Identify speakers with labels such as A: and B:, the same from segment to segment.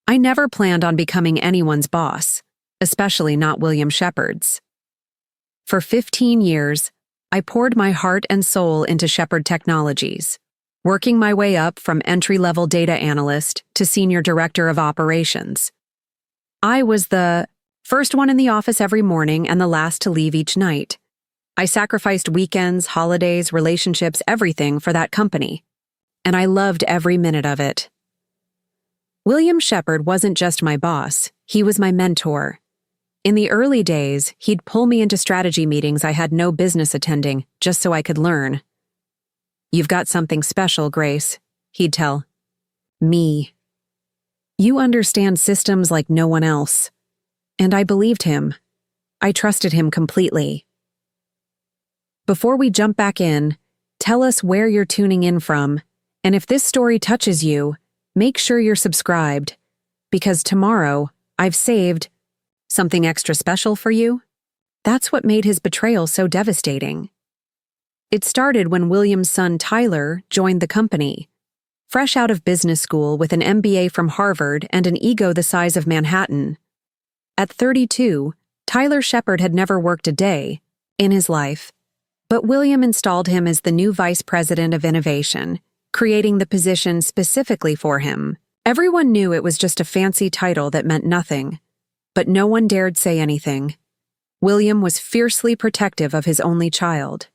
A: I never planned on becoming anyone's boss, especially not William Shepard's. For 15 years, I poured my heart and soul into Shepard Technologies, working my way up from entry-level data analyst to senior director of operations. I was the first one in the office every morning and the last to leave each night. I sacrificed weekends, holidays, relationships, everything for that company, and I loved every minute of it. William Shepard wasn't just my boss, he was my mentor. In the early days, he'd pull me into strategy meetings I had no business attending, just so I could learn. "You've got something special, Grace," he'd tell me. "You understand systems like no one else." And I believed him. I trusted him completely. Before we jump back in, tell us where you're tuning in from, and if this story touches you, make sure you're subscribed, because tomorrow I've saved something extra special for you. That's what made his betrayal so devastating. It started when William's son Tyler joined the company. Fresh out of business school with an MBA from Harvard and an ego the size of Manhattan. At 32, Tyler Shepard had never worked a day in his life, but William installed him as the new vice president of innovation, creating the position specifically for him. Everyone knew it was just a fancy title that meant nothing, but no one dared say anything. William was fiercely protective of his only child.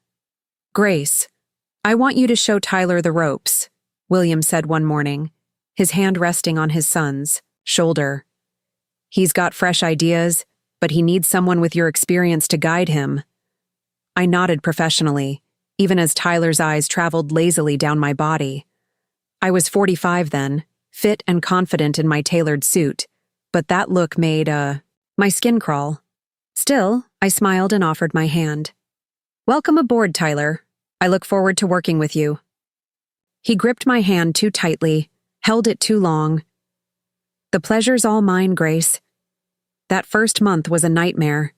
A: "Grace, I want you to show Tyler the ropes," William said one morning, his hand resting on his son's shoulder. "He's got fresh ideas, but he needs someone with your experience to guide him." I nodded professionally, even as Tyler's eyes traveled lazily down my body. I was 45 then, fit and confident in my tailored suit, but that look made, my skin crawl. Still, I smiled and offered my hand. "Welcome aboard, Tyler. I look forward to working with you." He gripped my hand too tightly, held it too long. "The pleasure's all mine, Grace." That first month was a nightmare.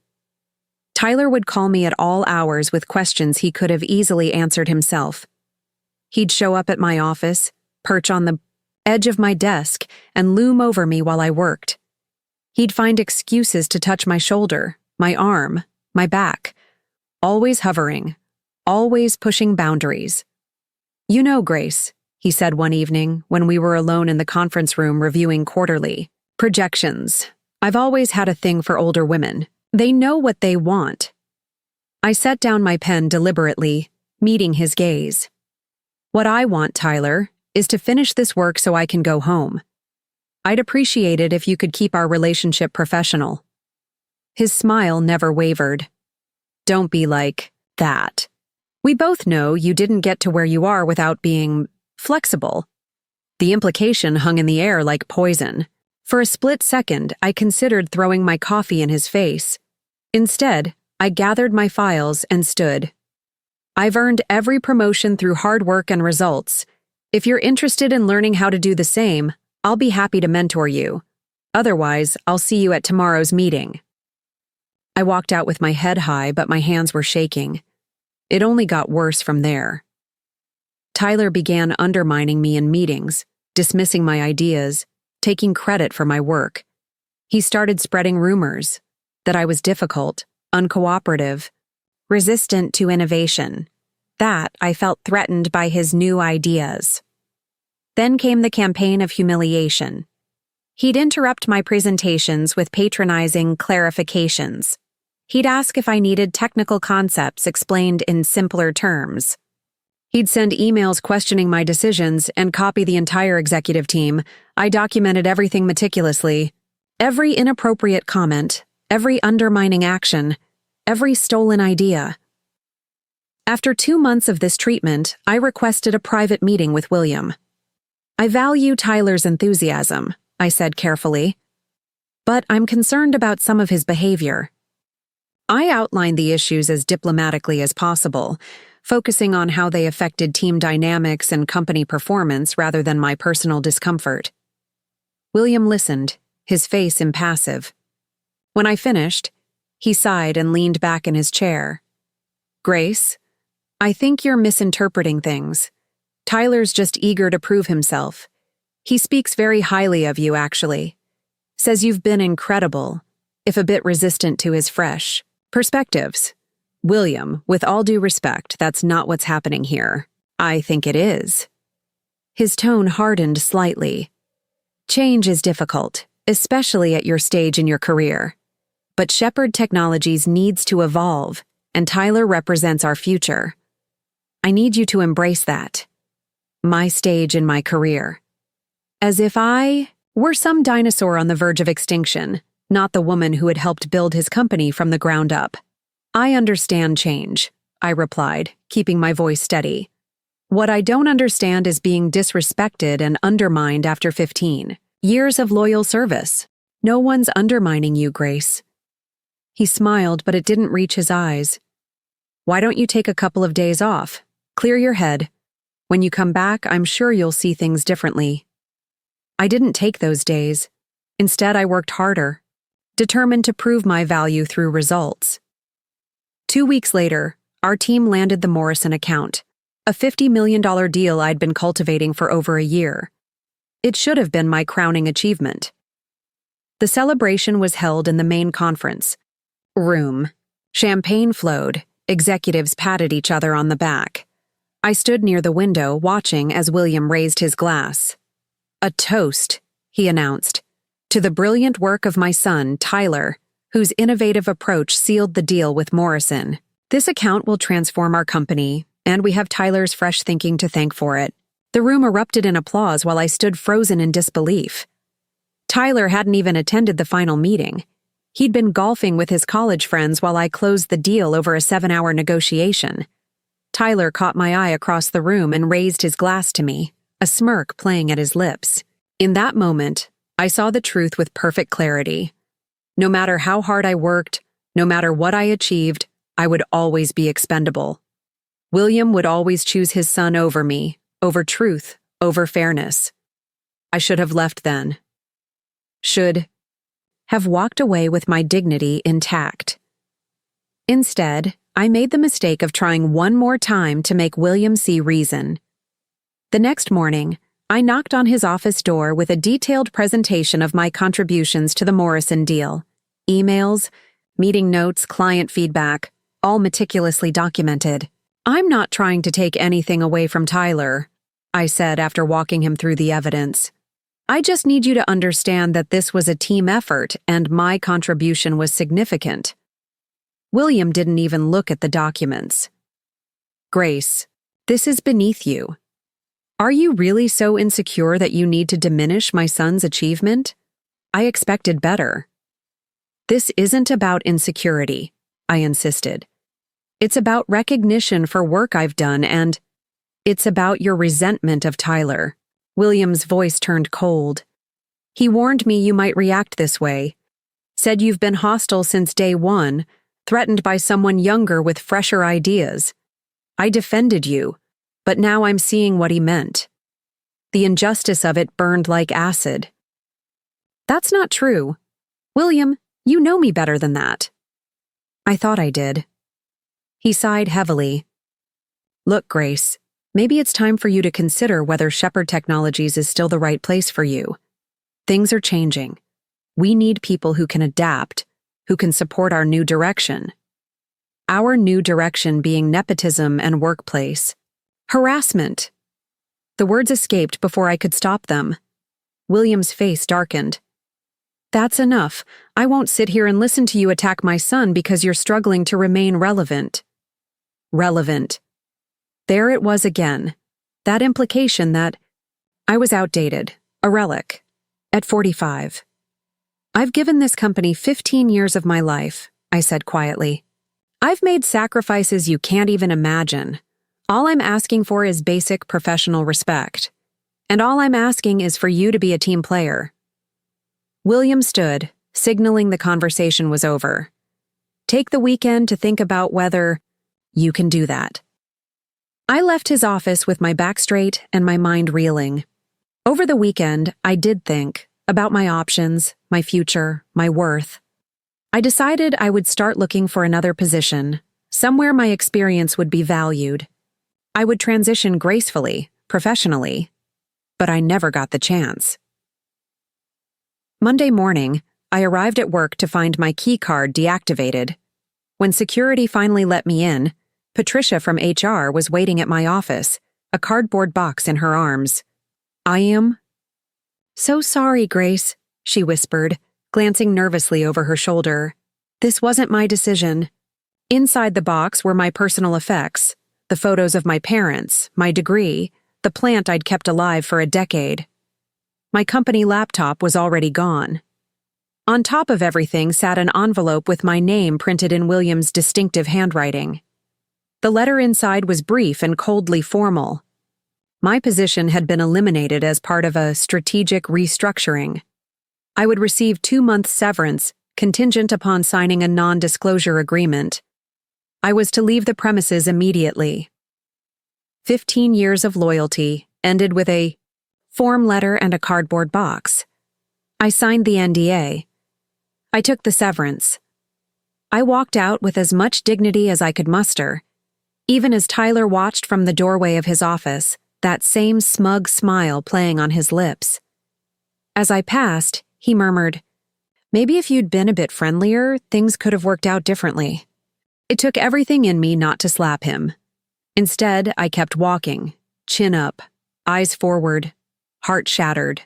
A: Tyler would call me at all hours with questions he could have easily answered himself. He'd show up at my office, perch on the edge of my desk, and loom over me while I worked. He'd find excuses to touch my shoulder, my arm, my back, always hovering, always pushing boundaries. "You know, Grace," he said one evening when we were alone in the conference room reviewing quarterly projections, "I've always had a thing for older women. They know what they want." I set down my pen deliberately, meeting his gaze. "What I want, Tyler, is to finish this work so I can go home. I'd appreciate it if you could keep our relationship professional." His smile never wavered. "Don't be like that. We both know you didn't get to where you are without being flexible." The implication hung in the air like poison. For a split second, I considered throwing my coffee in his face. Instead, I gathered my files and stood. "I've earned every promotion through hard work and results. If you're interested in learning how to do the same, I'll be happy to mentor you. Otherwise, I'll see you at tomorrow's meeting." I walked out with my head high, but my hands were shaking. It only got worse from there. Tyler began undermining me in meetings, dismissing my ideas, taking credit for my work. He started spreading rumors that I was difficult, uncooperative, resistant to innovation, that I felt threatened by his new ideas. Then came the campaign of humiliation. He'd interrupt my presentations with patronizing clarifications. He'd ask if I needed technical concepts explained in simpler terms. He'd send emails questioning my decisions and copy the entire executive team. I documented everything meticulously. Every inappropriate comment, every undermining action, every stolen idea. After 2 months of this treatment, I requested a private meeting with William. "I value Tyler's enthusiasm," I said carefully, "but I'm concerned about some of his behavior." I outlined the issues as diplomatically as possible, focusing on how they affected team dynamics and company performance rather than my personal discomfort. William listened, his face impassive. When I finished, he sighed and leaned back in his chair. "Grace, I think you're misinterpreting things. Tyler's just eager to prove himself. He speaks very highly of you, actually. Says you've been incredible, if a bit resistant to his fresh perspectives. William, with all due respect, that's not what's happening here. I think it is. His tone hardened slightly. Change is difficult, especially at your stage in your career. But Shepherd Technologies needs to evolve, and Tyler represents our future. I need you to embrace that. My stage in my career. As if I were some dinosaur on the verge of extinction, not the woman who had helped build his company from the ground up. I understand change, I replied, keeping my voice steady. What I don't understand is being disrespected and undermined after 15 years of loyal service. No one's undermining you, Grace. He smiled, but it didn't reach his eyes. Why don't you take a couple of days off? Clear your head. When you come back, I'm sure you'll see things differently. I didn't take those days. Instead, I worked harder, determined to prove my value through results. 2 weeks later, our team landed the Morrison account, a $50 million deal I'd been cultivating for over a year. It should have been my crowning achievement. The celebration was held in the main conference room. Champagne flowed, executives patted each other on the back. I stood near the window, watching as William raised his glass. A toast, he announced, to the brilliant work of my son, Tyler, whose innovative approach sealed the deal with Morrison. This account will transform our company, and we have Tyler's fresh thinking to thank for it. The room erupted in applause while I stood frozen in disbelief. Tyler hadn't even attended the final meeting. He'd been golfing with his college friends while I closed the deal over a 7-hour negotiation. Tyler caught my eye across the room and raised his glass to me, a smirk playing at his lips. In that moment, I saw the truth with perfect clarity. No matter how hard I worked, no matter what I achieved, I would always be expendable. William would always choose his son over me, over truth, over fairness. I should have left then. Should have walked away with my dignity intact. Instead, I made the mistake of trying one more time to make William see reason. The next morning, I knocked on his office door with a detailed presentation of my contributions to the Morrison deal. Emails, meeting notes, client feedback, all meticulously documented. I'm not trying to take anything away from Tyler, I said after walking him through the evidence. I just need you to understand that this was a team effort and my contribution was significant. William didn't even look at the documents. Grace, this is beneath you. Are you really so insecure that you need to diminish my son's achievement? I expected better. This isn't about insecurity, I insisted. It's about recognition for work I've done, and it's about your resentment of Tyler. William's voice turned cold. He warned me you might react this way. Said you've been hostile since day one, threatened by someone younger with fresher ideas. I defended you, but now I'm seeing what he meant. The injustice of it burned like acid. That's not true. William, you know me better than that. I thought I did. He sighed heavily. Look, Grace, maybe it's time for you to consider whether Shepherd Technologies is still the right place for you. Things are changing. We need people who can adapt, who can support our new direction. Our new direction being nepotism and workplace. Harassment. The words escaped before I could stop them. William's face darkened. That's enough. I won't sit here and listen to you attack my son because you're struggling to remain relevant. Relevant. There it was again. That implication that I was outdated, a relic, at 45. I've given this company 15 years of my life, I said quietly. I've made sacrifices you can't even imagine. All I'm asking for is basic professional respect. And all I'm asking is for you to be a team player. William stood, signaling the conversation was over. Take the weekend to think about whether you can do that. I left his office with my back straight and my mind reeling. Over the weekend, I did think about my options, my future, my worth. I decided I would start looking for another position, somewhere my experience would be valued. I would transition gracefully, professionally, but I never got the chance. Monday morning, I arrived at work to find my key card deactivated. When security finally let me in, Patricia from HR was waiting at my office, a cardboard box in her arms. "I am so sorry, Grace," she whispered, glancing nervously over her shoulder. "This wasn't my decision." Inside the box were my personal effects, the photos of my parents, my degree, the plant I'd kept alive for a decade. My company laptop was already gone. On top of everything sat an envelope with my name printed in William's distinctive handwriting. The letter inside was brief and coldly formal. My position had been eliminated as part of a strategic restructuring. I would receive 2 months severance, contingent upon signing a non-disclosure agreement. I was to leave the premises immediately. 15 years of loyalty ended with a form letter and a cardboard box. I signed the NDA. I took the severance. I walked out with as much dignity as I could muster, even as Tyler watched from the doorway of his office, that same smug smile playing on his lips. As I passed, he murmured, "Maybe if you'd been a bit friendlier, things could have worked out differently." It took everything in me not to slap him. Instead, I kept walking, chin up, eyes forward, heart shattered.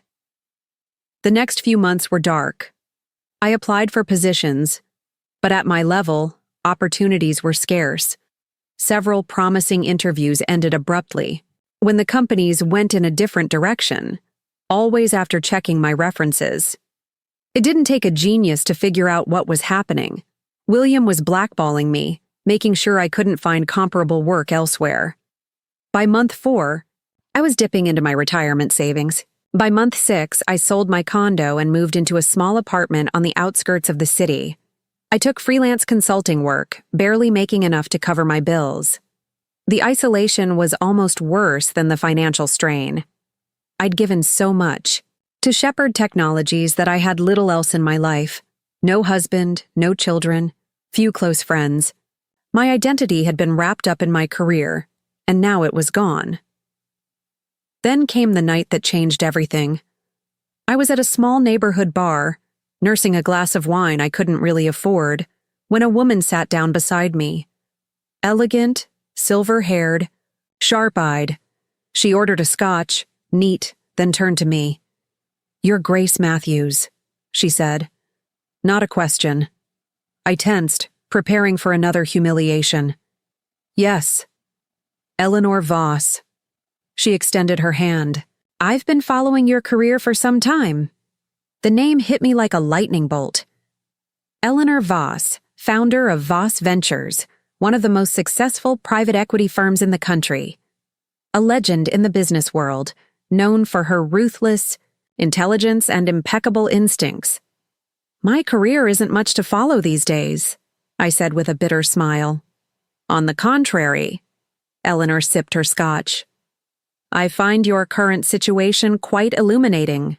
A: The next few months were dark. I applied for positions, but at my level, opportunities were scarce. Several promising interviews ended abruptly, when the companies went in a different direction, always after checking my references. It didn't take a genius to figure out what was happening. William was blackballing me, making sure I couldn't find comparable work elsewhere. By month 4, I was dipping into my retirement savings. By month 6, I sold my condo and moved into a small apartment on the outskirts of the city. I took freelance consulting work, barely making enough to cover my bills. The isolation was almost worse than the financial strain. I'd given so much to shepherd technologies that I had little else in my life. No husband, no children, few close friends. My identity had been wrapped up in my career, and now it was gone. Then came the night that changed everything. I was at a small neighborhood bar, nursing a glass of wine I couldn't really afford, when a woman sat down beside me. Elegant, silver-haired, sharp-eyed. She ordered a scotch, neat, then turned to me. "You're Grace Matthews," she said. Not a question. I tensed, preparing for another humiliation. "Yes. Eleanor Voss." She extended her hand. "I've been following your career for some time." The name hit me like a lightning bolt. Eleanor Voss, founder of Voss Ventures, one of the most successful private equity firms in the country. A legend in the business world, known for her ruthless intelligence and impeccable instincts. "My career isn't much to follow these days," I said with a bitter smile. "On the contrary," Eleanor sipped her scotch. "I find your current situation quite illuminating.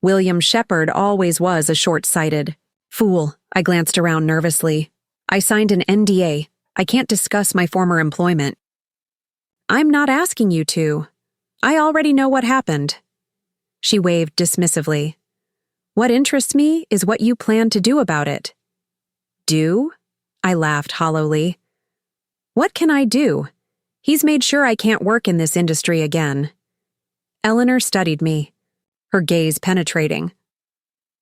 A: William Shepherd always was a short-sighted fool." I glanced around nervously. "I signed an NDA. I can't discuss my former employment." "I'm not asking you to. I already know what happened." She waved dismissively. "What interests me is what you plan to do about it." "Do?" I laughed hollowly. "What can I do? He's made sure I can't work in this industry again." Eleanor studied me, her gaze penetrating.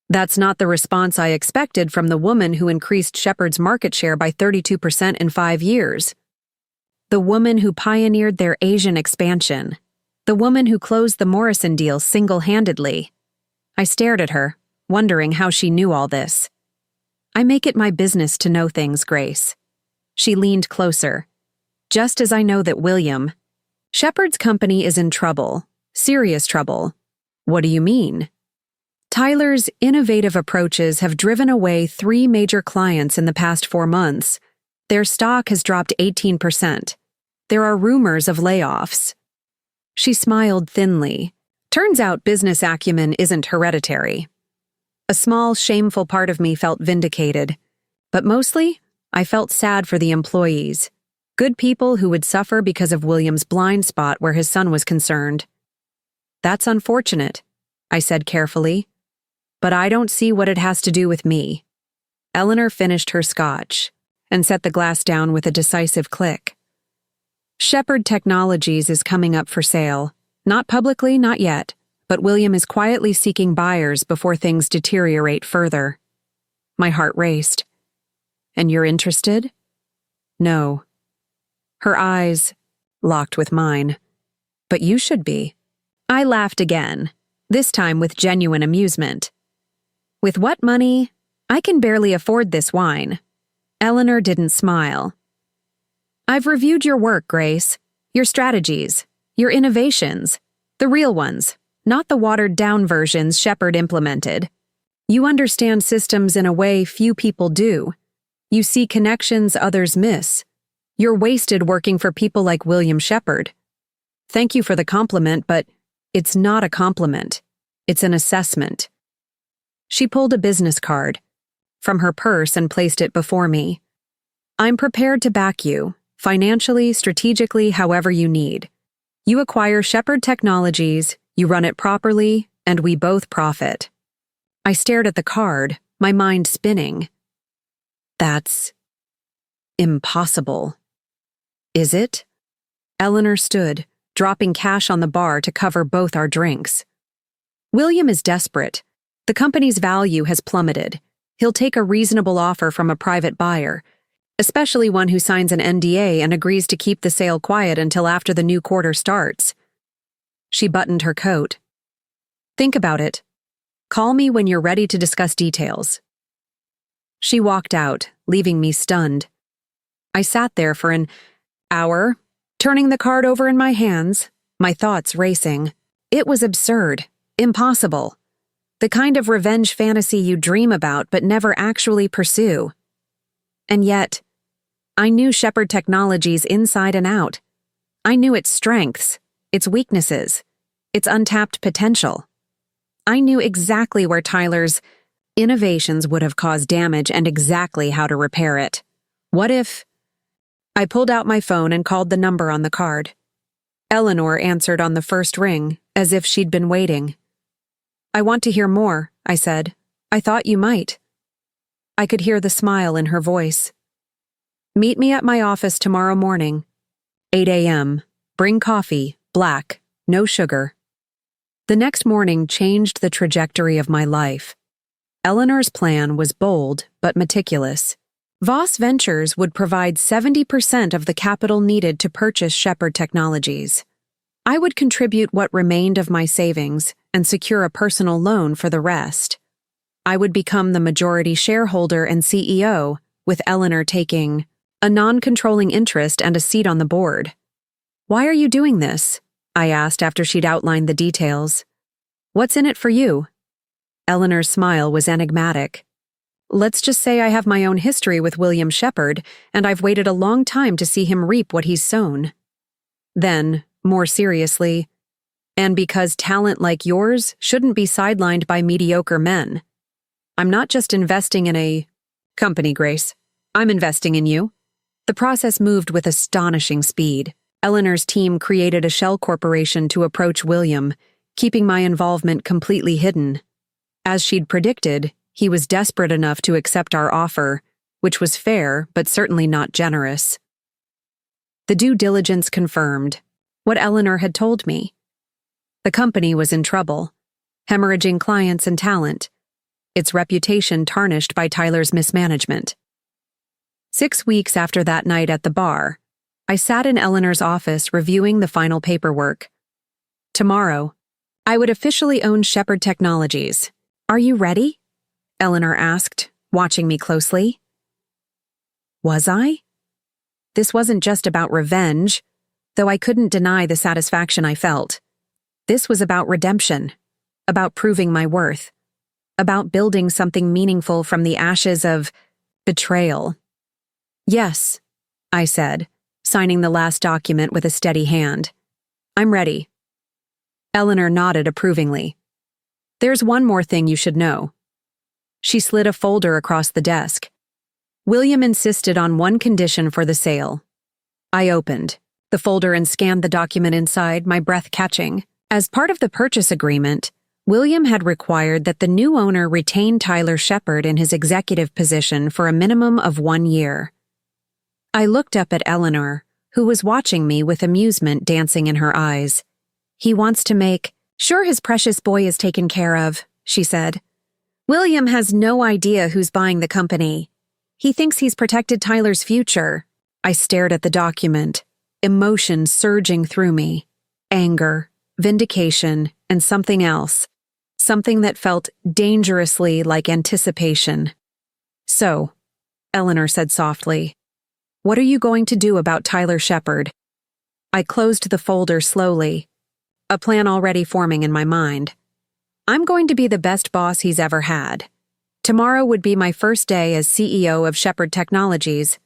A: "That's not the response I expected from the woman who increased Shepherd's market share by 32% in 5 years. The woman who pioneered their Asian expansion. The woman who closed the Morrison deal single-handedly." I stared at her, wondering how she knew all this. "I make it my business to know things, Grace." She leaned closer. "Just as I know that William Shepherd's company is in trouble, serious trouble." "What do you mean?" "Tyler's innovative approaches have driven away 3 major clients in the past 4 months. Their stock has dropped 18%. There are rumors of layoffs." She smiled thinly. "Turns out business acumen isn't hereditary." A small, shameful part of me felt vindicated, but mostly, I felt sad for the employees. Good people who would suffer because of William's blind spot where his son was concerned. "That's unfortunate," I said carefully. but I don't see what it has to do with me. Eleanor finished her scotch and set the glass down with a decisive click. Shepherd Technologies is coming up for sale. Not publicly, not yet, but William is quietly seeking buyers before things deteriorate further. My heart raced. And you're interested? No. Her eyes locked with mine. But you should be. I laughed again, this time with genuine amusement. With what money? I can barely afford this wine. Eleanor didn't smile. I've reviewed your work, Grace. Your strategies. Your innovations. The real ones, not the watered-down versions Shepherd implemented. You understand systems in a way few people do. You see connections others miss. You're wasted working for people like William Shepherd. Thank you for the compliment, but it's not a compliment. It's an assessment. She pulled a business card from her purse and placed it before me. I'm prepared to back you, financially, strategically, however you need. You acquire Shepherd Technologies, you run it properly, and we both profit. I stared at the card, my mind spinning. That's impossible. Is it? Eleanor stood, dropping cash on the bar to cover both our drinks. William is desperate. The company's value has plummeted. He'll take a reasonable offer from a private buyer, especially one who signs an NDA and agrees to keep the sale quiet until after the new quarter starts. She buttoned her coat. Think about it. Call me when you're ready to discuss details. She walked out, leaving me stunned. I sat there for an hour, turning the card over in my hands, my thoughts racing. It was absurd, impossible. The kind of revenge fantasy you dream about but never actually pursue. And yet, I knew Shepherd Technologies inside and out. I knew its strengths, its weaknesses, its untapped potential. I knew exactly where Tyler's innovations would have caused damage and exactly how to repair it. What if... I pulled out my phone and called the number on the card. Eleanor answered on the first ring, as if she'd been waiting. I want to hear more, I said. I thought you might. I could hear the smile in her voice. Meet me at my office tomorrow morning. 8 a.m. Bring coffee, black, no sugar. The next morning changed the trajectory of my life. Eleanor's plan was bold but meticulous. Voss Ventures would provide 70% of the capital needed to purchase Shepherd Technologies. I would contribute what remained of my savings and secure a personal loan for the rest. I would become the majority shareholder and CEO, with Eleanor taking a non-controlling interest and a seat on the board. Why are you doing this? I asked after she'd outlined the details. What's in it for you? Eleanor's smile was enigmatic. Let's just say I have my own history with William Shepherd, and I've waited a long time to see him reap what he's sown. Then, more seriously, and because talent like yours shouldn't be sidelined by mediocre men. I'm not just investing in a company, Grace. I'm investing in you. The process moved with astonishing speed. Eleanor's team created a shell corporation to approach William, keeping my involvement completely hidden. As she'd predicted, he was desperate enough to accept our offer, which was fair but certainly not generous. The due diligence confirmed what Eleanor had told me. The company was in trouble, hemorrhaging clients and talent, its reputation tarnished by Tyler's mismanagement. 6 weeks after that night at the bar, I sat in Eleanor's office reviewing the final paperwork. Tomorrow, I would officially own Shepherd Technologies. Are you ready? Eleanor asked, watching me closely. Was I? This wasn't just about revenge, though I couldn't deny the satisfaction I felt. This was about redemption, about proving my worth, about building something meaningful from the ashes of betrayal. Yes, I said, signing the last document with a steady hand. I'm ready. Eleanor nodded approvingly. There's one more thing you should know. She slid a folder across the desk. William insisted on one condition for the sale. I opened the folder and scanned the document inside, my breath catching. As part of the purchase agreement, William had required that the new owner retain Tyler Shepard in his executive position for a minimum of 1 year. I looked up at Eleanor, who was watching me with amusement dancing in her eyes. "He wants to make sure his precious boy is taken care of," she said. "William has no idea who's buying the company. He thinks he's protected Tyler's future." I stared at the document, emotion surging through me. Anger, vindication, and something else. Something that felt dangerously like anticipation. "So," Eleanor said softly, "what are you going to do about Tyler Shepard?" I closed the folder slowly, a plan already forming in my mind. "I'm going to be the best boss he's ever had. Tomorrow would be my first day as CEO of Shepard Technologies,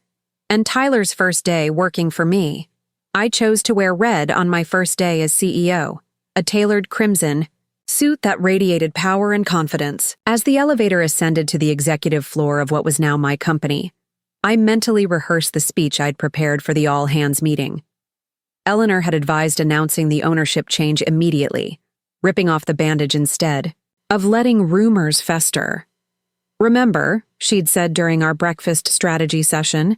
A: and Tyler's first day working for me. I chose to wear red on my first day as CEO, a tailored crimson suit that radiated power and confidence." As the elevator ascended to the executive floor of what was now my company, I mentally rehearsed the speech I'd prepared for the all-hands meeting. Eleanor had advised announcing the ownership change immediately, ripping off the bandage instead of letting rumors fester. "Remember," she'd said during our breakfast strategy session,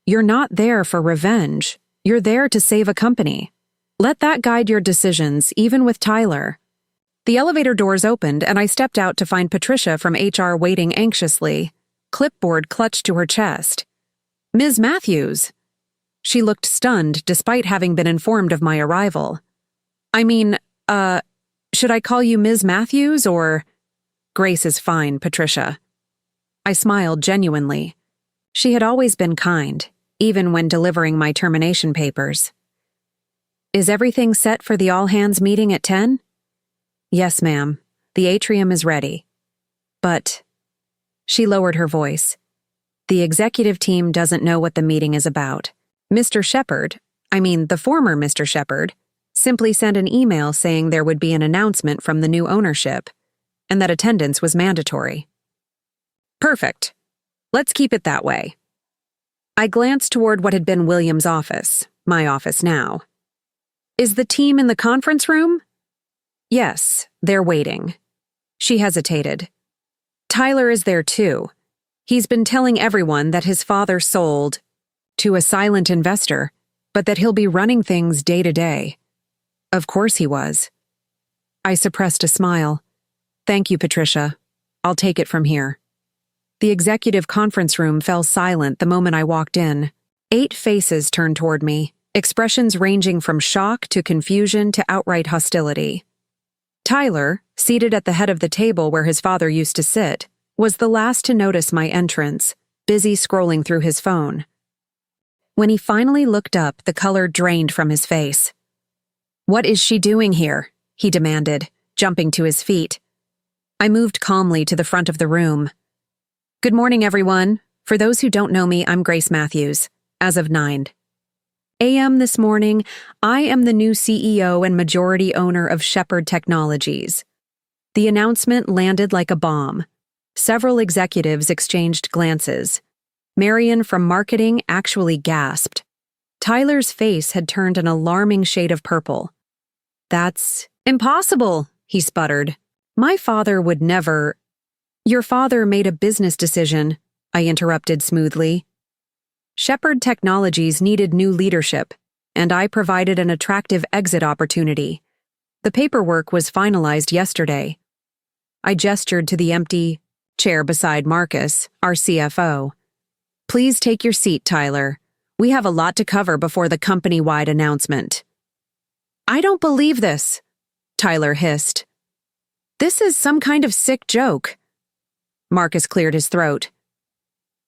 A: "you're not there for revenge. You're there to save a company. Let that guide your decisions, even with Tyler." The elevator doors opened and I stepped out to find Patricia from HR waiting anxiously, clipboard clutched to her chest. "Ms. Matthews." She looked stunned despite having been informed of my arrival. "I mean, should I call you Ms. Matthews or—" "Grace is fine, Patricia." I smiled genuinely. She had always been kind, even when delivering my termination papers. "Is everything set for the all-hands meeting at 10? "Yes, ma'am. The atrium is ready. But—" She lowered her voice. "The executive team doesn't know what the meeting is about. Mr. Shepard, the former Mr. Shepard, simply sent an email saying there would be an announcement from the new ownership, and that attendance was mandatory." "Perfect. Let's keep it that way." I glanced toward what had been William's office, my office now. "Is the team in the conference room?" "Yes, they're waiting." She hesitated. "Tyler is there too. He's been telling everyone that his father sold to a silent investor, but that he'll be running things day to day." Of course he was. I suppressed a smile. "Thank you, Patricia. I'll take it from here." The executive conference room fell silent the moment I walked in. 8 faces turned toward me, expressions ranging from shock to confusion to outright hostility. Tyler, seated at the head of the table where his father used to sit, was the last to notice my entrance, busy scrolling through his phone. When he finally looked up, the color drained from his face. "What is she doing here?" he demanded, jumping to his feet. I moved calmly to the front of the room. "Good morning, everyone. For those who don't know me, I'm Grace Matthews, as of 9 a.m. this morning. I am the new CEO and majority owner of Shepard Technologies." The announcement landed like a bomb. Several executives exchanged glances. Marion from marketing actually gasped. Tyler's face had turned an alarming shade of purple. "That's impossible," he sputtered. "My father would never—" "Your father made a business decision," I interrupted smoothly. "Shepard Technologies needed new leadership, and I provided an attractive exit opportunity. The paperwork was finalized yesterday." I gestured to the empty chair beside Marcus, our CFO. "Please take your seat, Tyler. We have a lot to cover before the company-wide announcement." "I don't believe this," Tyler hissed. "This is some kind of sick joke." Marcus cleared his throat.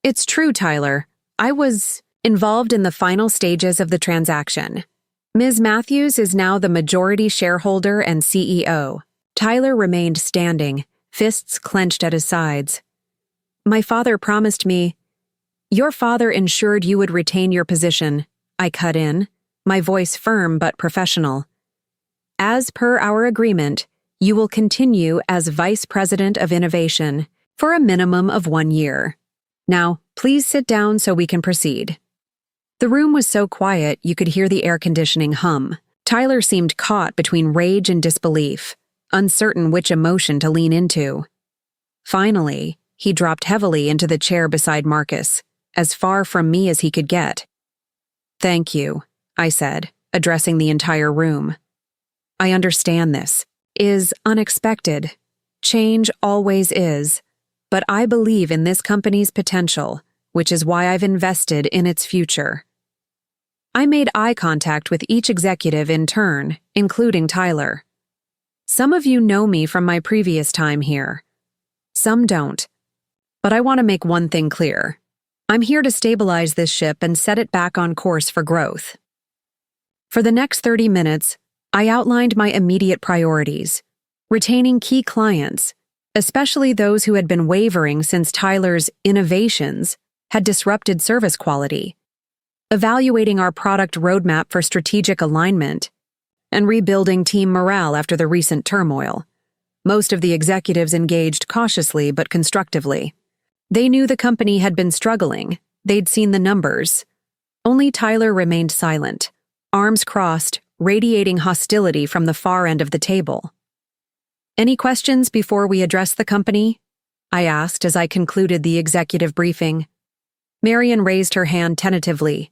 A: "It's true, Tyler. I was involved in the final stages of the transaction. Ms. Matthews is now the majority shareholder and CEO." Tyler remained standing, fists clenched at his sides. "My father promised me—" "Your father ensured you would retain your position," I cut in, my voice firm but professional. "As per our agreement, you will continue as Vice President of Innovation for a minimum of 1 year. Now, please sit down so we can proceed." The room was so quiet you could hear the air conditioning hum. Tyler seemed caught between rage and disbelief. uncertain which emotion to lean into. Finally, he dropped heavily into the chair beside Marcus, as far from me as he could get. "Thank you," I said, addressing the entire room. "I understand this is unexpected. Change always is, but I believe in this company's potential, which is why I've invested in its future." I made eye contact with each executive in turn, including Tyler. Some of you know me from my previous time here. Some don't. But I want to make one thing clear. I'm here to stabilize this ship and set it back on course for growth. For the next 30 minutes, I outlined my immediate priorities, retaining key clients, especially those who had been wavering since Tyler's innovations had disrupted service quality, evaluating our product roadmap for strategic alignment, and rebuilding team morale after the recent turmoil. Most of the executives engaged cautiously but constructively. They knew the company had been struggling. They'd seen the numbers. Only Tyler remained silent, arms crossed, radiating hostility from the far end of the table. "Any questions before we address the company?" I asked as I concluded the executive briefing. Marion raised her hand tentatively.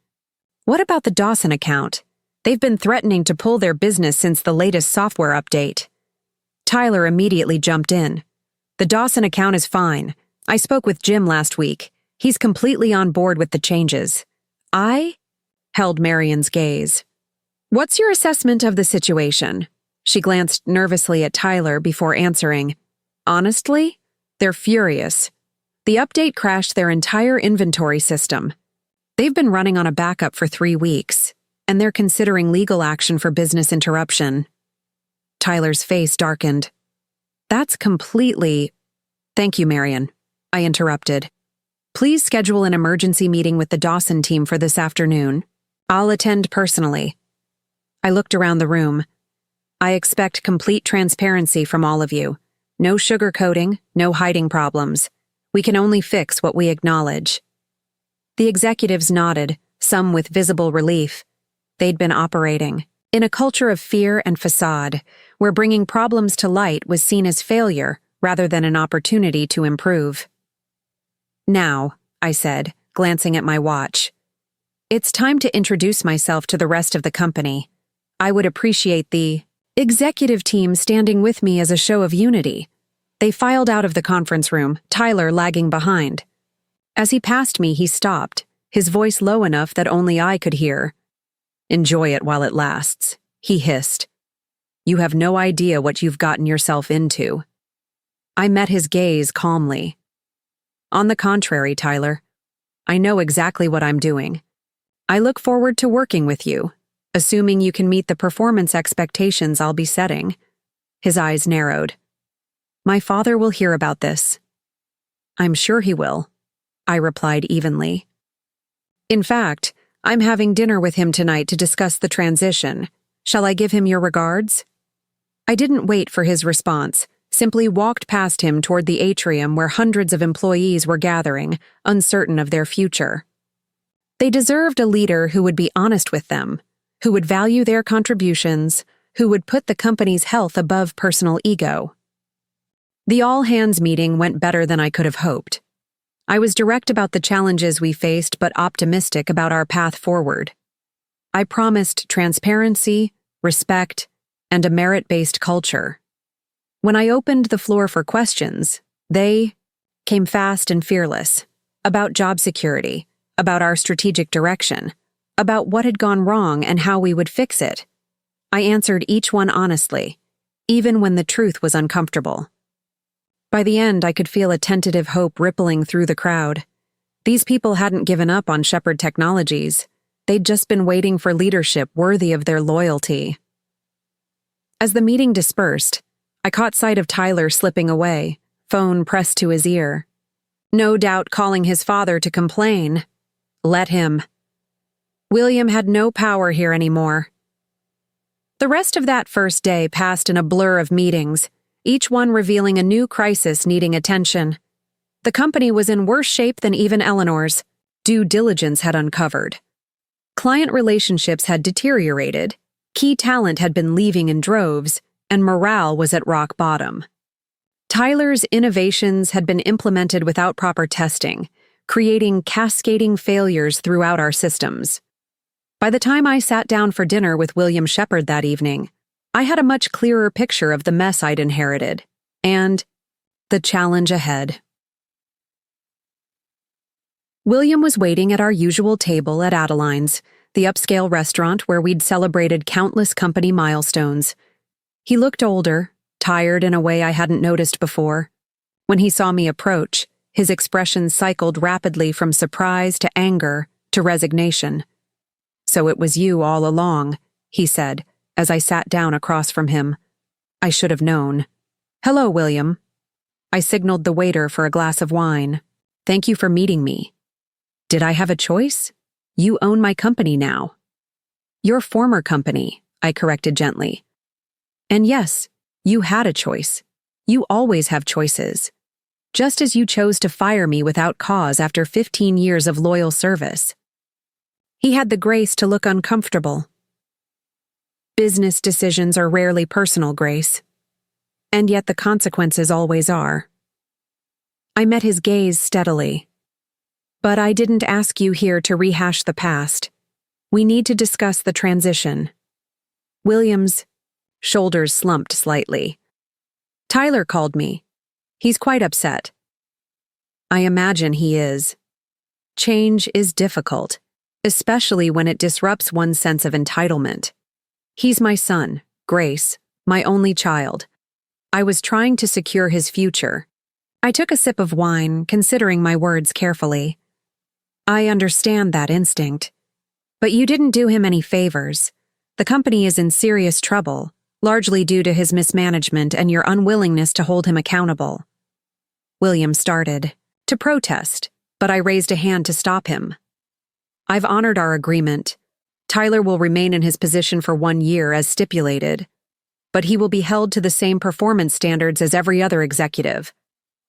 A: "What about the Dawson account? They've been threatening to pull their business since the latest software update." Tyler immediately jumped in. "The Dawson account is fine. I spoke with Jim last week. He's completely on board with the changes." I held Marion's gaze. "What's your assessment of the situation?" She glanced nervously at Tyler before answering. "Honestly, they're furious. The update crashed their entire inventory system. They've been running on a backup for 3 weeks, and they're considering legal action for business interruption." Tyler's face darkened. "That's completely—" "Thank you, Marion," I interrupted. "Please schedule an emergency meeting with the Dawson team for this afternoon. I'll attend personally." I looked around the room. "I expect complete transparency from all of you. No sugarcoating, no hiding problems. We can only fix what we acknowledge." The executives nodded, some with visible relief. They'd been operating in a culture of fear and facade, where bringing problems to light was seen as failure rather than an opportunity to improve. "Now," I said, glancing at my watch, "it's time to introduce myself to the rest of the company. I would appreciate the executive team standing with me as a show of unity." They filed out of the conference room, Tyler lagging behind. As he passed me, he stopped, his voice low enough that only I could hear. "Enjoy it while it lasts," he hissed. "You have no idea what you've gotten yourself into." I met his gaze calmly. "On the contrary, Tyler, I know exactly what I'm doing. I look forward to working with you, assuming you can meet the performance expectations I'll be setting." His eyes narrowed. "My father will hear about this." "I'm sure he will," I replied evenly. "In fact, I'm having dinner with him tonight to discuss the transition. Shall I give him your regards?" I didn't wait for his response, simply walked past him toward the atrium where hundreds of employees were gathering, uncertain of their future. They deserved a leader who would be honest with them, who would value their contributions, who would put the company's health above personal ego. The all-hands meeting went better than I could have hoped. I was direct about the challenges we faced but optimistic about our path forward. I promised transparency, respect, and a merit-based culture. When I opened the floor for questions, they came fast and fearless, about job security, about our strategic direction, about what had gone wrong and how we would fix it. I answered each one honestly, even when the truth was uncomfortable. By the end, I could feel a tentative hope rippling through the crowd. These people hadn't given up on Shepherd Technologies. They'd just been waiting for leadership worthy of their loyalty. As the meeting dispersed, I caught sight of Tyler slipping away, phone pressed to his ear. No doubt calling his father to complain. Let him. William had no power here anymore. The rest of that first day passed in a blur of meetings, each one revealing a new crisis needing attention. The company was in worse shape than even Eleanor's due diligence had uncovered. Client relationships had deteriorated, key talent had been leaving in droves, and morale was at rock bottom. Tyler's innovations had been implemented without proper testing, creating cascading failures throughout our systems. By the time I sat down for dinner with William Shepard that evening, I had a much clearer picture of the mess I'd inherited and the challenge ahead. William was waiting at our usual table at Adeline's, the upscale restaurant where we'd celebrated countless company milestones. He looked older, tired in a way I hadn't noticed before. When he saw me approach, his expression cycled rapidly from surprise to anger to resignation. "So it was you all along," he said, as I sat down across from him. "I should have known." "Hello, William." I signaled the waiter for a glass of wine. "Thank you for meeting me." "Did I have a choice? You own my company now." "Your former company," I corrected gently. "And yes, you had a choice. You always have choices. Just as you chose to fire me without cause after 15 years of loyal service." He had the grace to look uncomfortable. Business decisions are rarely personal, Grace. And yet the consequences always are. I met his gaze steadily. "But I didn't ask you here to rehash the past. We need to discuss the transition." William's shoulders slumped slightly. "Tyler called me. He's quite upset." "I imagine he is. Change is difficult, especially when it disrupts one's sense of entitlement. He's my son, Grace, my only child. I was trying to secure his future." I took a sip of wine, considering my words carefully. "I understand that instinct. But you didn't do him any favors. The company is in serious trouble, largely due to his mismanagement and your unwillingness to hold him accountable." William started to protest, but I raised a hand to stop him. "I've honored our agreement. Tyler will remain in his position for 1 year as stipulated, but he will be held to the same performance standards as every other executive.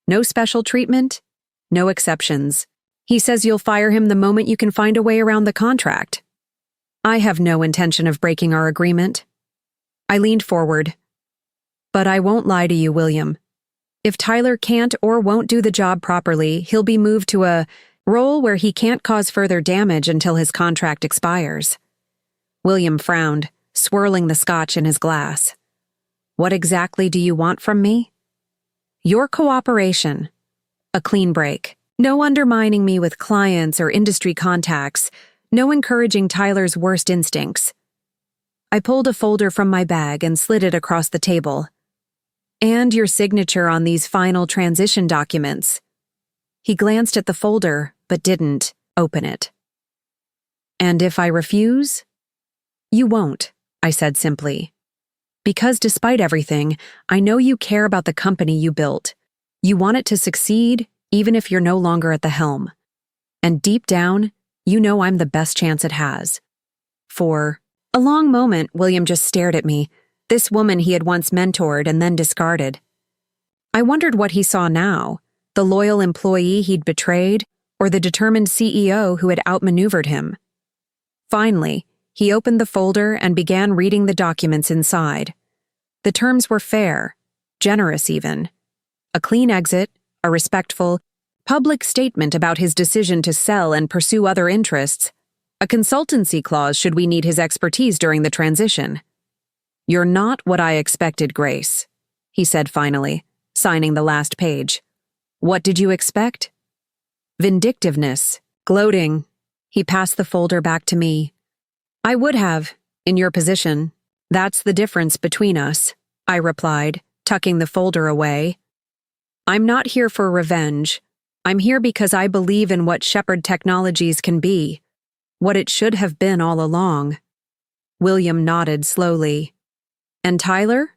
A: No special treatment, no exceptions. He says you'll fire him the moment you can find a way around the contract." "I have no intention of breaking our agreement." I leaned forward. "But I won't lie to you, William. If Tyler can't or won't do the job properly, he'll be moved to a role where he can't cause further damage until his contract expires." William frowned, swirling the scotch in his glass. "What exactly do you want from me?" "Your cooperation. A clean break. No undermining me with clients or industry contacts. No encouraging Tyler's worst instincts." I pulled a folder from my bag and slid it across the table. "And your signature on these final transition documents." He glanced at the folder, but didn't open it. "And if I refuse?" "You won't," I said simply. "Because despite everything, I know you care about the company you built. You want it to succeed, even if you're no longer at the helm. And deep down, you know I'm the best chance it has." For a long moment, William just stared at me, this woman he had once mentored and then discarded. I wondered what he saw now, the loyal employee he'd betrayed, or the determined CEO who had outmaneuvered him. Finally, he opened the folder and began reading the documents inside. The terms were fair, generous even. A clean exit, a respectful, public statement about his decision to sell and pursue other interests, a consultancy clause should we need his expertise during the transition. "You're not what I expected, Grace," he said finally, signing the last page. "What did you expect?" "Vindictiveness, gloating." He passed the folder back to me. "I would have, in your position. That's the difference between us," I replied, tucking the folder away. "I'm not here for revenge. I'm here because I believe in what Shepard Technologies can be, what it should have been all along." William nodded slowly. "And Tyler?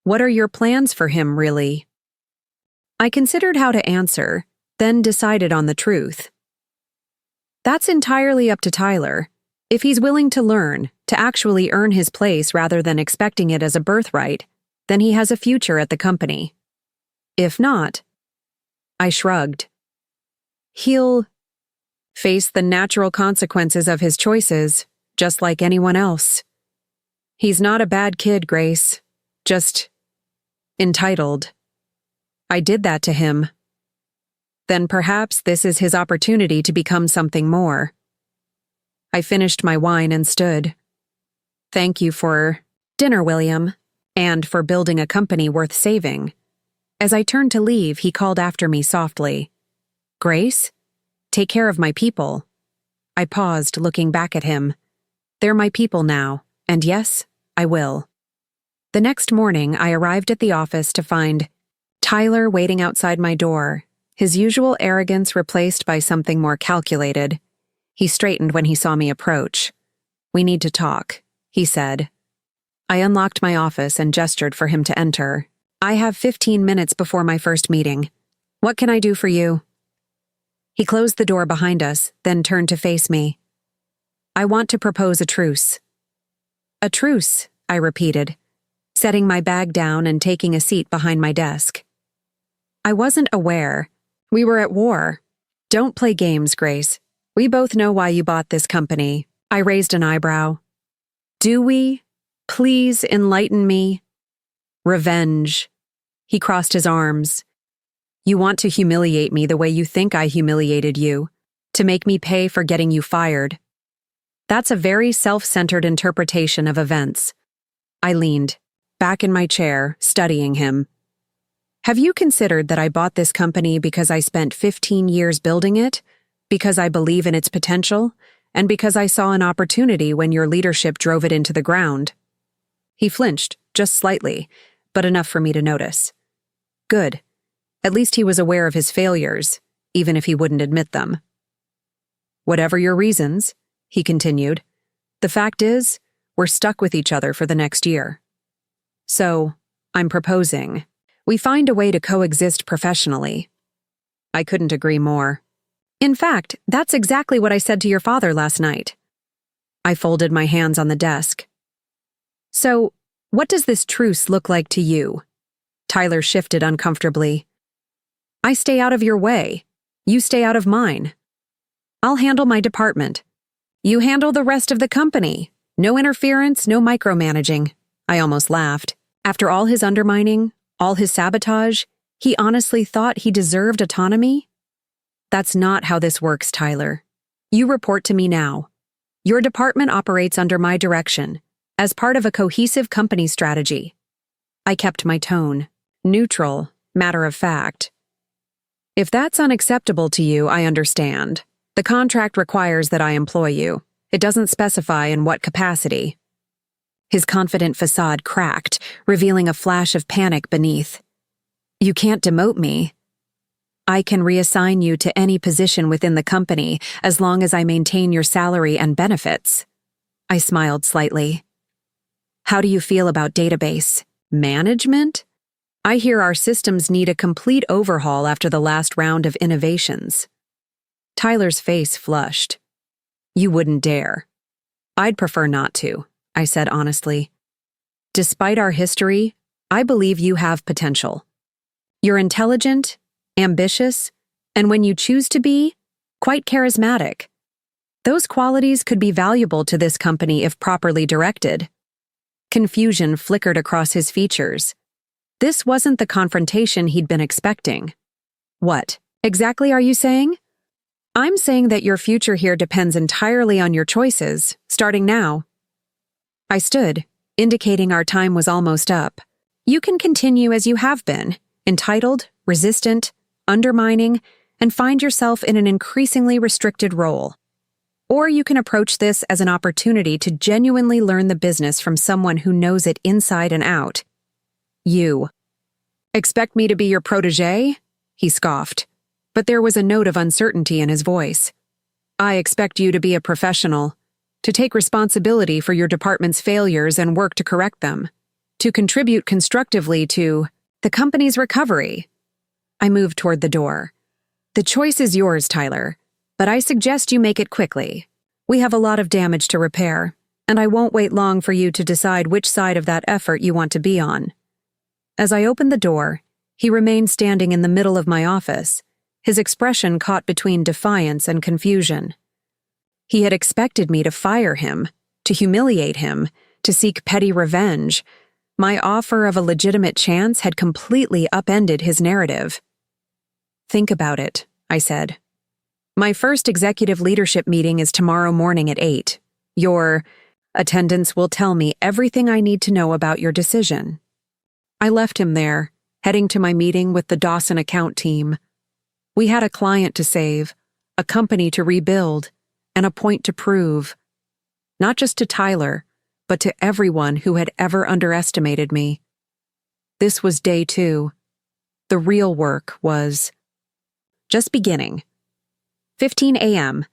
A: What are your plans for him, really?" I considered how to answer, then decided on the truth. "That's entirely up to Tyler. If he's willing to learn, to actually earn his place rather than expecting it as a birthright, then he has a future at the company. If not," I shrugged, "he'll face the natural consequences of his choices, just like anyone else. He's not a bad kid, Grace. Just entitled. I did that to him. Then perhaps this is his opportunity to become something more. I finished my wine and stood. Thank you for dinner, William, and for building a company worth saving. As I turned to leave, he called after me softly. Grace, take care of my people. I paused, looking back at him. They're my people now, and yes, I will. The next morning, I arrived at the office to find Tyler waiting outside my door, his usual arrogance replaced by something more calculated. He straightened when he saw me approach. We need to talk, he said. I unlocked my office and gestured for him to enter. I have 15 minutes before my first meeting. What can I do for you? He closed the door behind us, then turned to face me. I want to propose a truce. A truce, I repeated, setting my bag down and taking a seat behind my desk. I wasn't aware. We were at war. Don't play games, Grace. We both know why you bought this company. I raised an eyebrow. Do we? Please enlighten me. Revenge. He crossed his arms. You want to humiliate me the way you think I humiliated you, to make me pay for getting you fired. That's a very self-centered interpretation of events. I leaned, back in my chair, studying him. Have you considered that I bought this company because I spent 15 years building it, because I believe in its potential, and because I saw an opportunity when your leadership drove it into the ground? He flinched, just slightly, but enough for me to notice. Good. At least he was aware of his failures, even if he wouldn't admit them. Whatever your reasons, he continued, the fact is, we're stuck with each other for the next year. So, I'm proposing, we find a way to coexist professionally. I couldn't agree more. In fact, that's exactly what I said to your father last night. I folded my hands on the desk. So, what does this truce look like to you? Tyler shifted uncomfortably. I stay out of your way. You stay out of mine. I'll handle my department. You handle the rest of the company. No interference, no micromanaging. I almost laughed. After all his undermining, all his sabotage, he honestly thought he deserved autonomy? That's not how this works, Tyler. You report to me now. Your department operates under my direction, as part of a cohesive company strategy. I kept my tone, neutral, matter of fact. If that's unacceptable to you, I understand. The contract requires that I employ you. It doesn't specify in what capacity. His confident facade cracked, revealing a flash of panic beneath. You can't demote me. I can reassign you to any position within the company as long as I maintain your salary and benefits. I smiled slightly. How do you feel about database management? I hear our systems need a complete overhaul after the last round of innovations. Tyler's face flushed. You wouldn't dare. I'd prefer not to, I said honestly. Despite our history, I believe you have potential. You're intelligent, ambitious, and when you choose to be, quite charismatic. Those qualities could be valuable to this company if properly directed. Confusion flickered across his features. This wasn't the confrontation he'd been expecting. What exactly are you saying? I'm saying that your future here depends entirely on your choices, starting now. I stood, indicating our time was almost up. You can continue as you have been, entitled, resistant, undermining, and find yourself in an increasingly restricted role. Or you can approach this as an opportunity to genuinely learn the business from someone who knows it inside and out. You. Expect me to be your protégé? He scoffed, but there was a note of uncertainty in his voice. I expect you to be a professional, to take responsibility for your department's failures and work to correct them, to contribute constructively to the company's recovery. I moved toward the door. The choice is yours, Tyler, but I suggest you make it quickly. We have a lot of damage to repair, and I won't wait long for you to decide which side of that effort you want to be on. As I opened the door, he remained standing in the middle of my office, his expression caught between defiance and confusion. He had expected me to fire him, to humiliate him, to seek petty revenge, My offer of a legitimate chance had completely upended his narrative. Think about it, I said. My first executive leadership meeting is tomorrow morning at 8. Your attendance will tell me everything I need to know about your decision. I left him there, heading to my meeting with the Dawson account team. We had a client to save, a company to rebuild, and a point to prove. Not just to Tyler, but to everyone who had ever underestimated me. This was day 2. The real work was just beginning. 15 a.m.,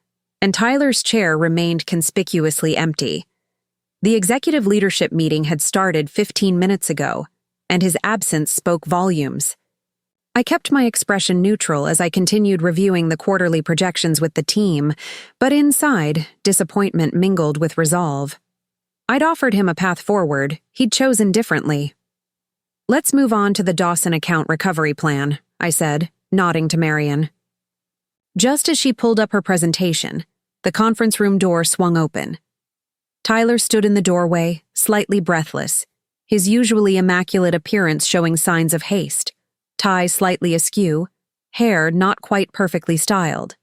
A: and Tyler's chair remained conspicuously empty. The executive leadership meeting had started 15 minutes ago, and his absence spoke volumes. I kept my expression neutral as I continued reviewing the quarterly projections with the team, but inside, disappointment mingled with resolve. I'd offered him a path forward, he'd chosen differently. Let's move on to the Dawson account recovery plan, I said, nodding to Marion. Just as she pulled up her presentation, the conference room door swung open. Tyler stood in the doorway, slightly breathless, his usually immaculate appearance showing signs of haste, tie slightly askew, hair not quite perfectly styled.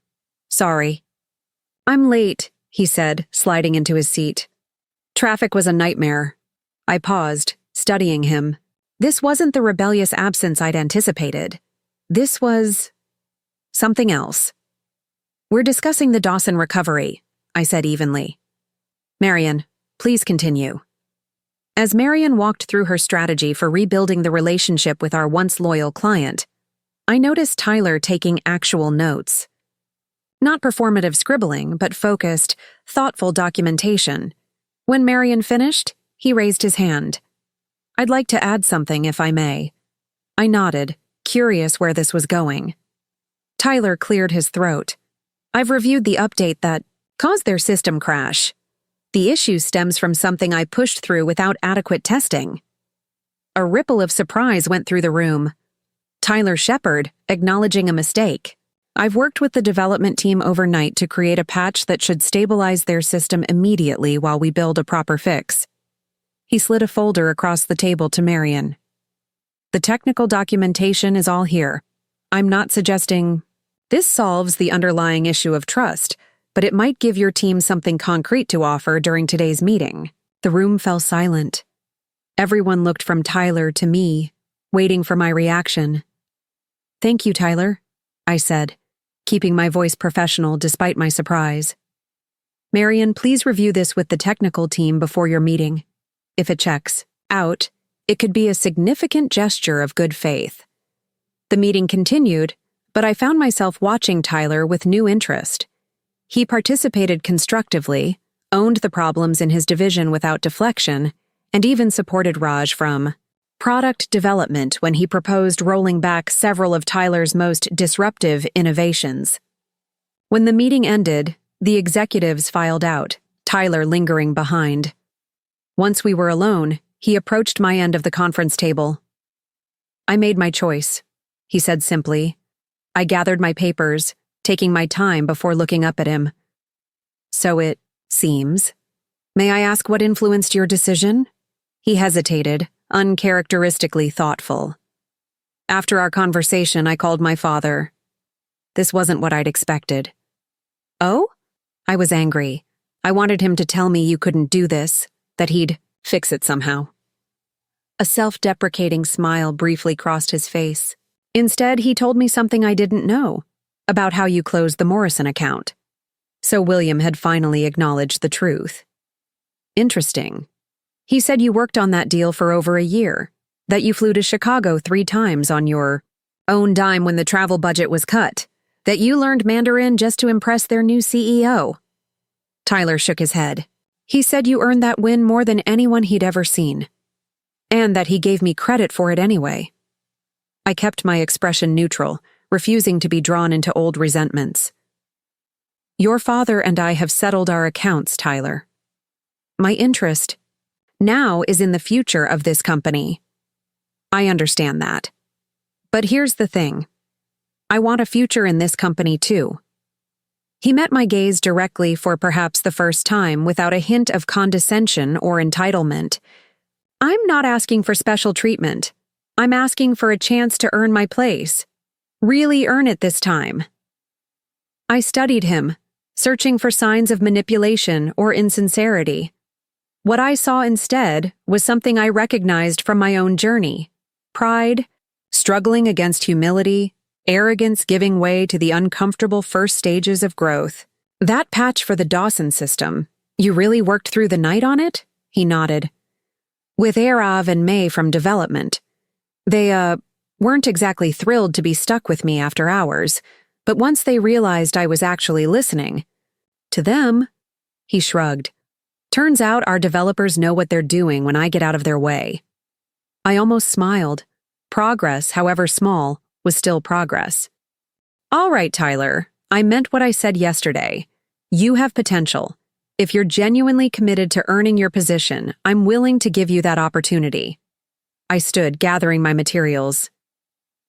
A: Sorry. I'm late, he said, sliding into his seat. Traffic was a nightmare. I paused, studying him. This wasn't the rebellious absence I'd anticipated. This was something else. We're discussing the Dawson recovery, I said evenly. Marion, please continue. As Marion walked through her strategy for rebuilding the relationship with our once loyal client, I noticed Tyler taking actual notes. Not performative scribbling, but focused, thoughtful documentation. When Marion finished, he raised his hand. I'd like to add something, if I may. I nodded, curious where this was going. Tyler cleared his throat. I've reviewed the update that caused their system crash. The issue stems from something I pushed through without adequate testing. A ripple of surprise went through the room. Tyler Shepard, acknowledging a mistake. I've worked with the development team overnight to create a patch that should stabilize their system immediately while we build a proper fix. He slid a folder across the table to Marion. The technical documentation is all here. I'm not suggesting this solves the underlying issue of trust, but it might give your team something concrete to offer during today's meeting. The room fell silent. Everyone looked from Tyler to me, waiting for my reaction. Thank you, Tyler, I said, keeping my voice professional despite my surprise. Marion, please review this with the technical team before your meeting. If it checks out, it could be a significant gesture of good faith. The meeting continued, but I found myself watching Tyler with new interest. He participated constructively, owned the problems in his division without deflection, and even supported Raj from product development when he proposed rolling back several of Tyler's most disruptive innovations. When the meeting ended, the executives filed out, Tyler lingering behind. Once we were alone, he approached my end of the conference table. I made my choice, he said simply. I gathered my papers, taking my time before looking up at him. So it seems. May I ask what influenced your decision? He hesitated, uncharacteristically thoughtful. After our conversation, I called my father. This wasn't what I'd expected. Oh? I was angry. I wanted him to tell me you couldn't do this, that he'd fix it somehow. A self-deprecating smile briefly crossed his face. Instead, he told me something I didn't know, about how you closed the Morrison account. So William had finally acknowledged the truth. Interesting. He said you worked on that deal for over a year, that you flew to Chicago 3 times on your own dime when the travel budget was cut, that you learned Mandarin just to impress their new CEO. Tyler shook his head. He said you earned that win more than anyone he'd ever seen, and that he gave me credit for it anyway. I kept my expression neutral, refusing to be drawn into old resentments. Your father and I have settled our accounts, Tyler. My interest now is in the future of this company. I understand that. But here's the thing. I want a future in this company too. He met my gaze directly for perhaps the first time without a hint of condescension or entitlement. I'm not asking for special treatment. I'm asking for a chance to earn my place. Really earn it this time. I studied him, searching for signs of manipulation or insincerity. What I saw instead was something I recognized from my own journey: pride, struggling against humility, arrogance giving way to the uncomfortable first stages of growth. That patch for the Dawson system, you really worked through the night on it? He nodded. With Arav and May from development. They, weren't exactly thrilled to be stuck with me after hours, but once they realized I was actually listening. To them, he shrugged. Turns out our developers know what they're doing when I get out of their way. I almost smiled. Progress, however small, was still progress. All right, Tyler, I meant what I said yesterday. You have potential. If you're genuinely committed to earning your position, I'm willing to give you that opportunity. I stood, gathering my materials.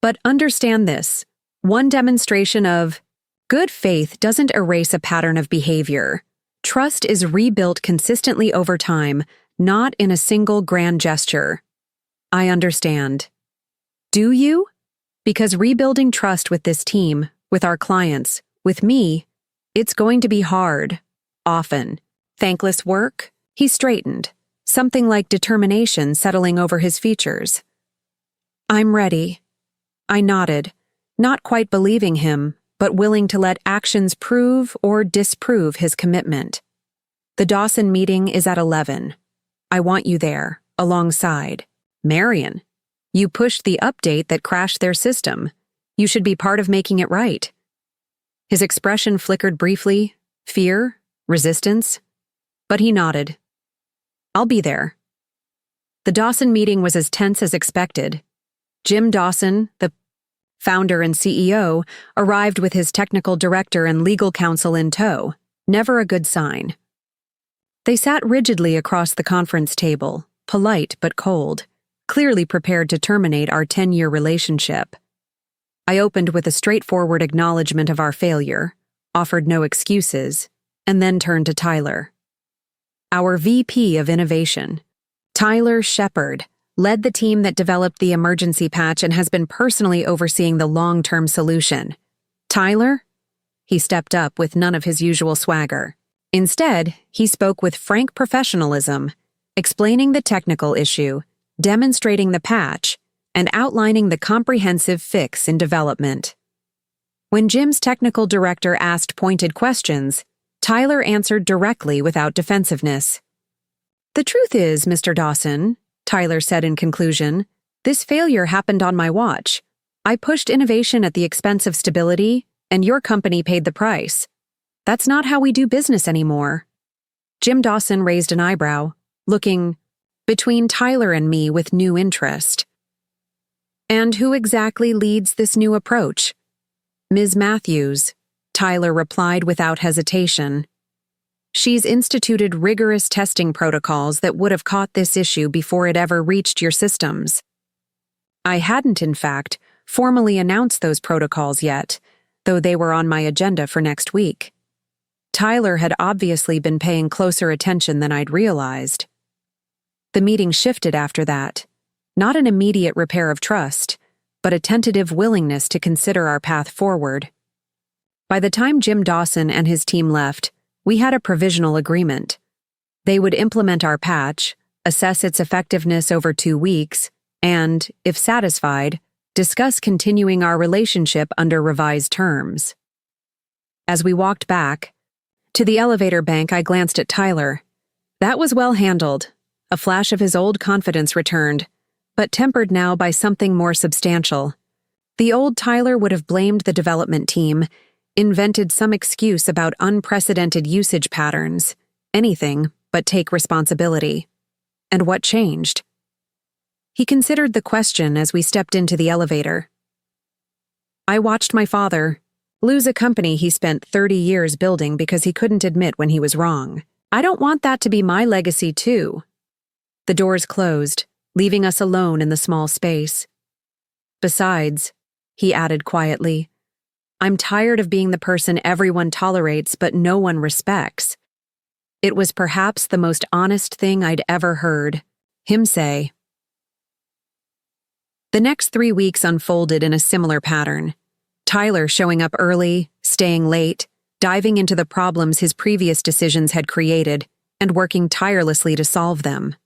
A: But understand this. One demonstration of good faith doesn't erase a pattern of behavior. Trust is rebuilt consistently over time, not in a single grand gesture. I understand. Do you? Because rebuilding trust with this team, with our clients, with me, it's going to be hard. Often. Thankless work? He straightened, something like determination settling over his features. I'm ready. I nodded, not quite believing him, but willing to let actions prove or disprove his commitment. The Dawson meeting is at 11. I want you there, alongside. Marion, you pushed the update that crashed their system. You should be part of making it right. His expression flickered briefly, fear, resistance, but he nodded. I'll be there. The Dawson meeting was as tense as expected. Jim Dawson, the founder and CEO, arrived with his technical director and legal counsel in tow, never a good sign. They sat rigidly across the conference table, polite but cold, clearly prepared to terminate our 10-year relationship. I opened with a straightforward acknowledgement of our failure, offered no excuses, and then turned to Tyler. Our VP of Innovation, Tyler Shepard, led the team that developed the emergency patch and has been personally overseeing the long-term solution. Tyler? He stepped up with none of his usual swagger. Instead, he spoke with frank professionalism, explaining the technical issue, demonstrating the patch, and outlining the comprehensive fix in development. When Jim's technical director asked pointed questions, Tyler answered directly without defensiveness. The truth is, Mr. Dawson, Tyler said in conclusion, this failure happened on my watch. I pushed innovation at the expense of stability, and your company paid the price. That's not how we do business anymore. Jim Dawson raised an eyebrow, looking between Tyler and me with new interest. And who exactly leads this new approach? Ms. Matthews, Tyler replied without hesitation. She's instituted rigorous testing protocols that would have caught this issue before it ever reached your systems. I hadn't, in fact, formally announced those protocols yet, though they were on my agenda for next week. Tyler had obviously been paying closer attention than I'd realized. The meeting shifted after that. Not an immediate repair of trust, but a tentative willingness to consider our path forward. By the time Jim Dawson and his team left, we had a provisional agreement. They would implement our patch, assess its effectiveness over 2 weeks, and, if satisfied, discuss continuing our relationship under revised terms. As we walked back to the elevator bank, I glanced at Tyler. That was well handled. A flash of his old confidence returned, but tempered now by something more substantial. The old Tyler would have blamed the development team, invented some excuse about unprecedented usage patterns, anything but take responsibility. And what changed? He considered the question as we stepped into the elevator. I watched my father lose a company he spent 30 years building because he couldn't admit when he was wrong. I don't want that to be my legacy, too. The doors closed, leaving us alone in the small space. Besides, he added quietly, I'm tired of being the person everyone tolerates but no one respects. It was perhaps the most honest thing I'd ever heard, Him say. The next 3 weeks unfolded in a similar pattern. Tyler showing up early, staying late, diving into the problems his previous decisions had created, and working tirelessly to solve them.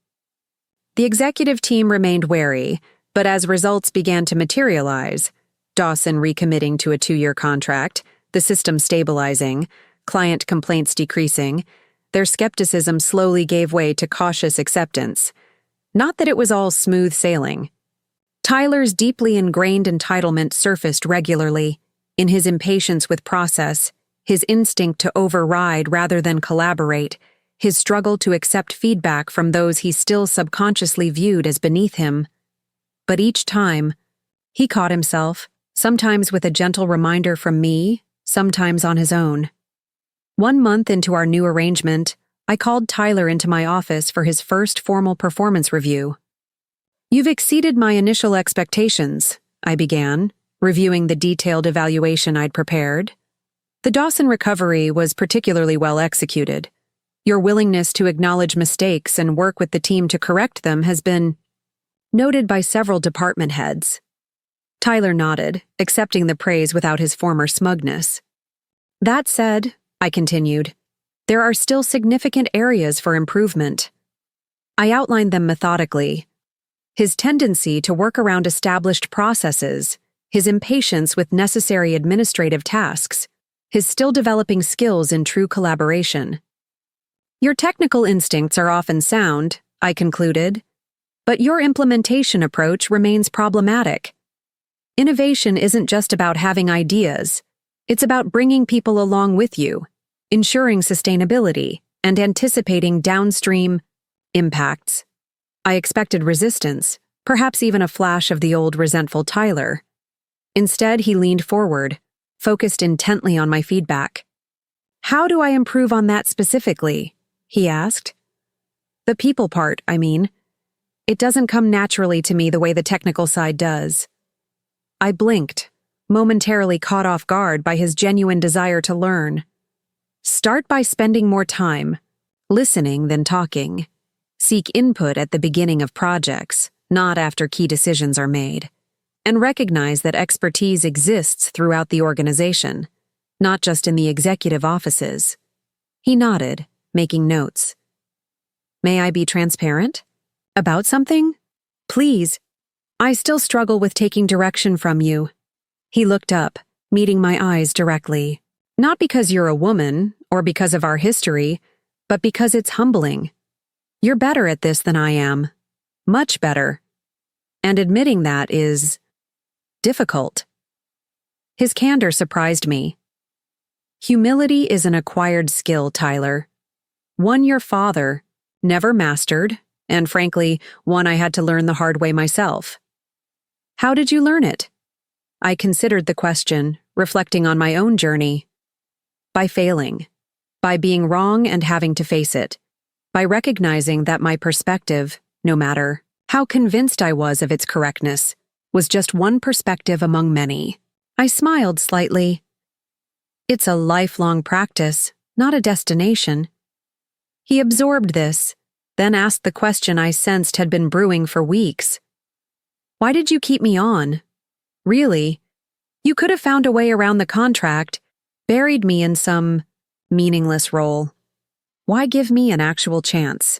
A: The executive team remained wary, but as results began to materialize, Dawson recommitting to a 2-year contract, the system stabilizing, client complaints decreasing, their skepticism slowly gave way to cautious acceptance. Not that it was all smooth sailing. Tyler's deeply ingrained entitlement surfaced regularly, in his impatience with process, his instinct to override rather than collaborate, his struggle to accept feedback from those he still subconsciously viewed as beneath him. But each time, he caught himself, sometimes with a gentle reminder from me, sometimes on his own. 1 month into our new arrangement, I called Tyler into my office for his first formal performance review. "You've exceeded my initial expectations," I began, reviewing the detailed evaluation I'd prepared. "The Dawson recovery was particularly well executed. Your willingness to acknowledge mistakes and work with the team to correct them has been noted by several department heads." Tyler nodded, accepting the praise without his former smugness. "That said," I continued, "there are still significant areas for improvement." I outlined them methodically. His tendency to work around established processes, his impatience with necessary administrative tasks, his still developing skills in true collaboration. "Your technical instincts are often sound," I concluded, "but your implementation approach remains problematic. Innovation isn't just about having ideas, it's about bringing people along with you, ensuring sustainability, and anticipating downstream impacts." I expected resistance, perhaps even a flash of the old resentful Tyler. Instead, he leaned forward, focused intently on my feedback. "How do I improve on that specifically?" he asked. "The people part, I mean. It doesn't come naturally to me the way the technical side does." I blinked, momentarily caught off guard by his genuine desire to learn. "Start by spending more time, listening than talking. Seek input at the beginning of projects, not after key decisions are made. And recognize that expertise exists throughout the organization, not just in the executive offices." He nodded, making notes. "May I be transparent? About something? Please. I still struggle with taking direction from you." He looked up, meeting my eyes directly. "Not because you're a woman, or because of our history, but because it's humbling. You're better at this than I am. Much better. And admitting that is difficult." His candor surprised me. "Humility is an acquired skill, Tyler. One your father never mastered, and frankly, one I had to learn the hard way myself." "How did you learn it?" I considered the question, reflecting on my own journey. "By failing. By being wrong and having to face it. By recognizing that my perspective, no matter how convinced I was of its correctness, was just one perspective among many." I smiled slightly. "It's a lifelong practice, not a destination." He absorbed this, then asked the question I sensed had been brewing for weeks. "Why did you keep me on? Really? You could have found a way around the contract, buried me in some meaningless role. Why give me an actual chance?"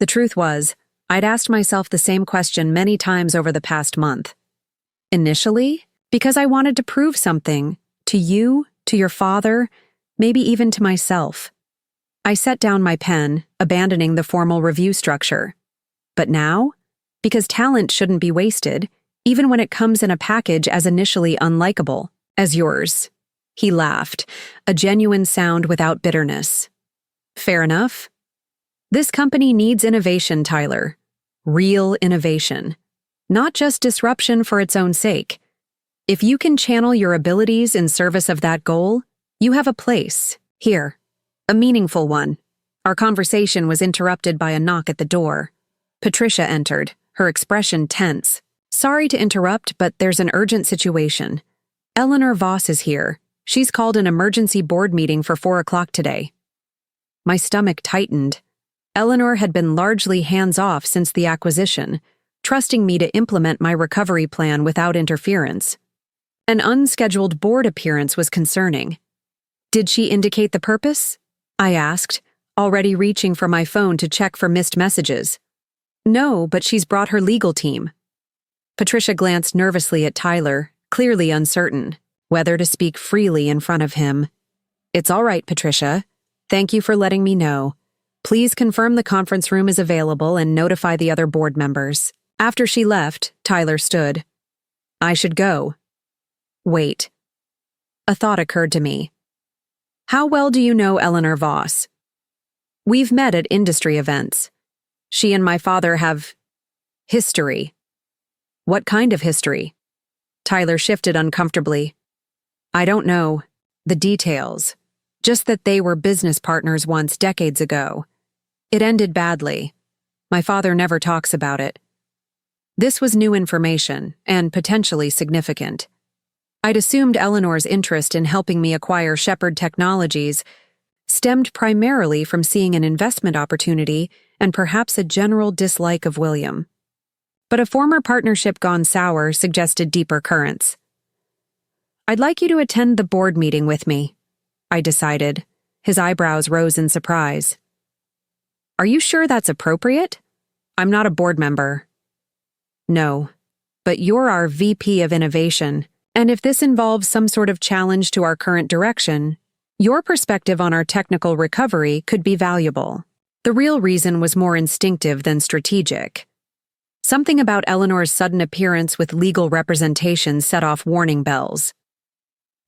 A: The truth was, I'd asked myself the same question many times over the past month. Initially, because I wanted to prove something, to you, to your father, maybe even to myself. I set down my pen, abandoning the formal review structure. But now, because talent shouldn't be wasted, even when it comes in a package as initially unlikable as yours. He laughed, a genuine sound without bitterness. "Fair enough. This company needs innovation, Tyler. Real innovation. Not just disruption for its own sake. If you can channel your abilities in service of that goal, you have a place, here. A meaningful one." Our conversation was interrupted by a knock at the door. Patricia entered, her expression tense. "Sorry to interrupt, but there's an urgent situation. Eleanor Voss is here. She's called an emergency board meeting for 4 o'clock today." My stomach tightened. Eleanor had been largely hands-off since the acquisition, trusting me to implement my recovery plan without interference. An unscheduled board appearance was concerning. Did she indicate the purpose? I asked, already reaching for my phone to check for missed messages. No, but she's brought her legal team. Patricia glanced nervously at Tyler, clearly uncertain whether to speak freely in front of him. It's all right, Patricia. Thank you for letting me know. Please confirm the conference room is available and notify the other board members. After she left, Tyler stood. I should go. Wait. A thought occurred to me. How well do you know Eleanor Voss? We've met at industry events. She and my father have history. What kind of history? Tyler shifted uncomfortably. I don't know the details, just that they were business partners once decades ago. It ended badly. My father never talks about it. This was new information and potentially significant. I'd assumed Eleanor's interest in helping me acquire Shepherd Technologies stemmed primarily from seeing an investment opportunity and perhaps a general dislike of William. But a former partnership gone sour suggested deeper currents. I'd like you to attend the board meeting with me, I decided. His eyebrows rose in surprise. Are you sure that's appropriate? I'm not a board member. No, but you're our VP of Innovation, and if this involves some sort of challenge to our current direction, your perspective on our technical recovery could be valuable. The real reason was more instinctive than strategic. Something about Eleanor's sudden appearance with legal representation set off warning bells.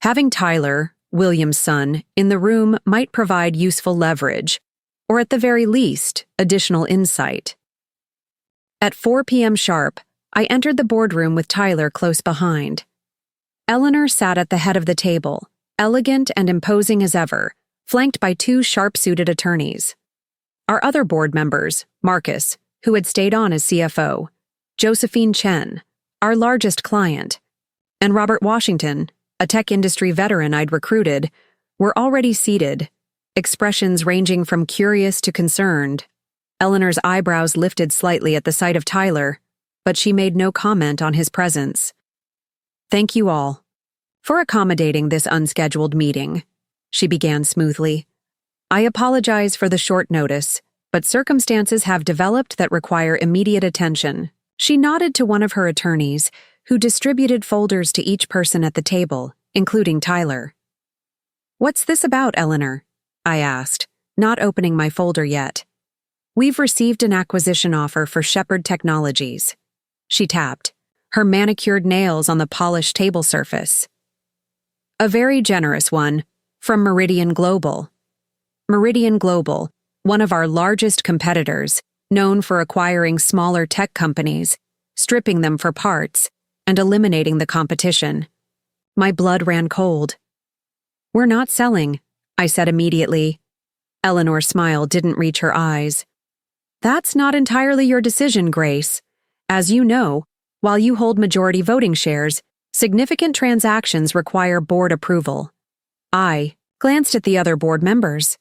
A: Having Tyler, William's son, in the room might provide useful leverage, or at the very least, additional insight. At 4 p.m. sharp, I entered the boardroom with Tyler close behind. Eleanor sat at the head of the table, elegant and imposing as ever, flanked by two sharp-suited attorneys. Our other board members, Marcus, who had stayed on as CFO, Josephine Chen, our largest client, and Robert Washington, a tech industry veteran I'd recruited, were already seated, expressions ranging from curious to concerned. Eleanor's eyebrows lifted slightly at the sight of Tyler, but she made no comment on his presence. Thank you all for accommodating this unscheduled meeting, she began smoothly. I apologize for the short notice, but circumstances have developed that require immediate attention. She nodded to one of her attorneys, who distributed folders to each person at the table, including Tyler. What's this about, Eleanor? I asked, not opening my folder yet. We've received an acquisition offer for Shepherd Technologies. She tapped, her manicured nails on the polished table surface. A very generous one, from Meridian Global. Meridian Global, one of our largest competitors, known for acquiring smaller tech companies, stripping them for parts, and eliminating the competition. My blood ran cold. We're not selling, I said immediately. Eleanor's smile didn't reach her eyes. That's not entirely your decision, Grace. As you know, while you hold majority voting shares, significant transactions require board approval. I glanced at the other board members.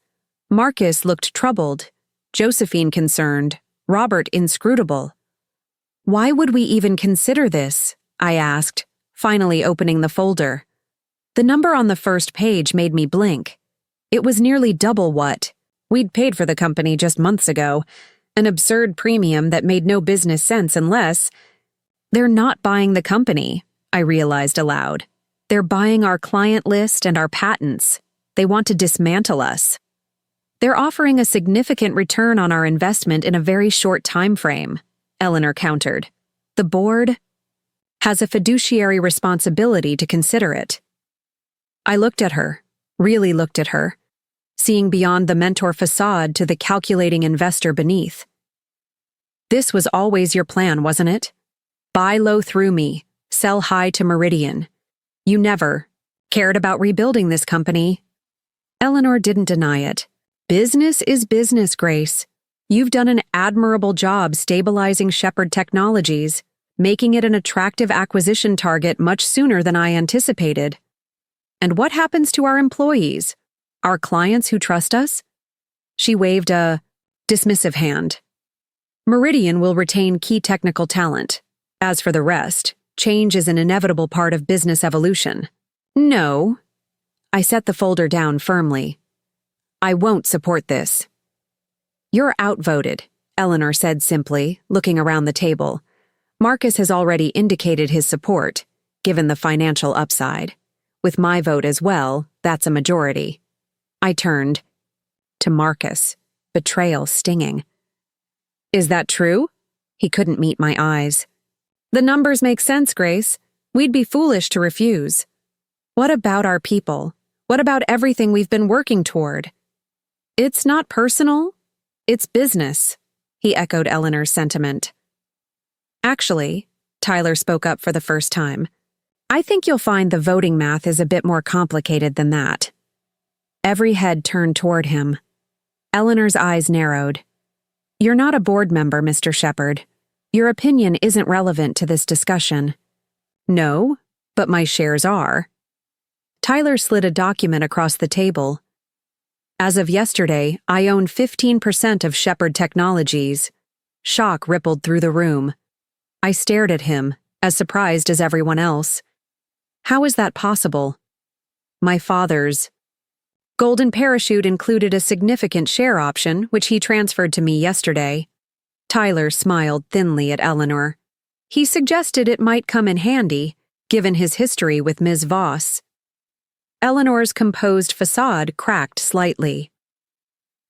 A: Marcus looked troubled, Josephine concerned, Robert inscrutable. Why would we even consider this? I asked, finally opening the folder. The number on the first page made me blink. It was nearly double what we'd paid for the company just months ago, an absurd premium that made no business sense unless... They're not buying the company, I realized aloud. They're buying our client list and our patents. They want to dismantle us. They're offering a significant return on our investment in a very short time frame, Eleanor countered. The board has a fiduciary responsibility to consider it. I looked at her, really looked at her, seeing beyond the mentor facade to the calculating investor beneath. This was always your plan, wasn't it? Buy low through me, sell high to Meridian. You never cared about rebuilding this company. Eleanor didn't deny it. Business is business, Grace. You've done an admirable job stabilizing Shepherd Technologies, making it an attractive acquisition target much sooner than I anticipated. And what happens to our employees? Our clients who trust us? She waved a Dismissive hand. Meridian will retain key technical talent. As for the rest, change is an inevitable part of business evolution. No. I set the folder down firmly. I won't support this. You're outvoted, Eleanor said simply, looking around the table. Marcus has already indicated his support, given the financial upside. With my vote as well, that's a majority. I turned to Marcus, betrayal stinging. Is that true? He couldn't meet my eyes. The numbers make sense, Grace. We'd be foolish to refuse. What about our people? What about everything we've been working toward? It's not personal. It's business, he echoed Eleanor's sentiment. Actually, Tyler spoke up for the first time, I think you'll find the voting math is a bit more complicated than that. Every head turned toward him. Eleanor's eyes narrowed. You're not a board member, Mr. Shepherd. Your opinion isn't relevant to this discussion. No, but my shares are. Tyler slid a document across the table. As of yesterday, I own 15% of Shepherd Technologies. Shock rippled through the room. I stared at him, as surprised as everyone else. How is that possible? My father's golden parachute included a significant share option, which he transferred to me yesterday. Tyler smiled thinly at Eleanor. He suggested it might come in handy, given his history with Ms. Voss. Eleanor's composed facade cracked slightly.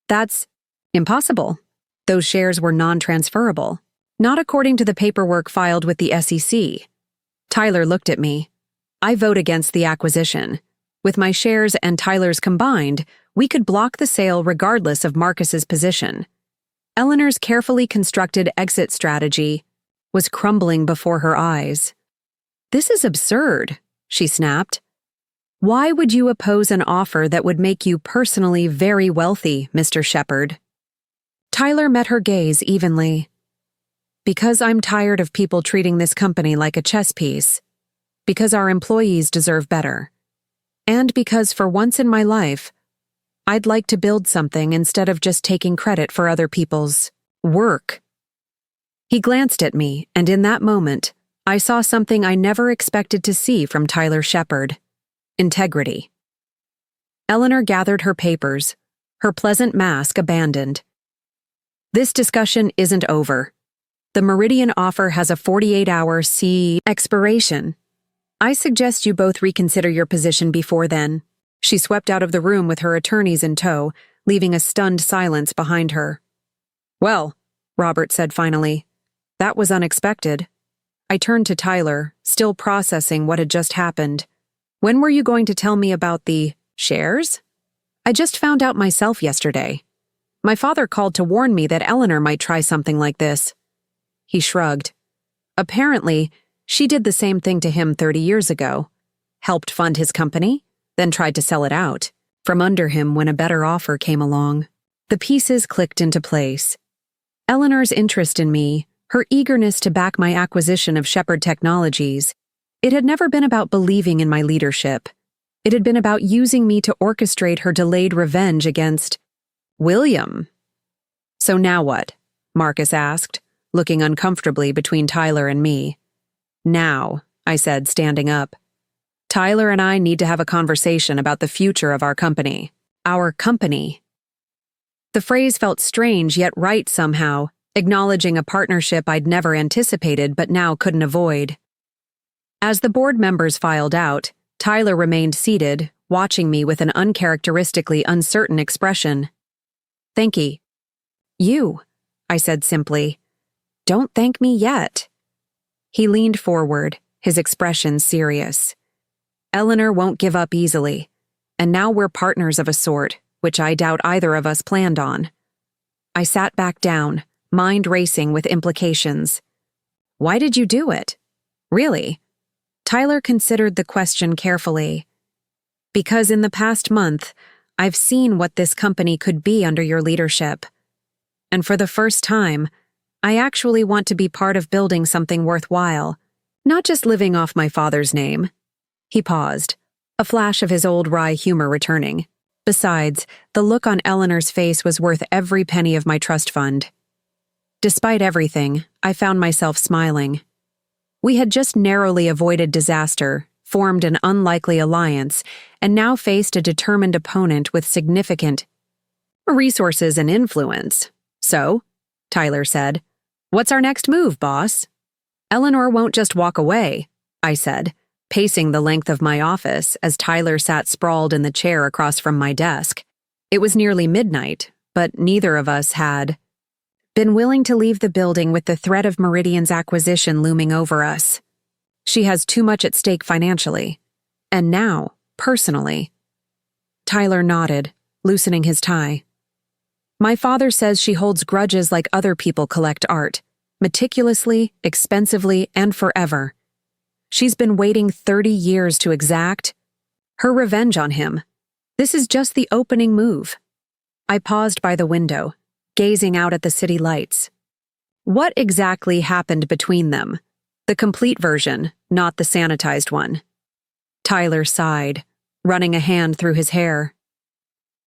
A: That's impossible. Those shares were non-transferable, not according to the paperwork filed with the SEC. Tyler looked at me. I vote against the acquisition. With my shares and Tyler's combined, we could block the sale regardless of Marcus's position. Eleanor's carefully constructed exit strategy was crumbling before her eyes. This is absurd, she snapped. Why would you oppose an offer that would make you personally very wealthy, Mr. Shepherd? Tyler met her gaze evenly. Because I'm tired of people treating this company like a chess piece. Because our employees deserve better. And because for once in my life, I'd like to build something instead of just taking credit for other people's work. He glanced at me, and in that moment, I saw something I never expected to see from Tyler Shepherd. Integrity. Eleanor gathered her papers, her pleasant mask abandoned. This discussion isn't over. The Meridian offer has a 48-hour expiration. I suggest you both reconsider your position before then. She swept out of the room with her attorneys in tow, leaving a stunned silence behind her. Well, Robert said finally, that was unexpected. I turned to Tyler, still processing what had just happened. When were you going to tell me about the shares? I just found out myself yesterday. My father called to warn me that Eleanor might try something like this. He shrugged. Apparently, she did the same thing to him 30 years ago. Helped fund his company, then tried to sell it out, from under him when a better offer came along. The pieces clicked into place. Eleanor's interest in me, her eagerness to back my acquisition of Shepherd Technologies, it had never been about believing in my leadership. It had been about using me to orchestrate her delayed revenge against William. So now what? Marcus asked, looking uncomfortably between Tyler and me. Now, I said, standing up. Tyler and I need to have a conversation about the future of our company. Our company. The phrase felt strange yet right somehow, acknowledging a partnership I'd never anticipated but now couldn't avoid. As the board members filed out, Tyler remained seated, watching me with an uncharacteristically uncertain expression. Thank you, I said simply. Don't thank me yet. He leaned forward, his expression serious. Eleanor won't give up easily, and now we're partners of a sort, which I doubt either of us planned on. I sat back down, mind racing with implications. Why did you do it? Really? Tyler considered the question carefully. Because in the past month, I've seen what this company could be under your leadership. And for the first time, I actually want to be part of building something worthwhile, not just living off my father's name. He paused, a flash of his old wry humor returning. Besides, the look on Eleanor's face was worth every penny of my trust fund. Despite everything, I found myself smiling. We had just narrowly avoided disaster, formed an unlikely alliance, and now faced a determined opponent with significant resources and influence. So, Tyler said, "What's our next move, boss?" "Eleanor won't just walk away," I said, pacing the length of my office as Tyler sat sprawled in the chair across from my desk. It was nearly midnight, but neither of us had been willing to leave the building with the threat of Meridian's acquisition looming over us. She has too much at stake financially. And now, personally. Tyler nodded, loosening his tie. "My father says she holds grudges like other people collect art, meticulously, expensively, and forever. She's been waiting 30 years to exact her revenge on him. This is just the opening move." I paused by the window, gazing out at the city lights. What exactly happened between them? The complete version, not the sanitized one. Tyler sighed, running a hand through his hair.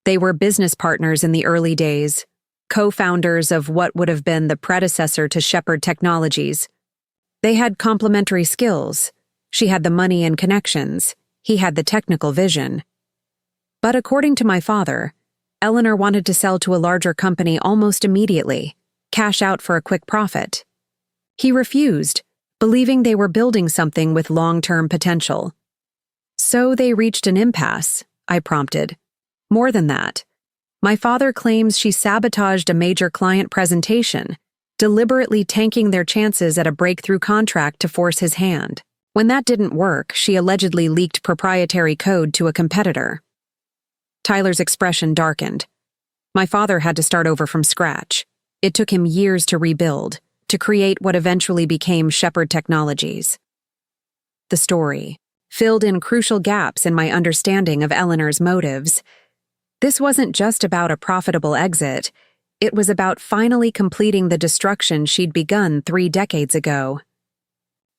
A: They were business partners in the early days, co-founders of what would have been the predecessor to Shepherd Technologies. They had complementary skills. She had the money and connections. He had the technical vision. But according to my father, Eleanor wanted to sell to a larger company almost immediately, cash out for a quick profit. He refused, believing they were building something with long-term potential. "So they reached an impasse," I prompted. "More than that. My father claims she sabotaged a major client presentation, deliberately tanking their chances at a breakthrough contract to force his hand. When that didn't work, she allegedly leaked proprietary code to a competitor." Tyler's expression darkened. My father had to start over from scratch. It took him years to rebuild, to create what eventually became Shepherd Technologies. The story filled in crucial gaps in my understanding of Eleanor's motives. This wasn't just about a profitable exit. It was about finally completing the destruction she'd begun 3 decades ago.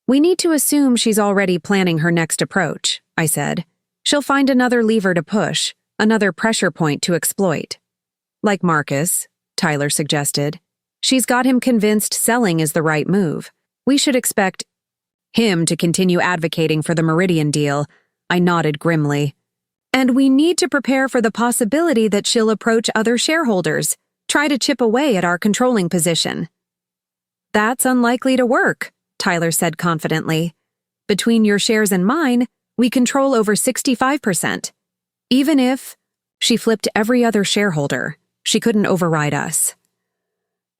A: "We need to assume she's already planning her next approach," I said. "She'll find another lever to push, another pressure point to exploit." "Like Marcus," Tyler suggested. "She's got him convinced selling is the right move. We should expect him to continue advocating for the Meridian deal." I nodded grimly. "And we need to prepare for the possibility that she'll approach other shareholders, try to chip away at our controlling position." "That's unlikely to work," Tyler said confidently. "Between your shares and mine, we control over 65%. Even if she flipped every other shareholder, she couldn't override us."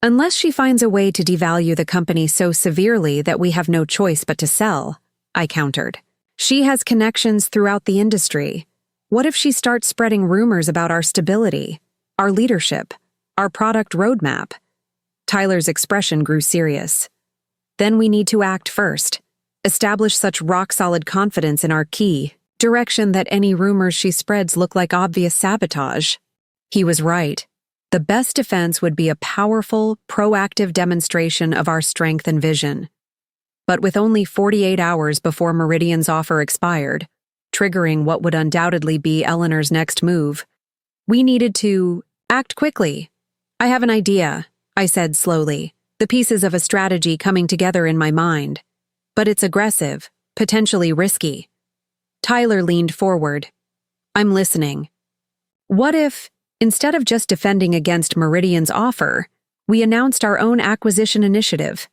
A: "Unless she finds a way to devalue the company so severely that we have no choice but to sell," I countered. "She has connections throughout the industry. What if she starts spreading rumors about our stability, our leadership, our product roadmap?" Tyler's expression grew serious. "Then we need to act first. Establish such rock-solid confidence in our key direction that any rumors she spreads look like obvious sabotage." He was right. The best defense would be a powerful, proactive demonstration of our strength and vision. But with only 48 hours before Meridian's offer expired, triggering what would undoubtedly be Eleanor's next move, we needed to act quickly. "I have an idea," I said slowly, the pieces of a strategy coming together in my mind. "But it's aggressive, potentially risky." Tyler leaned forward. "I'm listening. What if, instead of just defending against Meridian's offer, we announced our own acquisition initiative?"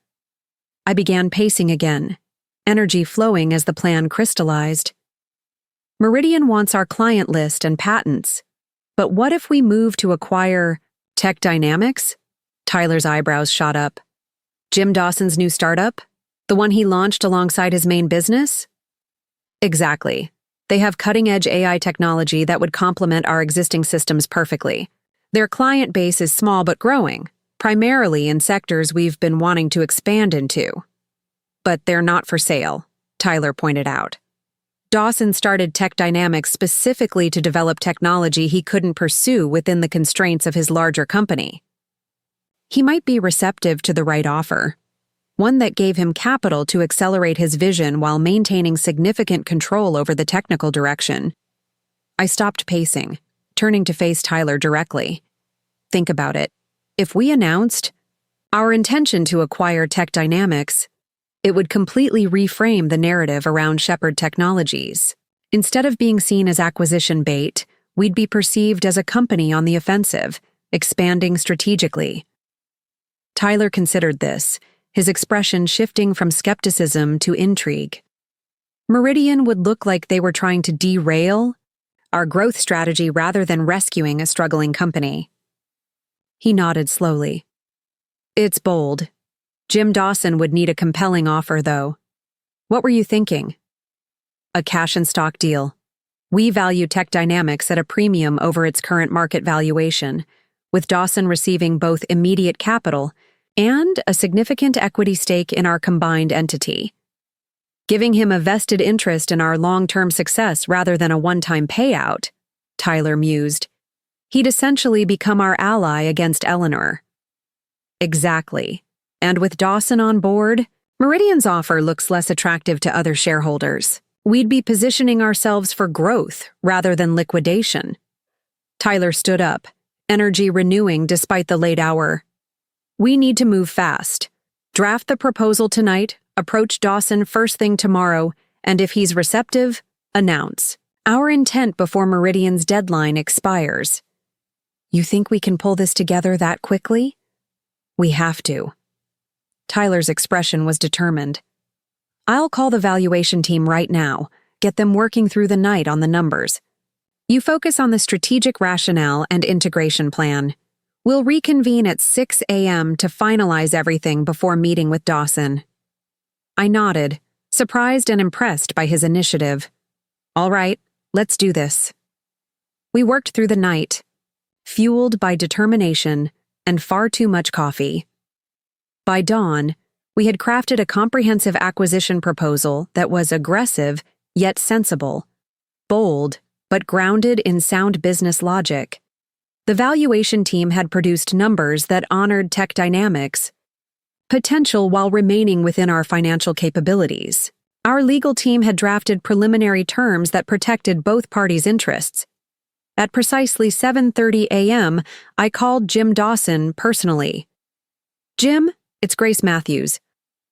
A: I began pacing again, energy flowing as the plan crystallized. "Meridian wants our client list and patents. But what if we move to acquire Tech Dynamics?" Tyler's eyebrows shot up. "Jim Dawson's new startup? The one he launched alongside his main business?" "Exactly. They have cutting-edge AI technology that would complement our existing systems perfectly. Their client base is small but growing, primarily in sectors we've been wanting to expand into. But they're not for sale," Tyler pointed out. "Dawson started Tech Dynamics specifically to develop technology he couldn't pursue within the constraints of his larger company. He might be receptive to the right offer, one that gave him capital to accelerate his vision while maintaining significant control over the technical direction." I stopped pacing, turning to face Tyler directly. Think about it. If we announced our intention to acquire Tech Dynamics, it would completely reframe the narrative around Shepherd Technologies. Instead of being seen as acquisition bait, we'd be perceived as a company on the offensive, expanding strategically. Tyler considered this, his expression shifting from skepticism to intrigue. Meridian would look like they were trying to derail our growth strategy rather than rescuing a struggling company. He nodded slowly. It's bold. Jim Dawson would need a compelling offer, though. What were you thinking? A cash and stock deal. We value Tech Dynamics at a premium over its current market valuation, with Dawson receiving both immediate capital and a significant equity stake in our combined entity. Giving him a vested interest in our long-term success rather than a one-time payout, Tyler mused. He'd essentially become our ally against Eleanor. Exactly. And with Dawson on board, Meridian's offer looks less attractive to other shareholders. We'd be positioning ourselves for growth rather than liquidation. Tyler stood up, energy renewing despite the late hour. We need to move fast. Draft the proposal tonight, approach Dawson first thing tomorrow, and if he's receptive, announce our intent before Meridian's deadline expires. You think we can pull this together that quickly? We have to. Tyler's expression was determined. I'll call the valuation team right now, get them working through the night on the numbers. You focus on the strategic rationale and integration plan. We'll reconvene at 6 a.m. to finalize everything before meeting with Dawson. I nodded, surprised and impressed by his initiative. All right, let's do this. We worked through the night, fueled by determination and far too much coffee. By dawn, we had crafted a comprehensive acquisition proposal that was aggressive yet sensible, bold but grounded in sound business logic. The valuation team had produced numbers that honored Tech Dynamics' potential while remaining within our financial capabilities. Our legal team had drafted preliminary terms that protected both parties' interests. At precisely 7:30 a.m., I called Jim Dawson personally. Jim, it's Grace Matthews.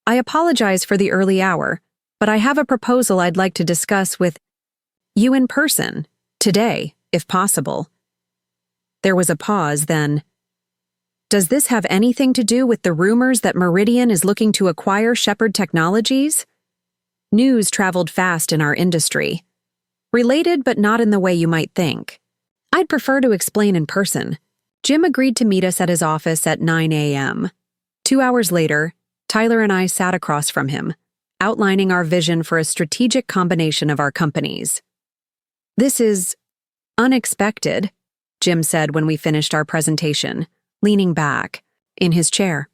A: I apologize for the early hour, but I have a proposal I'd like to discuss with you in person, today, if possible. There was a pause, then. Does this have anything to do with the rumors that Meridian is looking to acquire Shepherd Technologies? News traveled fast in our industry. Related, but not in the way you might think. I'd prefer to explain in person. Jim agreed to meet us at his office at 9 a.m. 2 hours later, Tyler and I sat across from him, outlining our vision for a strategic combination of our companies. This is unexpected, Jim said when we finished our presentation, leaning back, in his chair.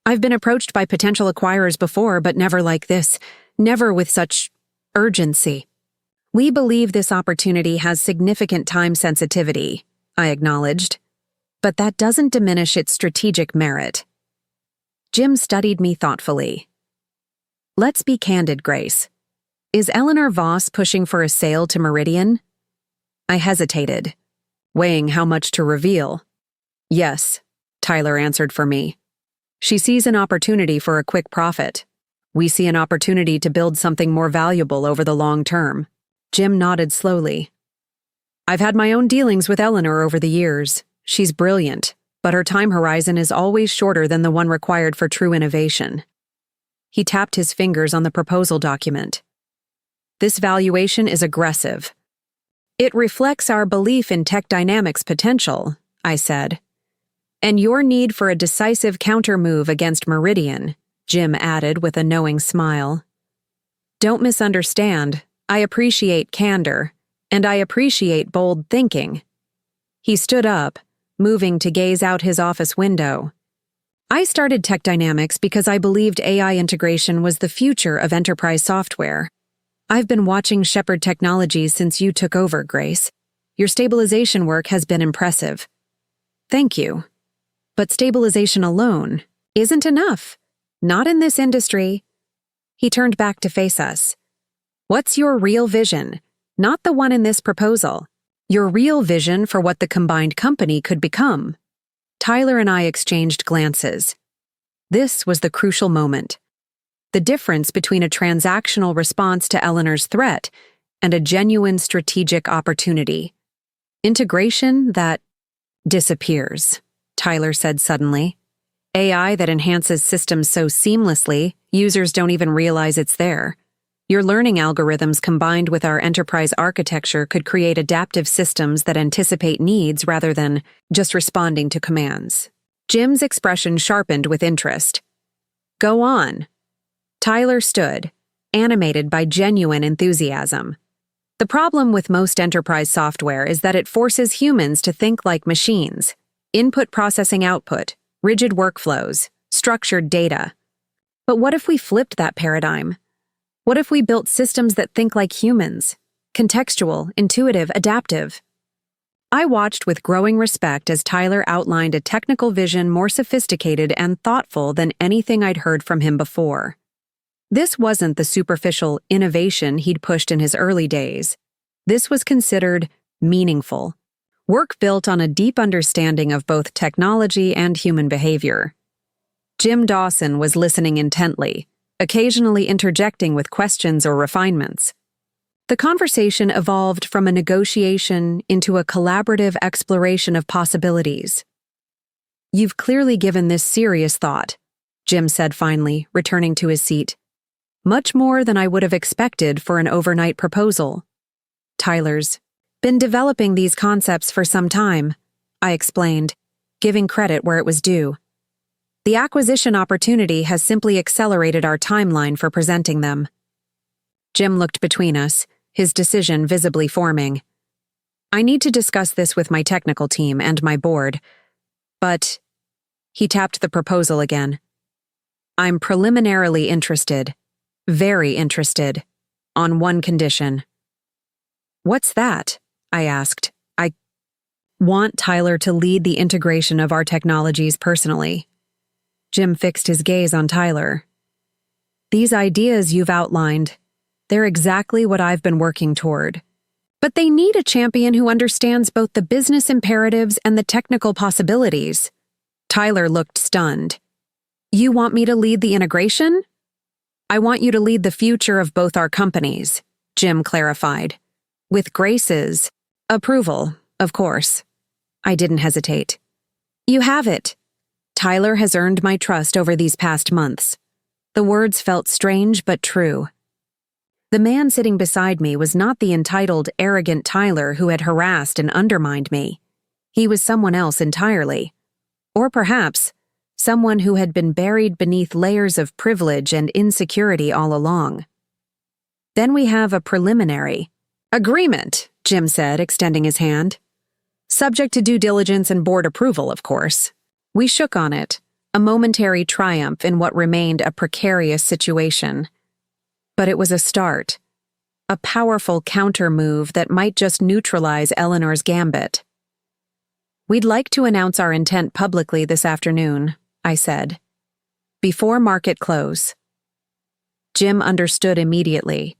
A: I've been approached by potential acquirers before, but never like this, never with such urgency. We believe this opportunity has significant time sensitivity, I acknowledged, but that doesn't diminish its strategic merit. Jim studied me thoughtfully. Let's be candid, Grace. Is Eleanor Voss pushing for a sale to Meridian? I hesitated, weighing how much to reveal. Yes, Tyler answered for me. She sees an opportunity for a quick profit. We see an opportunity to build something more valuable over the long term. Jim nodded slowly. I've had my own dealings with Eleanor over the years. She's brilliant, but her time horizon is always shorter than the one required for true innovation. He tapped his fingers on the proposal document. This valuation is aggressive. It reflects our belief in Tech Dynamics' potential, I said. And your need for a decisive counter-move against Meridian, Jim added with a knowing smile. Don't misunderstand. I appreciate candor, and I appreciate bold thinking. He stood up, moving to gaze out his office window. I started Tech Dynamics because I believed AI integration was the future of enterprise software. I've been watching Shepherd Technologies since you took over, Grace. Your stabilization work has been impressive. Thank you. But stabilization alone isn't enough. Not in this industry. He turned back to face us. What's your real vision? Not the one in this proposal. Your real vision for what the combined company could become. Tyler and I exchanged glances. This was the crucial moment. The difference between a transactional response to Eleanor's threat and a genuine strategic opportunity. Integration that disappears, Tyler said suddenly. AI that enhances systems so seamlessly, users don't even realize it's there. Your learning algorithms combined with our enterprise architecture could create adaptive systems that anticipate needs rather than just responding to commands. Jim's expression sharpened with interest. Go on. Tyler stood, animated by genuine enthusiasm. The problem with most enterprise software is that it forces humans to think like machines. Input processing output, rigid workflows, structured data. But what if we flipped that paradigm? What if we built systems that think like humans? Contextual, intuitive, adaptive. I watched with growing respect as Tyler outlined a technical vision more sophisticated and thoughtful than anything I'd heard from him before. This wasn't the superficial innovation he'd pushed in his early days. This was considered meaningful. Work built on a deep understanding of both technology and human behavior. Jim Dawson was listening intently, occasionally interjecting with questions or refinements. The conversation evolved from a negotiation into a collaborative exploration of possibilities. You've clearly given this serious thought, Jim said finally, returning to his seat. Much more than I would have expected for an overnight proposal. Tyler's been developing these concepts for some time, I explained, giving credit where it was due. The acquisition opportunity has simply accelerated our timeline for presenting them. Jim looked between us, his decision visibly forming. I need to discuss this with my technical team and my board, but he tapped the proposal again. I'm preliminarily interested, very interested, on one condition. What's that? I asked. I want Tyler to lead the integration of our technologies personally. Jim fixed his gaze on Tyler. These ideas you've outlined, they're exactly what I've been working toward. But they need a champion who understands both the business imperatives and the technical possibilities. Tyler looked stunned. You want me to lead the integration? I want you to lead the future of both our companies, Jim clarified. With Grace's approval, of course. I didn't hesitate. You have it. Tyler has earned my trust over these past months. The words felt strange but true. The man sitting beside me was not the entitled, arrogant Tyler who had harassed and undermined me. He was someone else entirely. Or perhaps, someone who had been buried beneath layers of privilege and insecurity all along. Then we have a preliminary agreement, Jim said, extending his hand. Subject to due diligence and board approval, of course. We shook on it, a momentary triumph in what remained a precarious situation. But it was a start, a powerful counter-move that might just neutralize Eleanor's gambit. We'd like to announce our intent publicly this afternoon, I said. Before market close. Jim understood immediately.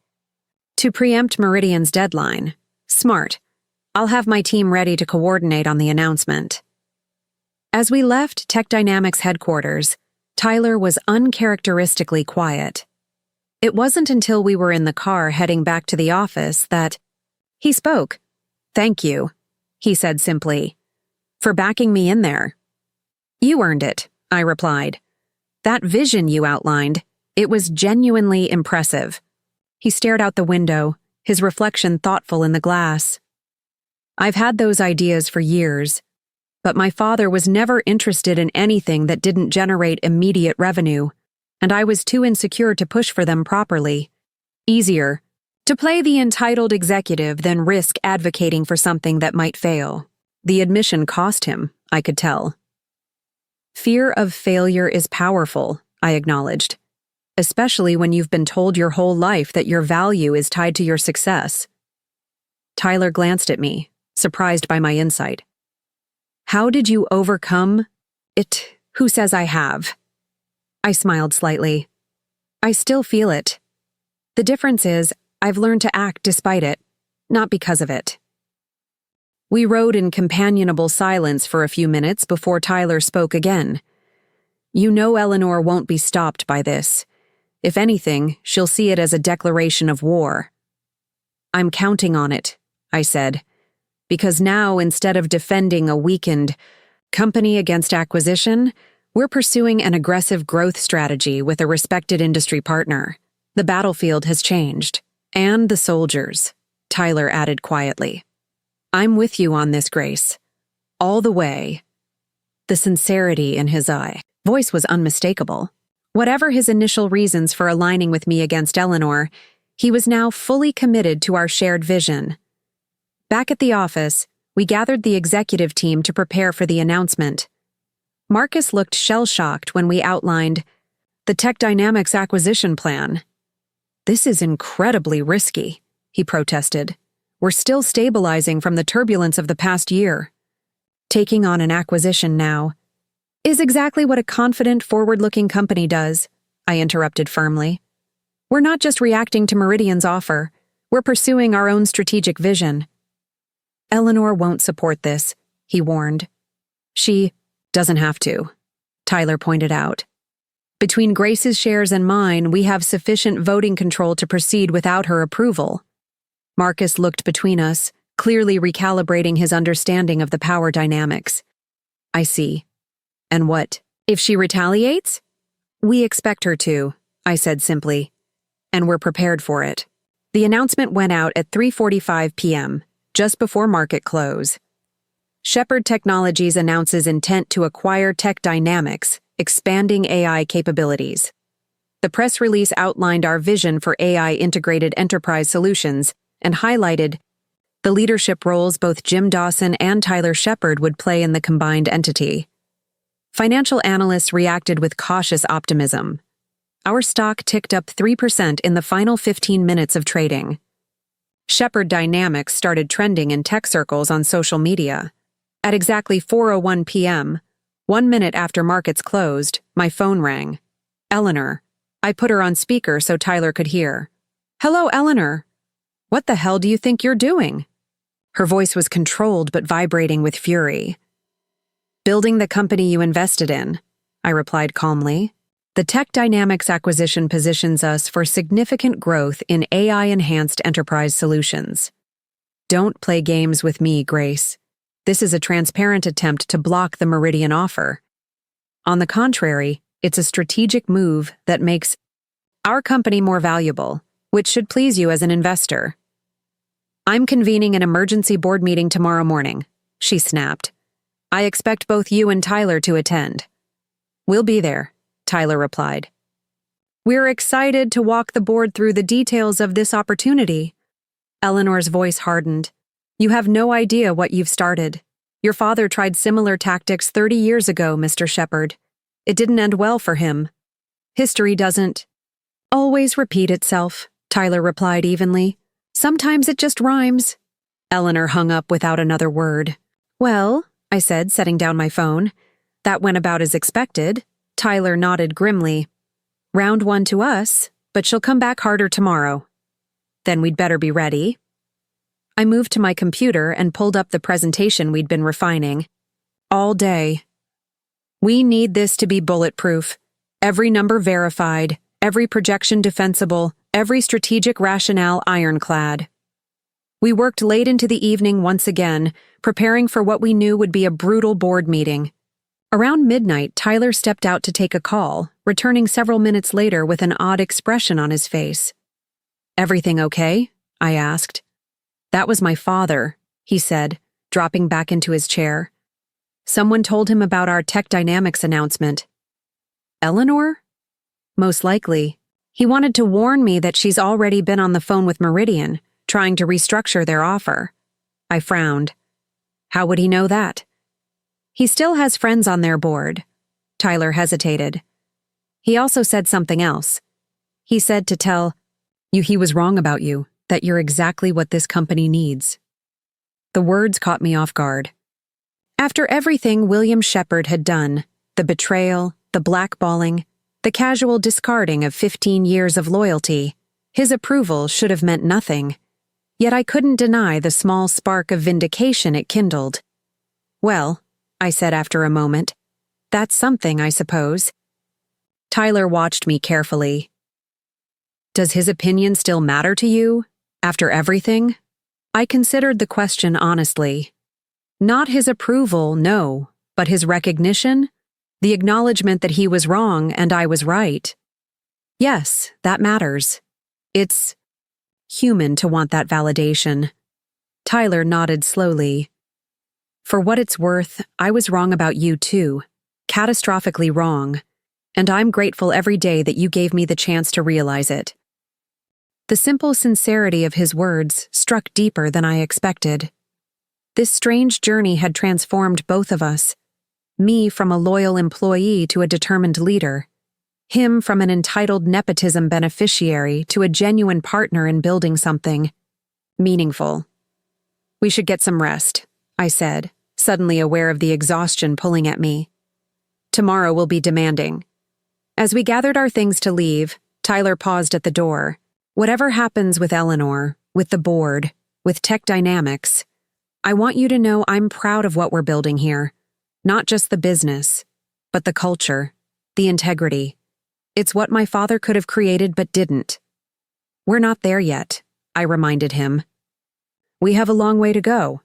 A: To preempt Meridian's deadline. Smart. I'll have my team ready to coordinate on the announcement. As we left Tech Dynamics headquarters, Tyler was uncharacteristically quiet. It wasn't until we were in the car heading back to the office that he spoke. Thank you, he said simply, for backing me in there. You earned it, I replied. That vision you outlined, it was genuinely impressive. He stared out the window, his reflection thoughtful in the glass. I've had those ideas for years, but my father was never interested in anything that didn't generate immediate revenue, and I was too insecure to push for them properly. Easier to play the entitled executive than risk advocating for something that might fail. The admission cost him, I could tell. Fear of failure is powerful, I acknowledged, especially when you've been told your whole life that your value is tied to your success. Tyler glanced at me, surprised by my insight. How did you overcome it? Who says I have? I smiled slightly. I still feel it. The difference is, I've learned to act despite it, not because of it. We rode in companionable silence for a few minutes before Tyler spoke again. You know Eleanor won't be stopped by this. If anything, she'll see it as a declaration of war. I'm counting on it, I said, because now instead of defending a weakened company against acquisition, we're pursuing an aggressive growth strategy with a respected industry partner. The battlefield has changed. And the soldiers, Tyler added quietly. I'm with you on this, Grace. All the way. The sincerity in his voice was unmistakable. Whatever his initial reasons for aligning with me against Eleanor, he was now fully committed to our shared vision. Back at the office, we gathered the executive team to prepare for the announcement. Marcus looked shell-shocked when we outlined the Tech Dynamics acquisition plan. This is incredibly risky, he protested. We're still stabilizing from the turbulence of the past year. Taking on an acquisition now is exactly what a confident, forward-looking company does, I interrupted firmly. We're not just reacting to Meridian's offer, we're pursuing our own strategic vision. Eleanor won't support this, he warned. She doesn't have to, Tyler pointed out. Between Grace's shares and mine, we have sufficient voting control to proceed without her approval. Marcus looked between us, clearly recalibrating his understanding of the power dynamics. I see. And what? If she retaliates? We expect her to, I said simply. And we're prepared for it. The announcement went out at 3:45 p.m., just before market close. Shepherd Technologies announces intent to acquire Tech Dynamics, expanding AI capabilities. The press release outlined our vision for AI-integrated enterprise solutions and highlighted the leadership roles both Jim Dawson and Tyler Shepherd would play in the combined entity. Financial analysts reacted with cautious optimism. Our stock ticked up 3% in the final 15 minutes of trading. Shepherd Dynamics started trending in tech circles on social media. At exactly 4:01 p.m., 1 minute after markets closed, my phone rang. Eleanor. I put her on speaker so Tyler could hear. Hello, Eleanor. What the hell do you think you're doing? Her voice was controlled but vibrating with fury. Building the company you invested in, I replied calmly. The Tech Dynamics acquisition positions us for significant growth in AI-enhanced enterprise solutions. Don't play games with me, Grace. This is a transparent attempt to block the Meridian offer. On the contrary, it's a strategic move that makes our company more valuable, which should please you as an investor. I'm convening an emergency board meeting tomorrow morning, she snapped. I expect both you and Tyler to attend. We'll be there, Tyler replied. We're excited to walk the board through the details of this opportunity. Eleanor's voice hardened. You have no idea what you've started. Your father tried similar tactics 30 years ago, Mr. Shepherd. It didn't end well for him. History doesn't always repeat itself, Tyler replied evenly. Sometimes it just rhymes. Eleanor hung up without another word. Well, I said, setting down my phone. That went about as expected. Tyler nodded grimly. Round one to us, but she'll come back harder tomorrow. Then we'd better be ready. I moved to my computer and pulled up the presentation we'd been refining. All day. We need this to be bulletproof. Every number verified, every projection defensible, every strategic rationale ironclad. We worked late into the evening once again, preparing for what we knew would be a brutal board meeting. Around midnight, Tyler stepped out to take a call, returning several minutes later with an odd expression on his face. Everything okay? I asked. That was my father, he said, dropping back into his chair. Someone told him about our Tech Dynamics announcement. Eleanor? Most likely. He wanted to warn me that she's already been on the phone with Meridian, trying to restructure their offer. I frowned. How would he know that? He still has friends on their board. Tyler hesitated. He also said something else. He said to tell you he was wrong about you, that you're exactly what this company needs. The words caught me off guard. After everything William Shepherd had done, the betrayal, the blackballing, the casual discarding of 15 years of loyalty, his approval should have meant nothing. Yet I couldn't deny the small spark of vindication it kindled. "Well," I said after a moment, "that's something, I suppose." Tyler watched me carefully. "Does his opinion still matter to you? After everything?" I considered the question honestly. Not his approval, no, but his recognition, the acknowledgement that he was wrong and I was right. Yes, that matters. It's human to want that validation. Tyler nodded slowly. "For what it's worth, I was wrong about you too, catastrophically wrong, and I'm grateful every day that you gave me the chance to realize it." The simple sincerity of his words struck deeper than I expected. This strange journey had transformed both of us, me from a loyal employee to a determined leader, him from an entitled nepotism beneficiary to a genuine partner in building something meaningful. "We should get some rest," I said, suddenly aware of the exhaustion pulling at me. "Tomorrow will be demanding." As we gathered our things to leave, Tyler paused at the door. "Whatever happens with Eleanor, with the board, with Tech Dynamics, I want you to know I'm proud of what we're building here. Not just the business, but the culture, the integrity. It's what my father could have created but didn't." "We're not there yet," I reminded him. "We have a long way to go."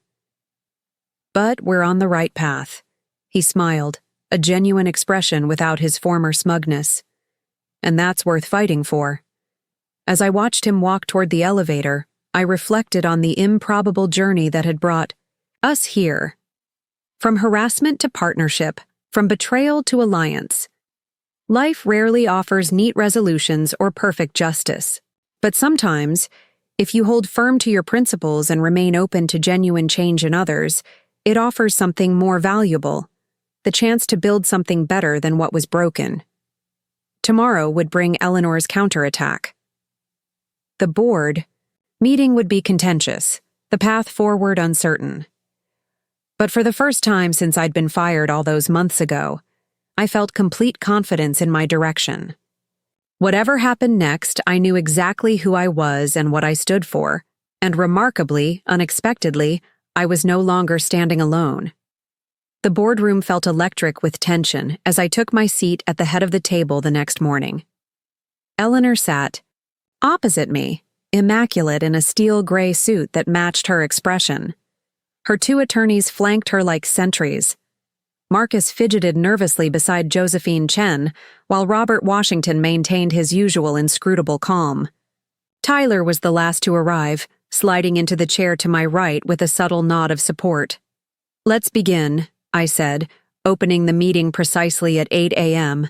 A: "But we're on the right path." He smiled, a genuine expression without his former smugness. "And that's worth fighting for." As I watched him walk toward the elevator, I reflected on the improbable journey that had brought us here. From harassment to partnership, from betrayal to alliance. Life rarely offers neat resolutions or perfect justice. But sometimes, if you hold firm to your principles and remain open to genuine change in others, it offers something more valuable, the chance to build something better than what was broken. Tomorrow would bring Eleanor's counterattack. The board meeting would be contentious, the path forward uncertain. But for the first time since I'd been fired all those months ago, I felt complete confidence in my direction. Whatever happened next, I knew exactly who I was and what I stood for, and remarkably, unexpectedly, I was no longer standing alone. The boardroom felt electric with tension as I took my seat at the head of the table the next morning. Eleanor sat opposite me, immaculate in a steel gray suit that matched her expression. Her two attorneys flanked her like sentries. Marcus fidgeted nervously beside Josephine Chen, while Robert Washington maintained his usual inscrutable calm. Tyler was the last to arrive, sliding into the chair to my right with a subtle nod of support. "Let's begin," I said, opening the meeting precisely at 8 a.m.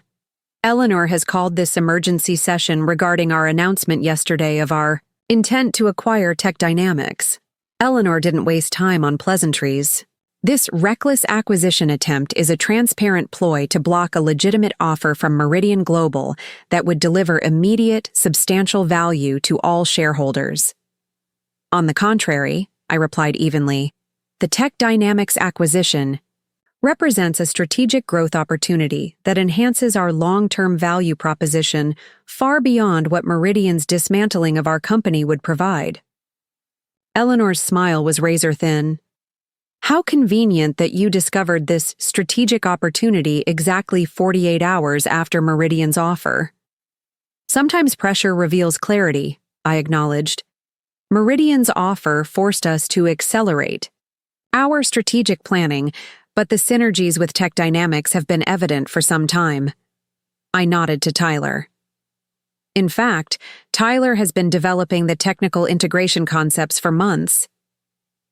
A: "Eleanor has called this emergency session regarding our announcement yesterday of our intent to acquire Tech Dynamics." Eleanor didn't waste time on pleasantries. "This reckless acquisition attempt is a transparent ploy to block a legitimate offer from Meridian Global that would deliver immediate, substantial value to all shareholders." "On the contrary," I replied evenly, "the Tech Dynamics acquisition represents a strategic growth opportunity that enhances our long-term value proposition far beyond what Meridian's dismantling of our company would provide." Eleanor's smile was razor-thin. "How convenient that you discovered this strategic opportunity exactly 48 hours after Meridian's offer." "Sometimes pressure reveals clarity," I acknowledged. "Meridian's offer forced us to accelerate our strategic planning, but the synergies with Tech Dynamics have been evident for some time." I nodded to Tyler. "In fact, Tyler has been developing the technical integration concepts for months."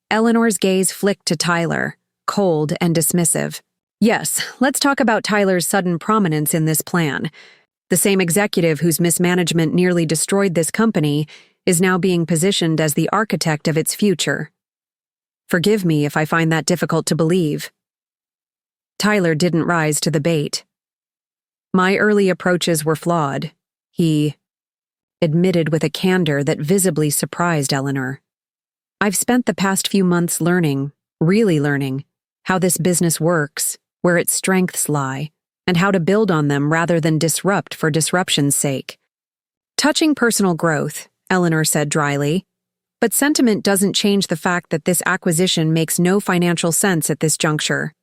A: Eleanor's gaze flicked to Tyler, cold and dismissive. "Yes, let's talk about Tyler's sudden prominence in this plan. The same executive whose mismanagement nearly destroyed this company is now being positioned as the architect of its future. Forgive me if I find that difficult to believe." Tyler didn't rise to the bait. "My early approaches were flawed," he admitted with a candor that visibly surprised Eleanor. "I've spent the past few months learning, really learning, how this business works, where its strengths lie, and how to build on them rather than disrupt for disruption's sake." "Touching personal growth," Eleanor said dryly, But sentiment doesn't change the fact that this acquisition makes no financial sense at this juncture.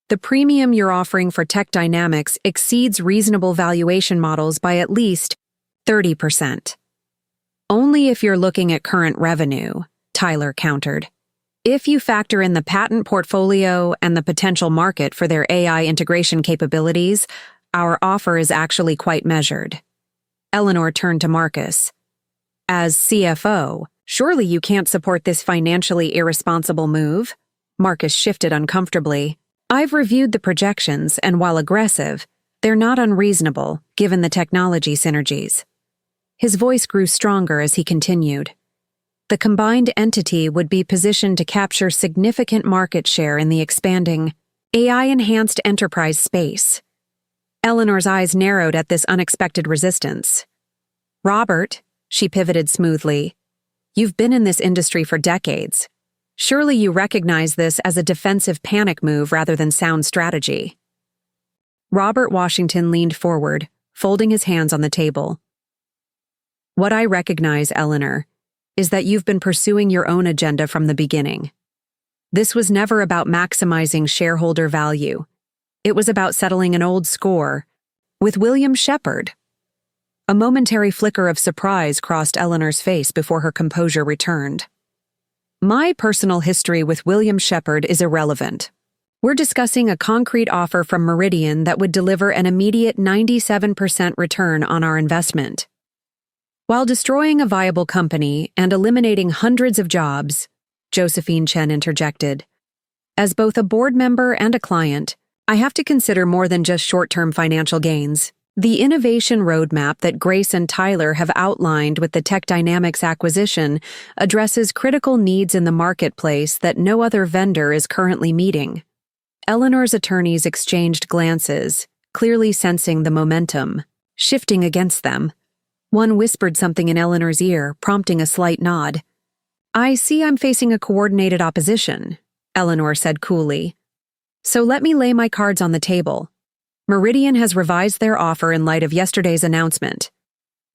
A: The premium you're offering for Tech Dynamics exceeds reasonable valuation models by at least 30%. Only if you're looking at current revenue, Tyler countered. If you factor in the patent portfolio and the potential market for their AI integration capabilities, our offer is actually quite measured. Eleanor turned to Marcus. As CFO, surely you can't support this financially irresponsible move? Marcus shifted uncomfortably. I've reviewed the projections, and while aggressive, they're not unreasonable, given the technology synergies. His voice grew stronger as he continued. The combined entity would be positioned to capture significant market share in the expanding AI-enhanced enterprise space. Eleanor's eyes narrowed at this unexpected resistance. Robert, she pivoted smoothly, you've been in this industry for decades. Surely you recognize this as a defensive panic move rather than sound strategy. Robert Washington leaned forward, folding his hands on the table. What I recognize, Eleanor, is that you've been pursuing your own agenda from the beginning. This was never about maximizing shareholder value. It was about settling an old score with William Shepherd. A momentary flicker of surprise crossed Eleanor's face before her composure returned. My personal history with William Shepherd is irrelevant. We're discussing a concrete offer from Meridian that would deliver an immediate 97% return on our investment. While destroying a viable company and eliminating hundreds of jobs, Josephine Chen interjected. As both a board member and a client, I have to consider more than just short-term financial gains. The innovation roadmap that Grace and Tyler have outlined with the Tech Dynamics acquisition addresses critical needs in the marketplace that no other vendor is currently meeting. Eleanor's attorneys exchanged glances, clearly sensing the momentum shifting against them. One whispered something in Eleanor's ear, prompting a slight nod. I see I'm facing a coordinated opposition, Eleanor said coolly. So let me lay my cards on the table. Meridian has revised their offer in light of yesterday's announcement.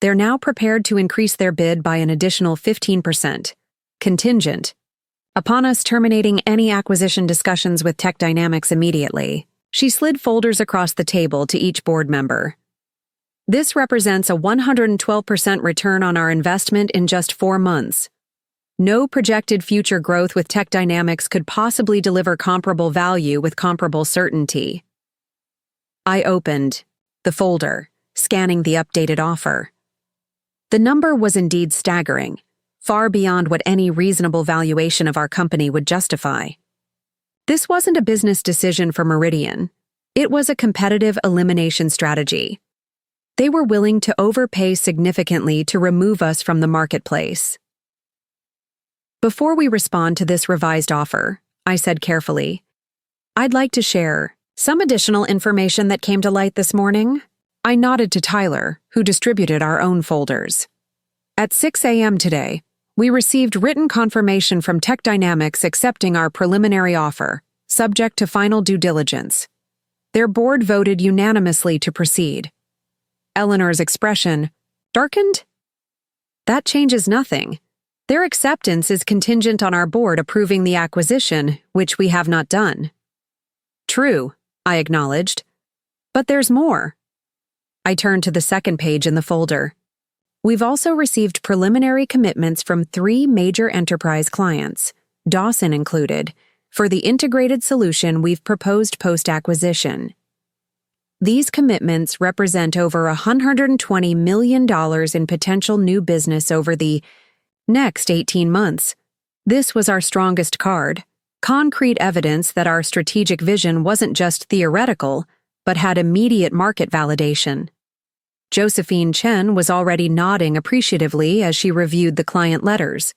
A: They're now prepared to increase their bid by an additional 15%, contingent, upon us terminating any acquisition discussions with Tech Dynamics immediately. She slid folders across the table to each board member. This represents a 112% return on our investment in just 4 months. No projected future growth with Tech Dynamics could possibly deliver comparable value with comparable certainty. I opened the folder, scanning the updated offer. The number was indeed staggering, far beyond what any reasonable valuation of our company would justify. This wasn't a business decision for Meridian. It was a competitive elimination strategy. They were willing to overpay significantly to remove us from the marketplace. Before we respond to this revised offer, I said carefully, I'd like to share some additional information that came to light this morning. I nodded to Tyler, who distributed our own folders. At 6 a.m. today, we received written confirmation from Tech Dynamics accepting our preliminary offer, subject to final due diligence. Their board voted unanimously to proceed. Eleanor's expression darkened. That changes nothing. Their acceptance is contingent on our board approving the acquisition, which we have not done. True, I acknowledged. But there's more. I turned to the second page in the folder. We've also received preliminary commitments from 3 major enterprise clients, Dawson included, for the integrated solution we've proposed post-acquisition. These commitments represent over $120 million in potential new business over the next 18 months. This was our strongest card. Concrete evidence that our strategic vision wasn't just theoretical, but had immediate market validation. Josephine Chen was already nodding appreciatively as she reviewed the client letters.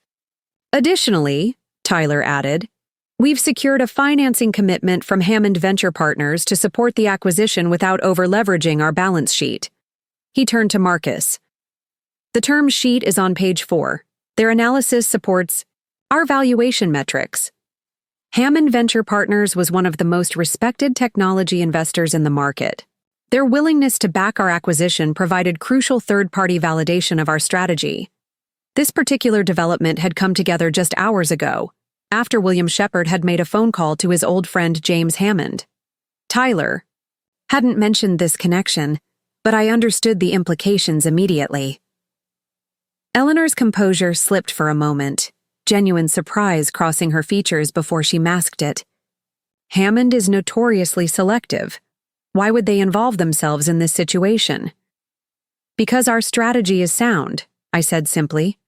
A: Additionally, Tyler added, we've secured a financing commitment from Hammond Venture Partners to support the acquisition without over-leveraging our balance sheet. He turned to Marcus. The term sheet is on page 4. Their analysis supports our valuation metrics. Hammond Venture Partners was one of the most respected technology investors in the market. Their willingness to back our acquisition provided crucial third-party validation of our strategy. This particular development had come together just hours ago, after William Shepherd had made a phone call to his old friend James Hammond. Tyler hadn't mentioned this connection, but I understood the implications immediately. Eleanor's composure slipped for a moment, genuine surprise crossing her features before she masked it. Hammond is notoriously selective. Why would they involve themselves in this situation? Because our strategy is sound, I said simply.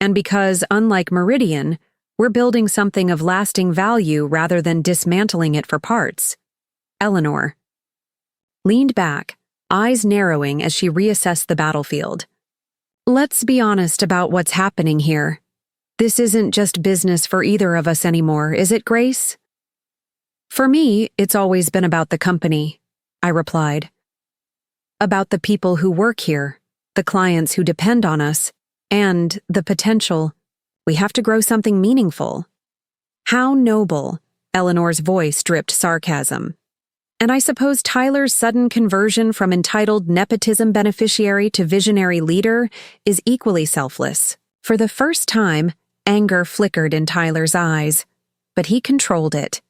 A: And because, unlike Meridian, we're building something of lasting value rather than dismantling it for parts. Eleanor leaned back, eyes narrowing as she reassessed the battlefield. Let's be honest about what's happening here. This isn't just business for either of us anymore, is it, Grace? For me, it's always been about the company, I replied. About the people who work here, the clients who depend on us, and the potential. We have to grow something meaningful. How noble, Eleanor's voice dripped sarcasm. And I suppose Tyler's sudden conversion from entitled nepotism beneficiary to visionary leader is equally selfless. For the first time, anger flickered in Tyler's eyes, but he controlled it.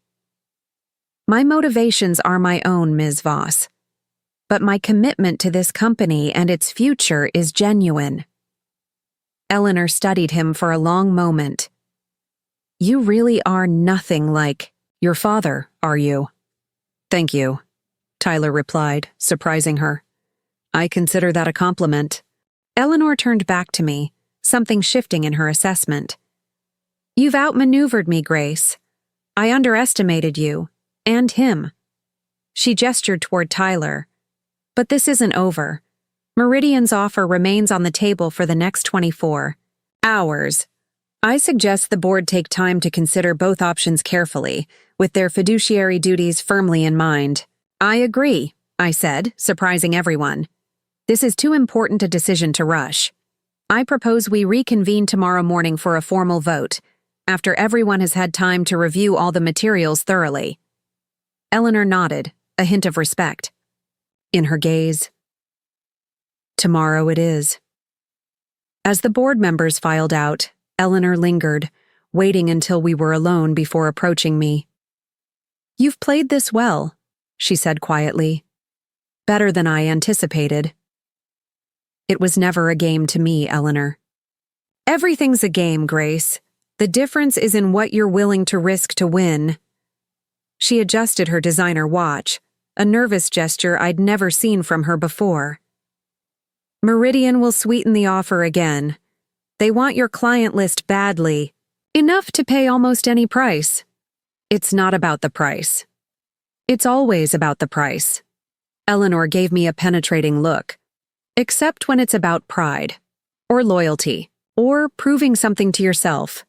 A: My motivations are my own, Ms. Voss. But my commitment to this company and its future is genuine. Eleanor studied him for a long moment. You really are nothing like your father, are you? Thank you, Tyler replied, surprising her. I consider that a compliment. Eleanor turned back to me, something shifting in her assessment. You've outmaneuvered me, Grace. I underestimated you, and him. She gestured toward Tyler. But this isn't over. Meridian's offer remains on the table for the next 24 hours. I suggest the board take time to consider both options carefully, with their fiduciary duties firmly in mind. I agree, I said, surprising everyone. This is too important a decision to rush. I propose we reconvene tomorrow morning for a formal vote, after everyone has had time to review all the materials thoroughly. Eleanor nodded, a hint of respect in her gaze. Tomorrow it is. As the board members filed out, Eleanor lingered, waiting until we were alone before approaching me. You've played this well, she said quietly. Better than I anticipated. It was never a game to me, Eleanor. Everything's a game, Grace. The difference is in what you're willing to risk to win. She adjusted her designer watch, a nervous gesture I'd never seen from her before. Meridian will sweeten the offer again. They want your client list badly, enough to pay almost any price. It's not about the price. It's always about the price. Eleanor gave me a penetrating look. Except when it's about pride, or loyalty, or proving something to yourself.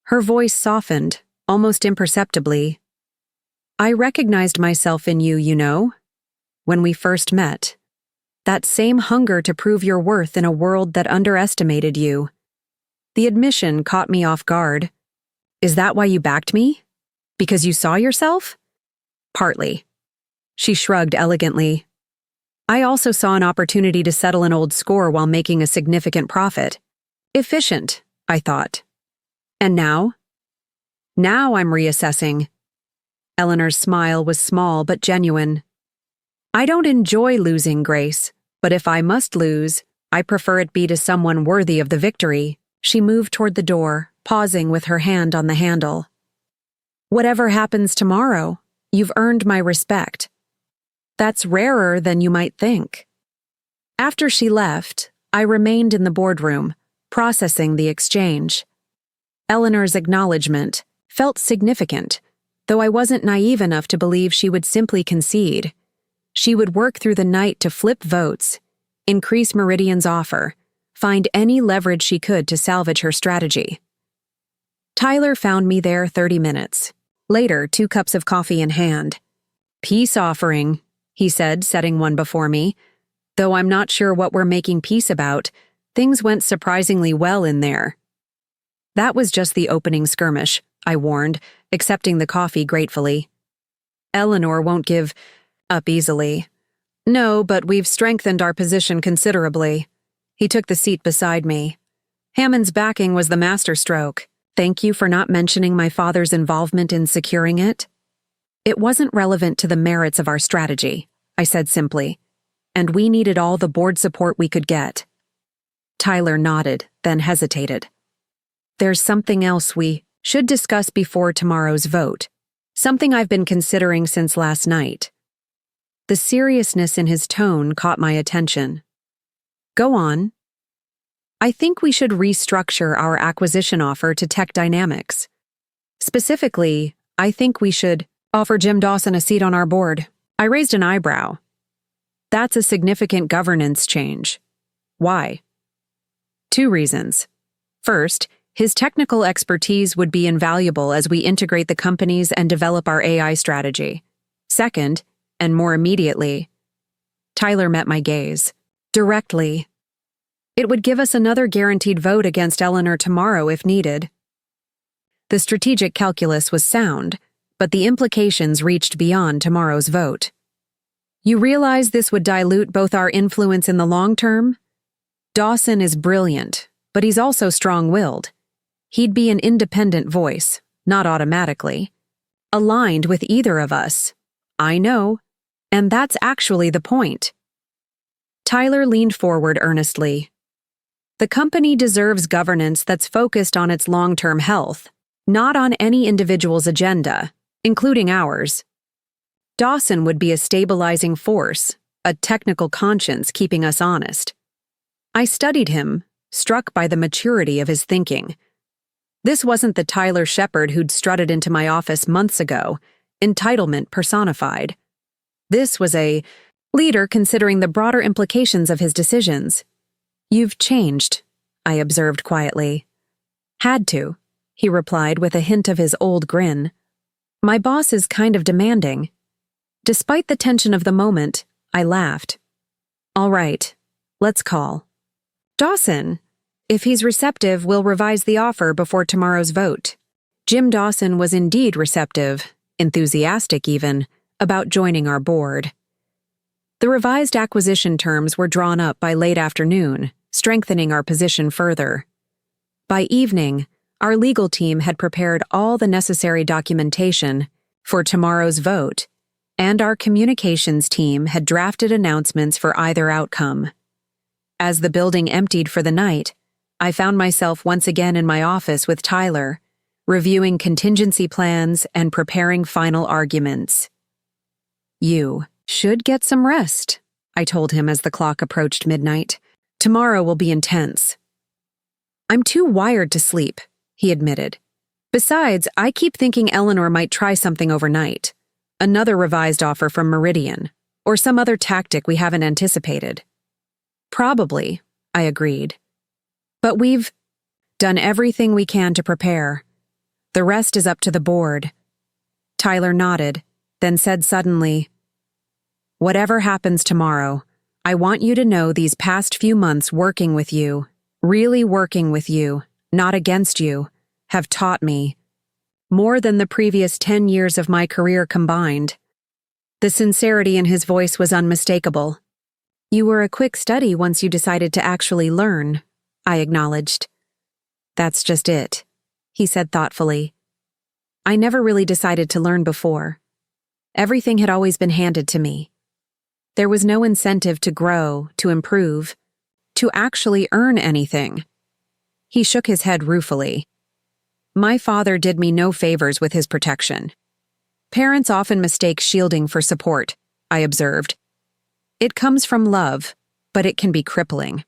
A: Her voice softened, almost imperceptibly. I recognized myself in you, you know, when we first met. That same hunger to prove your worth in a world that underestimated you. The admission caught me off guard. Is that why you backed me? Because you saw yourself? Partly. She shrugged elegantly. I also saw an opportunity to settle an old score while making a significant profit. Efficient, I thought. And now? Now I'm reassessing. Eleanor's smile was small but genuine. I don't enjoy losing, Grace, but if I must lose, I prefer it be to someone worthy of the victory. She moved toward the door, pausing with her hand on the handle. Whatever happens tomorrow, you've earned my respect. That's rarer than you might think. After she left, I remained in the boardroom, processing the exchange. Eleanor's acknowledgement felt significant, though I wasn't naive enough to believe she would simply concede. She would work through the night to flip votes, increase Meridian's offer, find any leverage she could to salvage her strategy. Tyler found me there 30 minutes. Later, 2 cups of coffee in hand. Peace offering, he said, setting one before me. Though I'm not sure what we're making peace about, things went surprisingly well in there. That was just the opening skirmish, I warned, accepting the coffee gratefully. Eleanor won't give up easily. No, but we've strengthened our position considerably. He took the seat beside me. Hammond's backing was the masterstroke. Thank you for not mentioning my father's involvement in securing it. It wasn't relevant to the merits of our strategy, I said simply, and we needed all the board support we could get. Tyler nodded, then hesitated. There's something else we should discuss before tomorrow's vote, something I've been considering since last night. The seriousness in his tone caught my attention. Go on. I think we should restructure our acquisition offer to Tech Dynamics. Specifically, I think we should offer Jim Dawson a seat on our board. I raised an eyebrow. That's a significant governance change. Why? 2 reasons. First, his technical expertise would be invaluable as we integrate the companies and develop our AI strategy. Second, and more immediately, Tyler met my gaze. Directly. It would give us another guaranteed vote against Eleanor tomorrow if needed. The strategic calculus was sound, but the implications reached beyond tomorrow's vote. You realize this would dilute both our influence in the long term? Dawson is brilliant, but he's also strong-willed. He'd be an independent voice, not automatically, aligned with either of us. I know, and that's actually the point. Tyler leaned forward earnestly. The company deserves governance that's focused on its long-term health, not on any individual's agenda, including ours. Dawson would be a stabilizing force, a technical conscience keeping us honest. I studied him, struck by the maturity of his thinking. This wasn't the Tyler Shepard who'd strutted into my office months ago, entitlement personified. This was a leader considering the broader implications of his decisions. You've changed, I observed quietly. Had to, he replied with a hint of his old grin. My boss is kind of demanding. Despite the tension of the moment, I laughed. All right, let's call. Dawson. If he's receptive, we'll revise the offer before tomorrow's vote. Jim Dawson was indeed receptive, enthusiastic even, about joining our board. The revised acquisition terms were drawn up by late afternoon, strengthening our position further. By evening, our legal team had prepared all the necessary documentation for tomorrow's vote, and our communications team had drafted announcements for either outcome. As the building emptied for the night, I found myself once again in my office with Tyler, reviewing contingency plans and preparing final arguments. You should get some rest, I told him as the clock approached midnight. Tomorrow will be intense. I'm too wired to sleep, he admitted. Besides, I keep thinking Eleanor might try something overnight. Another revised offer from Meridian, or some other tactic we haven't anticipated. Probably, I agreed. But we've done everything we can to prepare. The rest is up to the board. Tyler nodded, then said suddenly, Whatever happens tomorrow, I want you to know these past few months working with you, really working with you, not against you, have taught me more than the previous 10 years of my career combined. The sincerity in his voice was unmistakable. You were a quick study once you decided to actually learn, I acknowledged. That's just it, he said thoughtfully. I never really decided to learn before. Everything had always been handed to me. There was no incentive to grow, to improve, to actually earn anything. He shook his head ruefully. My father did me no favors with his protection. Parents often mistake shielding for support, I observed. It comes from love, but it can be crippling.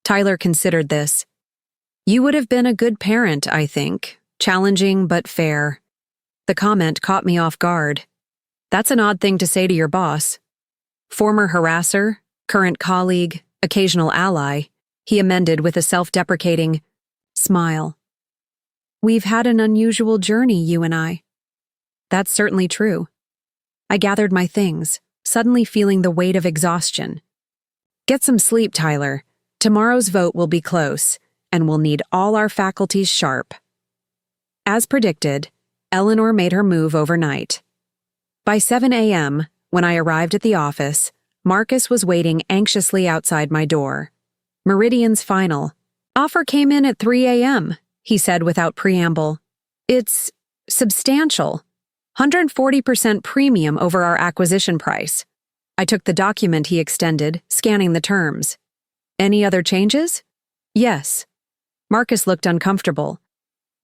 A: Tyler considered this. You would have been a good parent, I think, challenging but fair. The comment caught me off guard. That's an odd thing to say to your boss. Former harasser, current colleague, occasional ally, he amended with a self-deprecating smile. We've had an unusual journey, you and I. That's certainly true. I gathered my things, suddenly feeling the weight of exhaustion. Get some sleep, Tyler. Tomorrow's vote will be close, and we'll need all our faculties sharp. As predicted, Eleanor made her move overnight. By 7 a.m., when I arrived at the office, Marcus was waiting anxiously outside my door. Meridian's final, Offer came in at 3 a.m., he said without preamble. It's substantial. 140% premium over our acquisition price. I took the document he extended, scanning the terms. Any other changes? Yes. Marcus looked uncomfortable.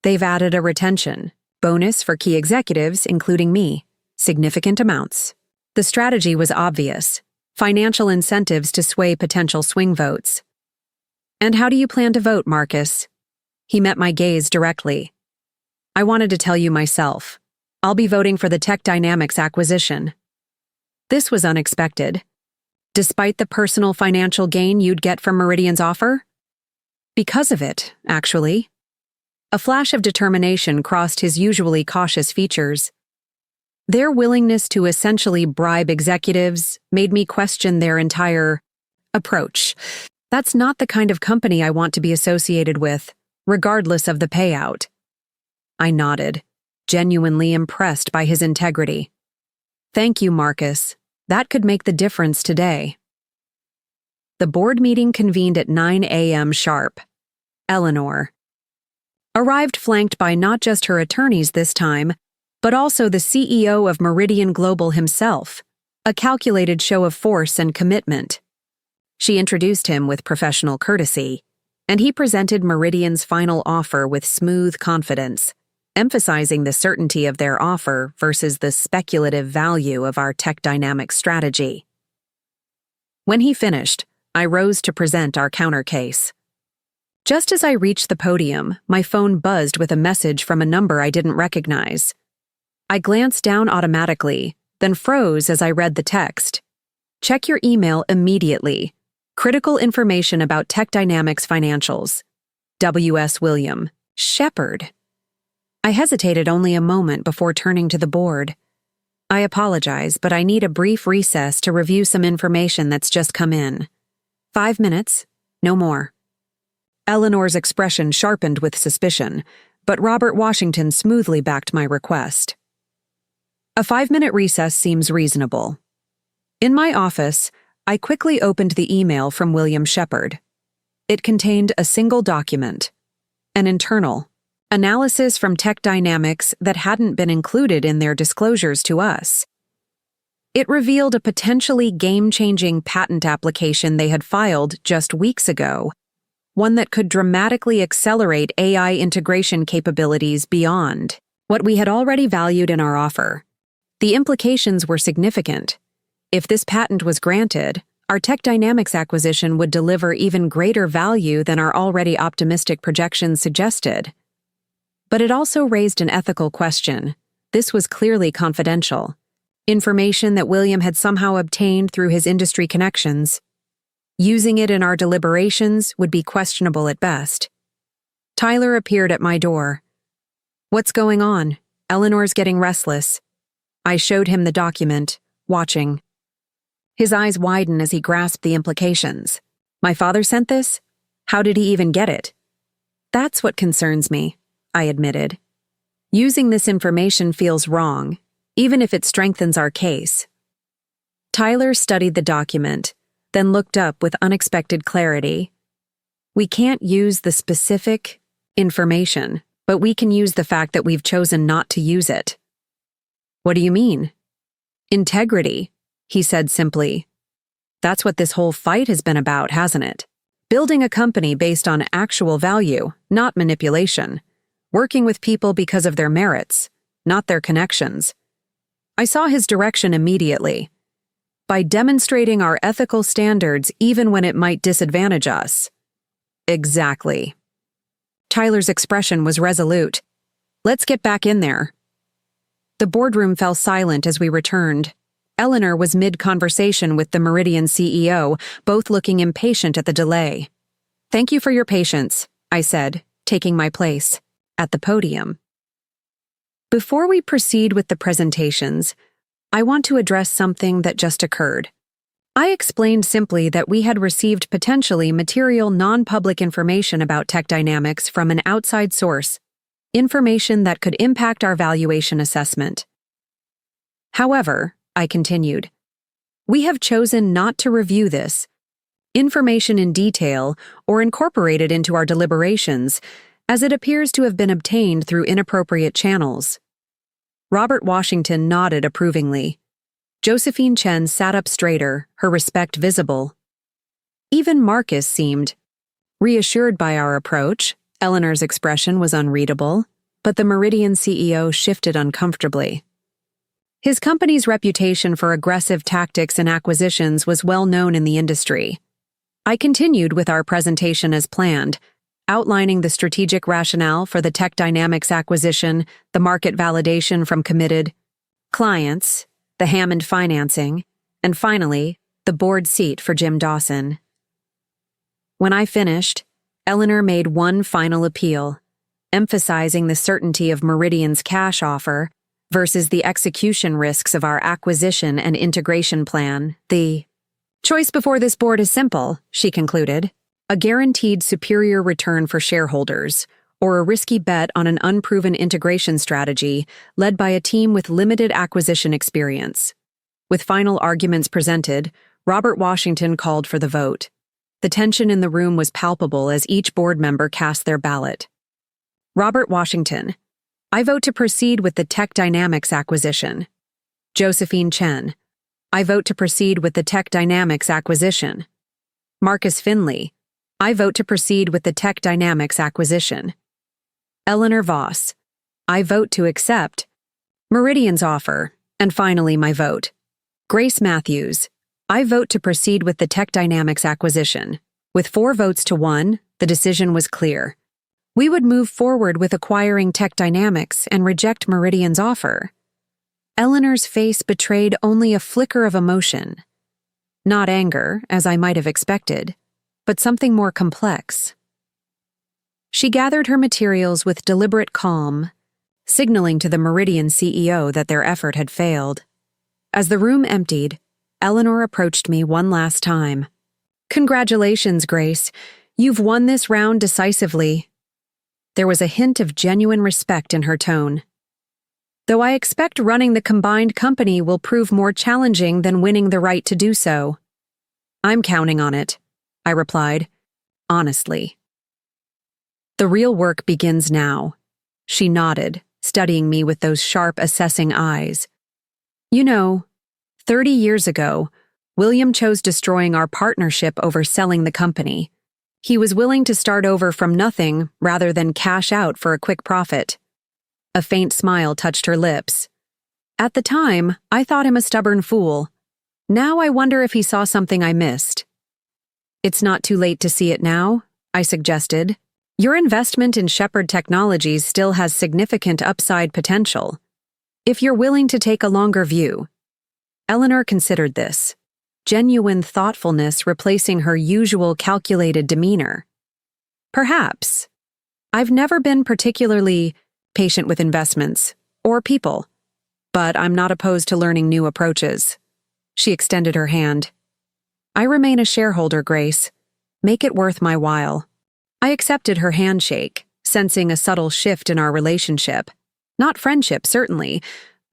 A: They've added a retention. Bonus for key executives, including me. Significant amounts. The strategy was obvious. Financial incentives to sway potential swing votes. And how do you plan to vote, Marcus? He met my gaze directly. I wanted to tell you myself. I'll be voting for the Tech Dynamics acquisition. This was unexpected. Despite the personal financial gain you'd get from Meridian's offer? Because of it, actually. A flash of determination crossed his usually cautious features. Their willingness to essentially bribe executives made me question their entire approach. That's not the kind of company I want to be associated with, regardless of the payout. I nodded, genuinely impressed by his integrity. Thank you, Marcus. That could make the difference today. The board meeting convened at 9 a.m. sharp. Eleanor arrived flanked by not just her attorneys this time, but also the CEO of Meridian Global himself, a calculated show of force and commitment. She introduced him with professional courtesy, and he presented Meridian's final offer with smooth confidence, emphasizing the certainty of their offer versus the speculative value of our Tech Dynamics strategy. When he finished, I rose to present our counter case. Just as I reached the podium, my phone buzzed with a message from a number I didn't recognize. I glanced down automatically, then froze as I read the text. Check your email immediately. Critical information about Tech Dynamics financials. W.S. William. Shepherd. I hesitated only a moment before turning to the board. I apologize, but I need a brief recess to review some information that's just come in. 5 minutes, no more. Eleanor's expression sharpened with suspicion, but Robert Washington smoothly backed my request. A 5-minute recess seems reasonable. In my office, I quickly opened the email from William Shepherd. It contained a single document, an internal analysis from Tech Dynamics that hadn't been included in their disclosures to us. It revealed a potentially game-changing patent application they had filed just weeks ago, one that could dramatically accelerate AI integration capabilities beyond what we had already valued in our offer. The implications were significant. If this patent was granted, our Tech Dynamics acquisition would deliver even greater value than our already optimistic projections suggested. But it also raised an ethical question. This was clearly confidential. Information that William had somehow obtained through his industry connections. Using it in our deliberations would be questionable at best. Tyler appeared at my door. What's going on? Eleanor's getting restless. I showed him the document, watching. His eyes widened as he grasped the implications. My father sent this? How did he even get it? That's what concerns me, I admitted. Using this information feels wrong, even if it strengthens our case. Tyler studied the document, then looked up with unexpected clarity. We can't use the specific information, but we can use the fact that we've chosen not to use it. What do you mean? Integrity, he said simply. That's what this whole fight has been about, hasn't it? Building a company based on actual value, not manipulation. Working with people because of their merits, not their connections. I saw his direction immediately. By demonstrating our ethical standards even when it might disadvantage us. Exactly. Tyler's expression was resolute. Let's get back in there. The boardroom fell silent as we returned. Eleanor was mid-conversation with the Meridian CEO, both looking impatient at the delay. Thank you for your patience, I said, taking my place at the podium. Before we proceed with the presentations, I want to address something that just occurred. I explained simply that we had received potentially material non-public information about Tech Dynamics from an outside source, information that could impact our valuation assessment. However, I continued, we have chosen not to review this information in detail or incorporated into our deliberations, as it appears to have been obtained through inappropriate channels. Robert Washington nodded approvingly. Josephine Chen sat up straighter, her respect visible. Even Marcus seemed reassured by our approach. Eleanor's expression was unreadable, but the Meridian CEO shifted uncomfortably. His company's reputation for aggressive tactics and acquisitions was well known in the industry. I continued with our presentation as planned, outlining the strategic rationale for the Tech Dynamics acquisition, the market validation from committed clients, the Hammond financing, and finally, the board seat for Jim Dawson. When I finished, Eleanor made one final appeal, emphasizing the certainty of Meridian's cash offer versus the execution risks of our acquisition and integration plan. The choice before this board is simple, she concluded: a guaranteed superior return for shareholders, or a risky bet on an unproven integration strategy led by a team with limited acquisition experience. With final arguments presented, Robert Washington called for the vote. The tension in the room was palpable as each board member cast their ballot. Robert Washington: I vote to proceed with the Tech Dynamics acquisition. Josephine Chen: I vote to proceed with the Tech Dynamics acquisition. Marcus Finley: I vote to proceed with the Tech Dynamics acquisition. Eleanor Voss: I vote to accept Meridian's offer. And finally, my vote. Grace Matthews: I vote to proceed with the Tech Dynamics acquisition. With 4 votes to 1, the decision was clear. We would move forward with acquiring Tech Dynamics and reject Meridian's offer. Eleanor's face betrayed only a flicker of emotion. Not anger, as I might have expected, but something more complex. She gathered her materials with deliberate calm, signaling to the Meridian CEO that their effort had failed. As the room emptied, Eleanor approached me one last time. Congratulations, Grace. You've won this round decisively. There was a hint of genuine respect in her tone. Though I expect running the combined company will prove more challenging than winning the right to do so. I'm counting on it, I replied, honestly. The real work begins now. She nodded, studying me with those sharp, assessing eyes. You know, 30 years ago, William chose destroying our partnership over selling the company. He was willing to start over from nothing rather than cash out for a quick profit. A faint smile touched her lips. At the time, I thought him a stubborn fool. Now I wonder if he saw something I missed. It's not too late to see it now, I suggested. Your investment in Shepherd Technologies still has significant upside potential. If you're willing to take a longer view. Eleanor considered this, genuine thoughtfulness replacing her usual calculated demeanor. Perhaps. I've never been particularly patient with investments, or people, but I'm not opposed to learning new approaches. She extended her hand. I remain a shareholder, Grace. Make it worth my while. I accepted her handshake, sensing a subtle shift in our relationship. Not friendship, certainly,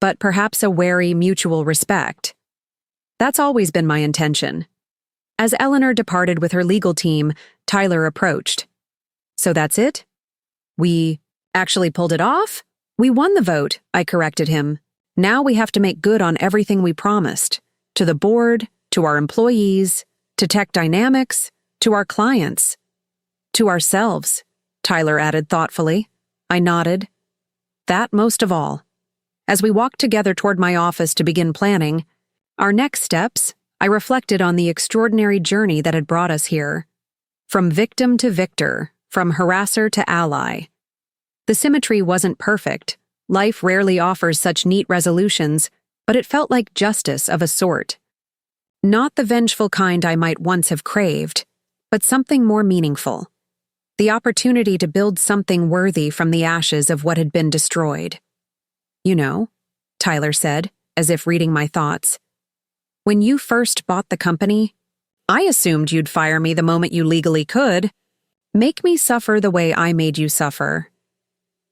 A: but perhaps a wary mutual respect. That's always been my intention. As Eleanor departed with her legal team, Tyler approached. So that's it? We actually pulled it off? We won the vote, I corrected him. Now we have to make good on everything we promised. To the board, to our employees, to Tech Dynamics, to our clients. To ourselves, Tyler added thoughtfully. I nodded. That most of all. As we walked together toward my office to begin planning our next steps, I reflected on the extraordinary journey that had brought us here. From victim to victor, from harasser to ally. The symmetry wasn't perfect. Life rarely offers such neat resolutions, but it felt like justice of a sort. Not the vengeful kind I might once have craved, but something more meaningful. The opportunity to build something worthy from the ashes of what had been destroyed. You know, Tyler said, as if reading my thoughts. When you first bought the company, I assumed you'd fire me the moment you legally could. Make me suffer the way I made you suffer.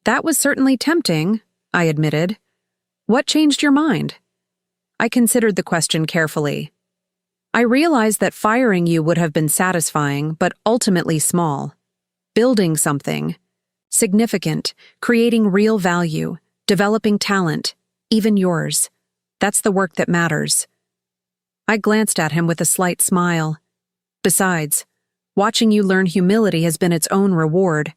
A: That was certainly tempting, I admitted. What changed your mind? I considered the question carefully. I realized that firing you would have been satisfying, but ultimately small. Building something significant, creating real value, developing talent, even yours. That's the work that matters. I glanced at him with a slight smile. Besides, watching you learn humility has been its own reward.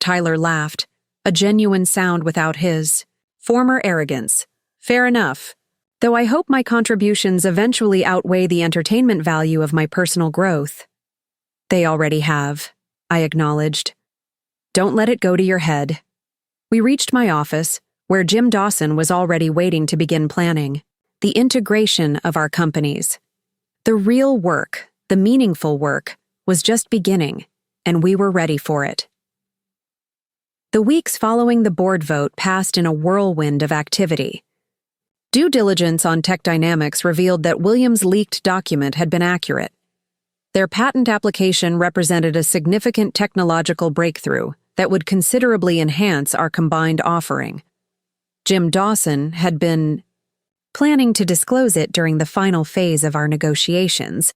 A: Tyler laughed, a genuine sound without his. Former arrogance. Fair enough. Though I hope my contributions eventually outweigh the entertainment value of my personal growth. They already have, I acknowledged. Don't let it go to your head. We reached my office, where Jim Dawson was already waiting to begin planning the integration of our companies. The real work, the meaningful work, was just beginning, and we were ready for it. The weeks following the board vote passed in a whirlwind of activity. Due diligence on Tech Dynamics revealed that Williams' leaked document had been accurate. Their patent application represented a significant technological breakthrough that would considerably enhance our combined offering. Jim Dawson had been planning to disclose it during the final phase of our negotiations,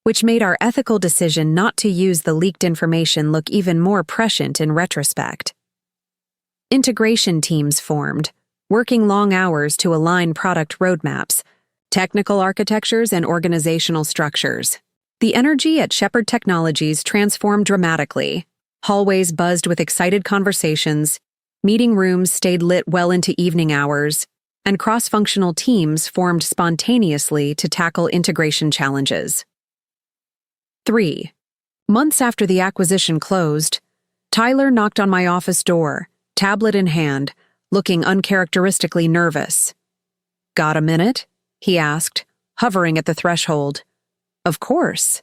A: which made our ethical decision not to use the leaked information look even more prescient in retrospect. Integration teams formed, working long hours to align product roadmaps, technical architectures, and organizational structures. The energy at Shepherd Technologies transformed dramatically. Hallways buzzed with excited conversations, meeting rooms stayed lit well into evening hours, and cross-functional teams formed spontaneously to tackle integration challenges. 3. Months after the acquisition closed, Tyler knocked on my office door, tablet in hand, looking uncharacteristically nervous. "Got a minute?" he asked, hovering at the threshold. "Of course."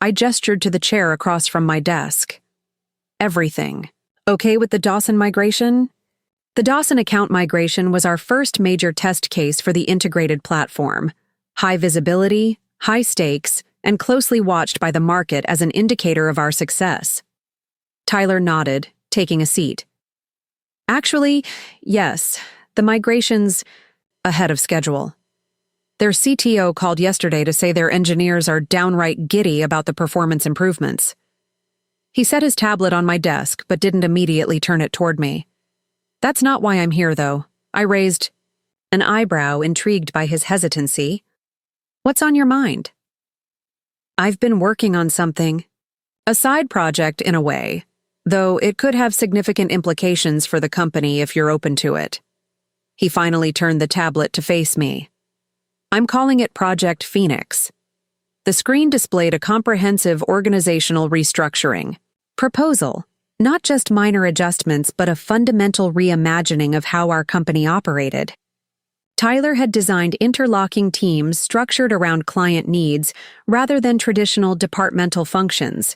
A: I gestured to the chair across from my desk. "Everything. Okay with the Dawson migration?" The Dawson account migration was our first major test case for the integrated platform. High visibility, high stakes, and closely watched by the market as an indicator of our success. Tyler nodded, taking a seat. "Actually, yes, the migration's ahead of schedule. Their CTO called yesterday to say their engineers are downright giddy about the performance improvements." He set his tablet on my desk, but didn't immediately turn it toward me. "That's not why I'm here, though." I raised an eyebrow, intrigued by his hesitancy. "What's on your mind?" "I've been working on something. A side project, in a way, though it could have significant implications for the company if you're open to it." He finally turned the tablet to face me. "I'm calling it Project Phoenix." The screen displayed a comprehensive organizational restructuring proposal, not just minor adjustments, but a fundamental reimagining of how our company operated. Tyler had designed interlocking teams structured around client needs rather than traditional departmental functions,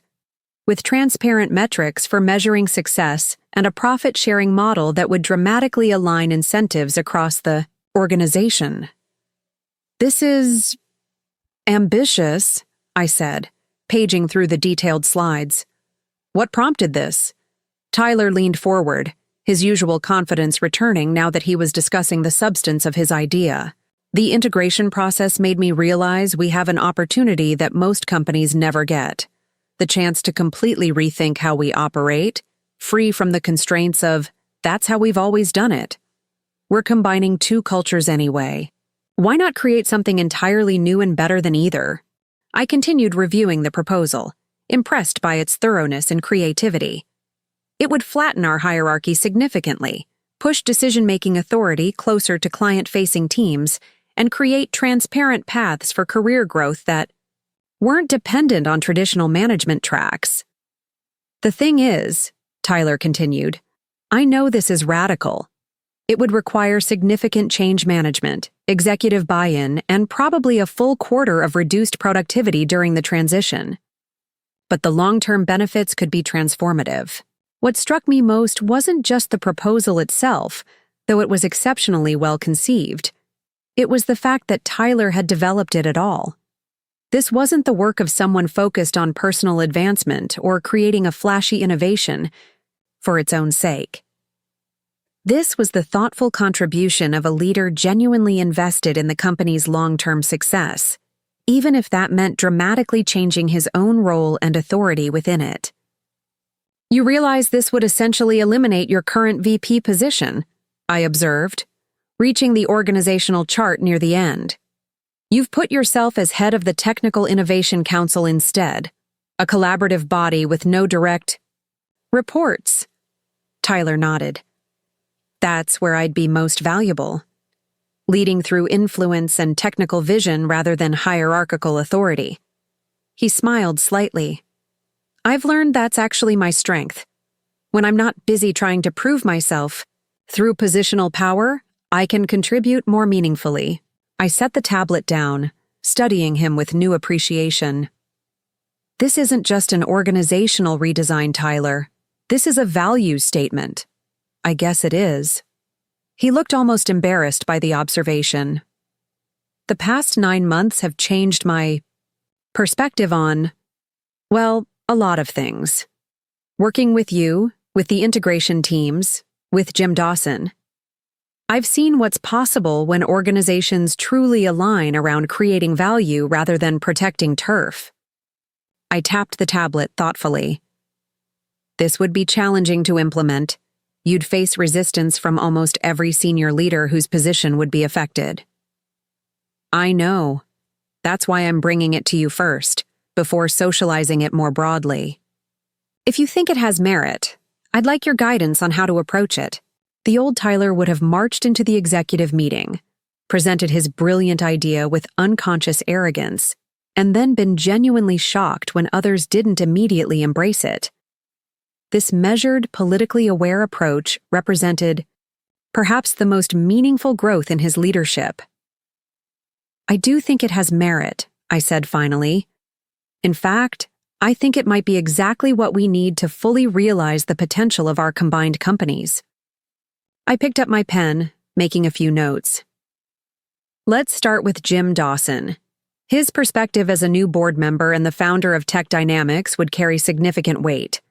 A: with transparent metrics for measuring success and a profit-sharing model that would dramatically align incentives across the organization. "This is ambitious," I said, paging through the detailed slides. "What prompted this?" Tyler leaned forward, his usual confidence returning now that he was discussing the substance of his idea. "The integration process made me realize we have an opportunity that most companies never get. The chance to completely rethink how we operate, free from the constraints of, that's how we've always done it. We're combining two cultures anyway. Why not create something entirely new and better than either?" I continued reviewing the proposal, impressed by its thoroughness and creativity. It would flatten our hierarchy significantly, push decision-making authority closer to client-facing teams, and create transparent paths for career growth that weren't dependent on traditional management tracks. "The thing is," Tyler continued, "I know this is radical. It would require significant change management, executive buy-in, and probably a full quarter of reduced productivity during the transition. But the long-term benefits could be transformative." What struck me most wasn't just the proposal itself, though it was exceptionally well conceived. It was the fact that Tyler had developed it at all. This wasn't the work of someone focused on personal advancement or creating a flashy innovation for its own sake. This was the thoughtful contribution of a leader genuinely invested in the company's long-term success, even if that meant dramatically changing his own role and authority within it. You realize this would essentially eliminate your current VP position, I observed, reaching the organizational chart near the end. You've put yourself as head of the Technical Innovation Council instead, a collaborative body with no direct reports. Tyler nodded. That's where I'd be most valuable, leading through influence and technical vision rather than hierarchical authority. He smiled slightly. I've learned that's actually my strength. When I'm not busy trying to prove myself, through positional power, I can contribute more meaningfully. I set the tablet down, studying him with new appreciation. This isn't just an organizational redesign, Tyler. This is a value statement. I guess it is. He looked almost embarrassed by the observation. The past 9 months have changed my perspective on, well, a lot of things. Working with you, with the integration teams, with Jim Dawson. I've seen what's possible when organizations truly align around creating value rather than protecting turf. I tapped the tablet thoughtfully. This would be challenging to implement. You'd face resistance from almost every senior leader whose position would be affected. I know. That's why I'm bringing it to you first, before socializing it more broadly. If you think it has merit, I'd like your guidance on how to approach it. The old Tyler would have marched into the executive meeting, presented his brilliant idea with unconscious arrogance, and then been genuinely shocked when others didn't immediately embrace it. This measured, politically aware approach represented perhaps the most meaningful growth in his leadership. I do think it has merit, I said finally. In fact, I think it might be exactly what we need to fully realize the potential of our combined companies. I picked up my pen, making a few notes. Let's start with Jim Dawson. His perspective as a new board member and the founder of Tech Dynamics would carry significant weight.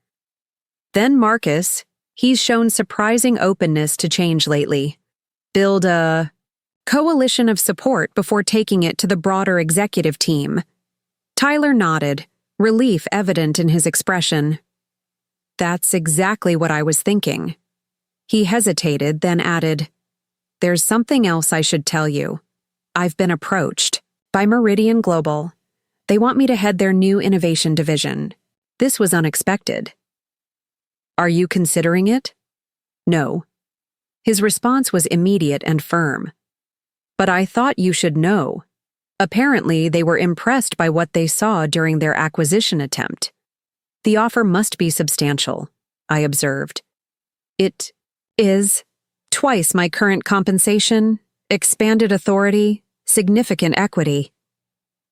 A: Then Marcus, he's shown surprising openness to change lately. Build a coalition of support before taking it to the broader executive team. Tyler nodded, relief evident in his expression. That's exactly what I was thinking. He hesitated, then added, There's something else I should tell you. I've been approached by Meridian Global. They want me to head their new innovation division. This was unexpected. Are you considering it? No. His response was immediate and firm. But I thought you should know. Apparently, they were impressed by what they saw during their acquisition attempt. The offer must be substantial, I observed. It is twice my current compensation, expanded authority, significant equity.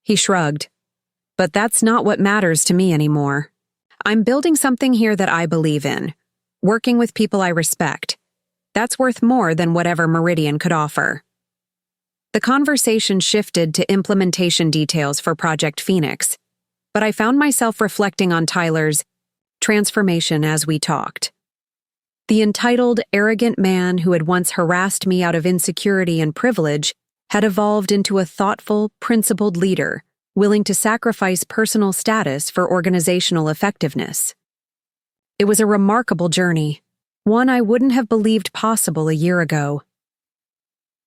A: He shrugged. But that's not what matters to me anymore. I'm building something here that I believe in, working with people I respect. That's worth more than whatever Meridian could offer. The conversation shifted to implementation details for Project Phoenix, but I found myself reflecting on Tyler's transformation as we talked. The entitled, arrogant man who had once harassed me out of insecurity and privilege had evolved into a thoughtful, principled leader, willing to sacrifice personal status for organizational effectiveness. It was a remarkable journey, one I wouldn't have believed possible a year ago.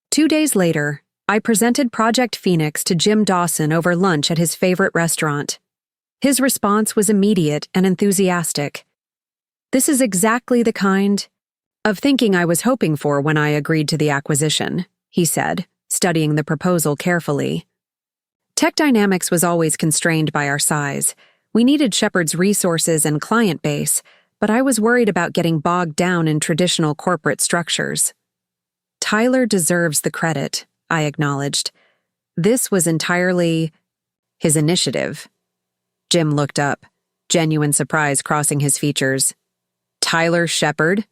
A: 2 days later, I presented Project Phoenix to Jim Dawson over lunch at his favorite restaurant. His response was immediate and enthusiastic. This is exactly the kind of thinking I was hoping for when I agreed to the acquisition, he said, studying the proposal carefully. Tech Dynamics was always constrained by our size. We needed Shepard's resources and client base, but I was worried about getting bogged down in traditional corporate structures. Tyler deserves the credit, I acknowledged. This was entirely his initiative. Jim looked up, genuine surprise crossing his features. Tyler Shepard?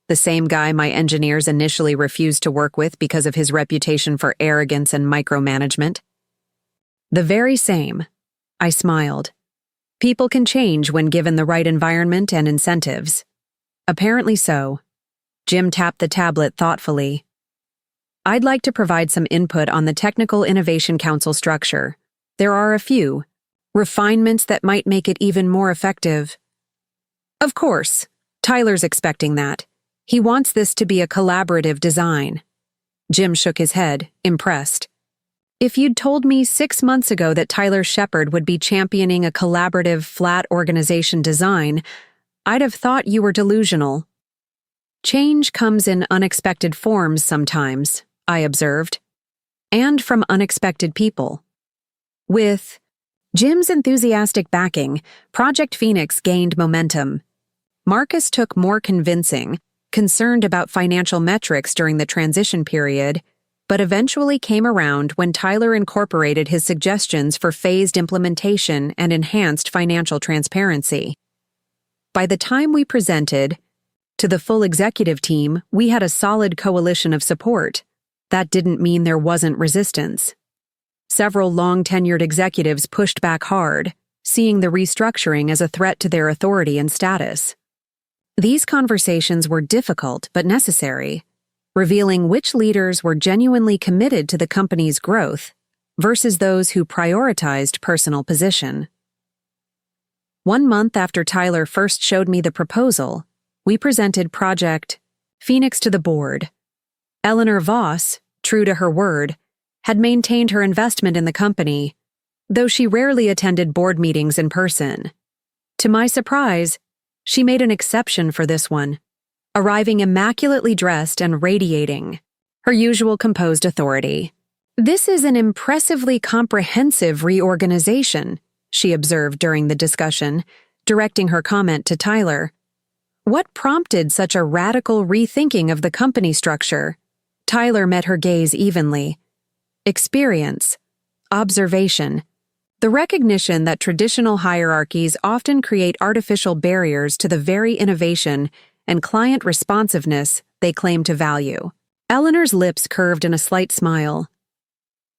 A: The same guy my engineers initially refused to work with because of his reputation for arrogance and micromanagement? The very same. I smiled. People can change when given the right environment and incentives. Apparently so. Jim tapped the tablet thoughtfully. I'd like to provide some input on the Technical Innovation Council structure. There are a few refinements that might make it even more effective. Of course, Tyler's expecting that. He wants this to be a collaborative design. Jim shook his head, impressed. If you'd told me 6 months ago that Tyler Shepard would be championing a collaborative, flat organization design, I'd have thought you were delusional. Change comes in unexpected forms sometimes, I observed, and from unexpected people. With Jim's enthusiastic backing, Project Phoenix gained momentum. Marcus took more convincing, concerned about financial metrics during the transition period, but eventually came around when Tyler incorporated his suggestions for phased implementation and enhanced financial transparency. By the time we presented to the full executive team, we had a solid coalition of support. That didn't mean there wasn't resistance. Several long-tenured executives pushed back hard, seeing the restructuring as a threat to their authority and status. These conversations were difficult but necessary, revealing which leaders were genuinely committed to the company's growth versus those who prioritized personal position. 1 month after Tyler first showed me the proposal, we presented Project Phoenix to the board. Eleanor Voss, true to her word, had maintained her investment in the company, though she rarely attended board meetings in person. To my surprise, she made an exception for this one, arriving immaculately dressed and radiating her usual composed authority. "This is an impressively comprehensive reorganization," she observed during the discussion, directing her comment to Tyler. "What prompted such a radical rethinking of the company structure?" Tyler met her gaze evenly. Experience, observation, the recognition that traditional hierarchies often create artificial barriers to the very innovation and client responsiveness they claim to value. Eleanor's lips curved in a slight smile.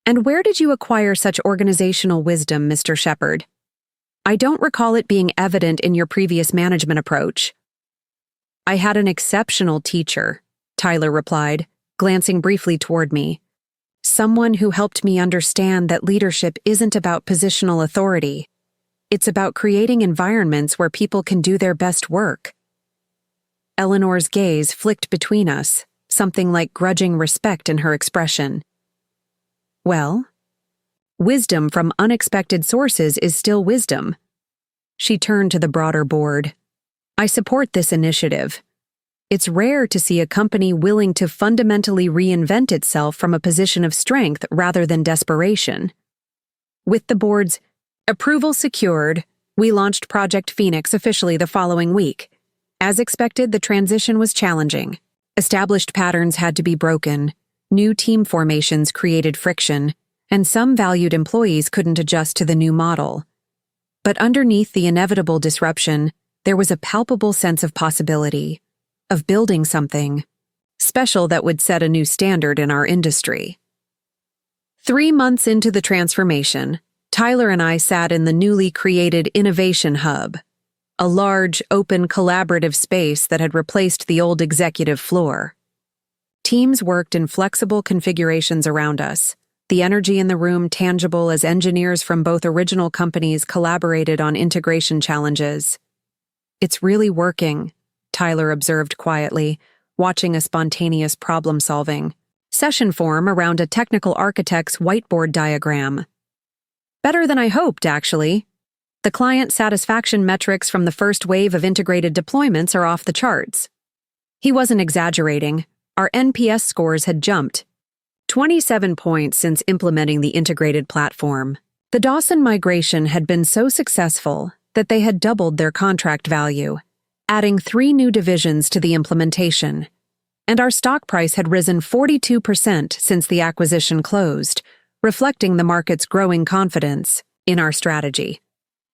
A: "And where did you acquire such organizational wisdom, Mr. Shepard? I don't recall it being evident in your previous management approach." "I had an exceptional teacher," Tyler replied, glancing briefly toward me. "Someone who helped me understand that leadership isn't about positional authority. It's about creating environments where people can do their best work." Eleanor's gaze flicked between us, something like grudging respect in her expression. "Well, wisdom from unexpected sources is still wisdom." She turned to the broader board. "I support this initiative. It's rare to see a company willing to fundamentally reinvent itself from a position of strength rather than desperation." With the board's approval secured, we launched Project Phoenix officially the following week. As expected, the transition was challenging. Established patterns had to be broken, new team formations created friction, and some valued employees couldn't adjust to the new model. But underneath the inevitable disruption, there was a palpable sense of possibility, of building something special that would set a new standard in our industry. 3 months into the transformation, Tyler and I sat in the newly created Innovation Hub, a large, open, collaborative space that had replaced the old executive floor. Teams worked in flexible configurations around us, the energy in the room tangible as engineers from both original companies collaborated on integration challenges. "It's really working," Tyler observed quietly, watching a spontaneous problem-solving session form around a technical architect's whiteboard diagram. "Better than I hoped, actually. The client satisfaction metrics from the first wave of integrated deployments are off the charts." He wasn't exaggerating. Our NPS scores had jumped 27 points since implementing the integrated platform. The Dawson migration had been so successful that they had doubled their contract value, adding 3 new divisions to the implementation. And our stock price had risen 42% since the acquisition closed, reflecting the market's growing confidence in our strategy.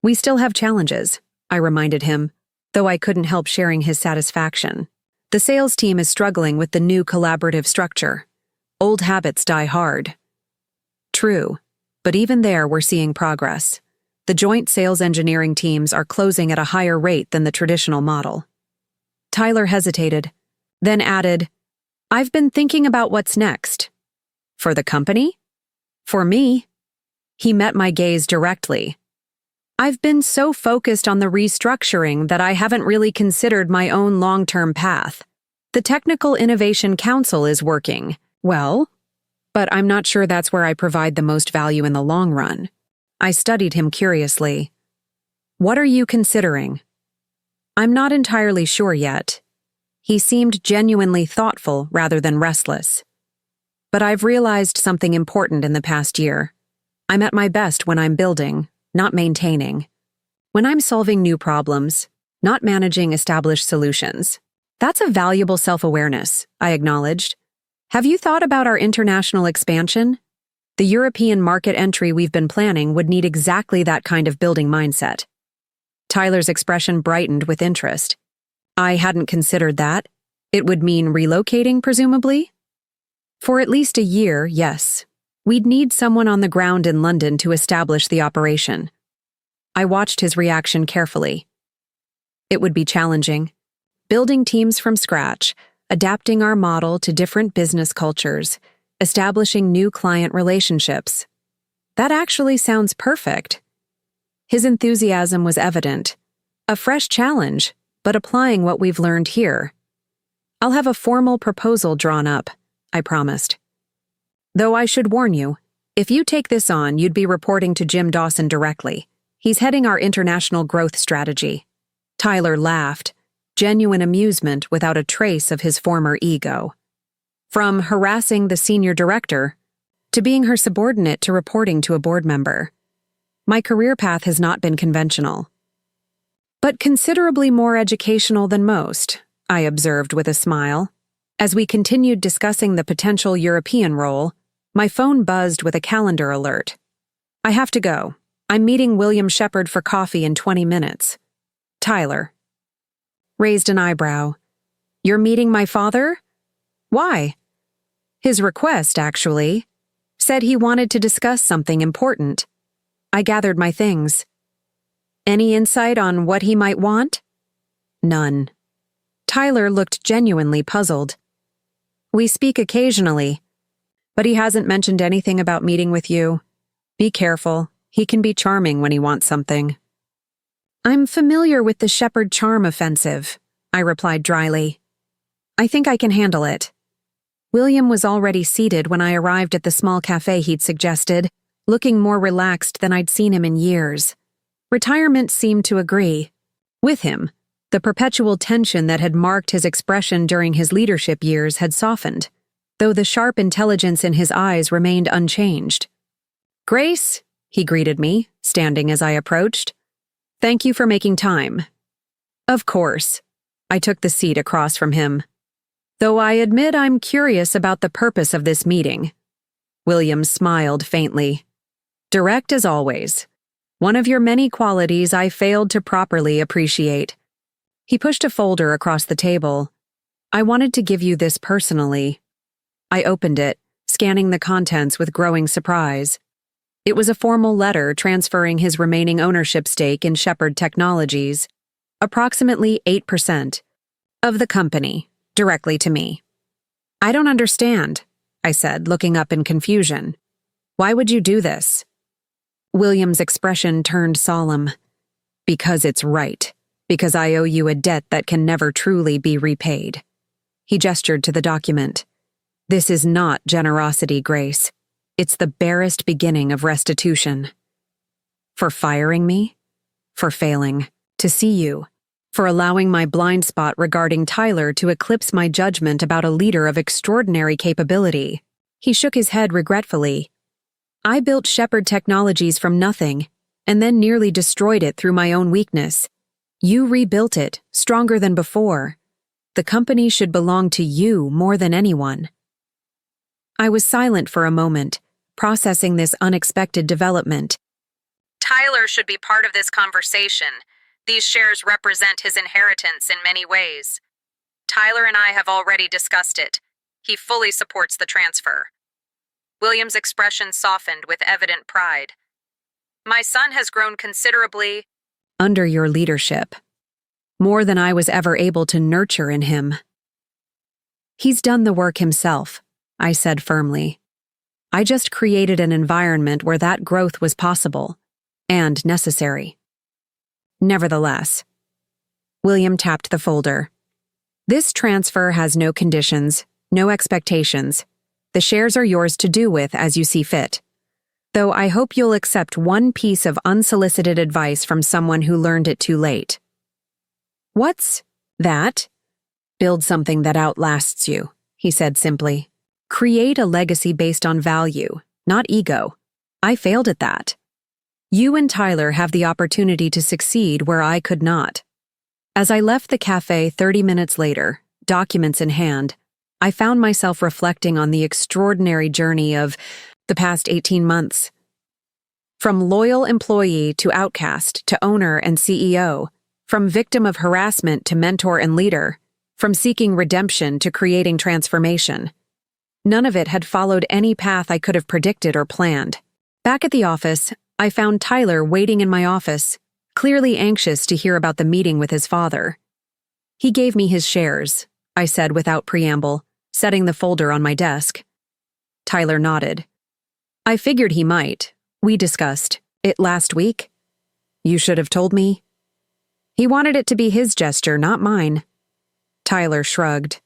A: "We still have challenges," I reminded him, though I couldn't help sharing his satisfaction. "The sales team is struggling with the new collaborative structure. Old habits die hard." "True, but even there we're seeing progress. The joint sales engineering teams are closing at a higher rate than the traditional model." Tyler hesitated, then added, "I've been thinking about what's next." "For the company?" "For me." He met my gaze directly. I've been so focused on the restructuring that I haven't really considered my own long-term path. The Technical Innovation Council is working well, but I'm not sure that's where I provide the most value in the long run. I studied him curiously. What are you considering? I'm not entirely sure yet. He seemed genuinely thoughtful rather than restless. But I've realized something important in the past year. I'm at my best when I'm building, not maintaining. When I'm solving new problems, not managing established solutions. That's a valuable self-awareness, I acknowledged. Have you thought about our international expansion? The European market entry we've been planning would need exactly that kind of building mindset. Tyler's expression brightened with interest. I hadn't considered that. It would mean relocating, presumably? For at least a year, yes. We'd need someone on the ground in London to establish the operation. I watched his reaction carefully. It would be challenging. Building teams from scratch, adapting our model to different business cultures, establishing new client relationships. That actually sounds perfect. His enthusiasm was evident. A fresh challenge, but applying what we've learned here. I'll have a formal proposal drawn up, I promised. Though I should warn you, if you take this on, you'd be reporting to Jim Dawson directly. He's heading our international growth strategy. Tyler laughed, genuine amusement without a trace of his former ego. From harassing the senior director to being her subordinate to reporting to a board member. My career path has not been conventional. But considerably more educational than most, I observed with a smile. As we continued discussing the potential European role, my phone buzzed with a calendar alert. I have to go. I'm meeting William Shepard for coffee in 20 minutes. Tyler. Raised an eyebrow. You're meeting my father? Why? His request, actually. Said he wanted to discuss something important. I gathered my things. Any insight on what he might want? None. Tyler looked genuinely puzzled. We speak occasionally, but he hasn't mentioned anything about meeting with you. Be careful. He can be charming when he wants something. I'm familiar with the Shepard charm offensive, I replied dryly. I think I can handle it. William was already seated when I arrived at the small cafe he'd suggested, looking more relaxed than I'd seen him in years. Retirement seemed to agree. With him, the perpetual tension that had marked his expression during his leadership years had softened, though the sharp intelligence in his eyes remained unchanged. Grace, he greeted me, standing as I approached. Thank you for making time. Of course. I took the seat across from him. Though I admit I'm curious about the purpose of this meeting. William smiled faintly. Direct as always. One of your many qualities I failed to properly appreciate. He pushed a folder across the table. I wanted to give you this personally. I opened it, scanning the contents with growing surprise. It was a formal letter transferring his remaining ownership stake in Shepard Technologies, approximately 8%, of the company, directly to me. I don't understand, I said, looking up in confusion. Why would you do this? William's expression turned solemn. Because it's right. Because I owe you a debt that can never truly be repaid. He gestured to the document. This is not generosity, Grace. It's the barest beginning of restitution. For firing me? For failing to see you? For allowing my blind spot regarding Tyler to eclipse my judgment about a leader of extraordinary capability? He shook his head regretfully. I built Shepard Technologies from nothing, and then nearly destroyed it through my own weakness. You rebuilt it, stronger than before. The company should belong to you more than anyone. I was silent for a moment, processing this unexpected development. Tyler should be part of this conversation. These shares represent his inheritance in many ways. Tyler and I have already discussed it. He fully supports the transfer. William's expression softened with evident pride. My son has grown considerably under your leadership, more than I was ever able to nurture in him. He's done the work himself, I said firmly. I just created an environment where that growth was possible and necessary. Nevertheless, William tapped the folder. This transfer has no conditions, no expectations. The shares are yours to do with as you see fit. Though I hope you'll accept one piece of unsolicited advice from someone who learned it too late. What's that? Build something that outlasts you, he said simply. Create a legacy based on value, not ego. I failed at that. You and Tyler have the opportunity to succeed where I could not. As I left the cafe 30 minutes later, documents in hand, I found myself reflecting on the extraordinary journey of the past 18 months. From loyal employee to outcast to owner and CEO, from victim of harassment to mentor and leader, from seeking redemption to creating transformation. None of it had followed any path I could have predicted or planned. Back at the office, I found Tyler waiting in my office, clearly anxious to hear about the meeting with his father. He gave me his shares, I said without preamble, setting the folder on my desk. Tyler nodded. I figured he might. We discussed it last week. You should have told me. He wanted it to be his gesture, not mine. Tyler shrugged.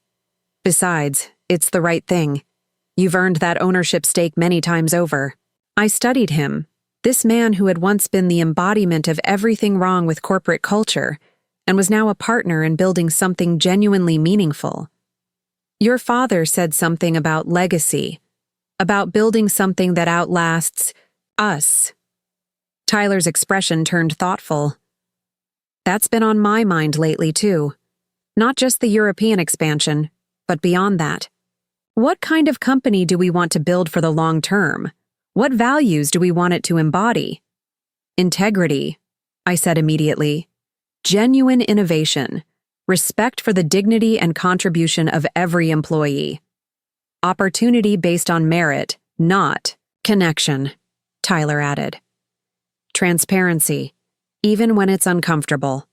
A: Besides, it's the right thing. You've earned that ownership stake many times over. I studied him, this man who had once been the embodiment of everything wrong with corporate culture, and was now a partner in building something genuinely meaningful. Your father said something about legacy, about building something that outlasts us. Tyler's expression turned thoughtful. That's been on my mind lately, too. Not just the European expansion, but beyond that. What kind of company do we want to build for the long term? What values do we want it to embody? Integrity, I said immediately. Genuine innovation. Respect for the dignity and contribution of every employee. Opportunity based on merit, not connection, Tyler added. Transparency, even when it's uncomfortable.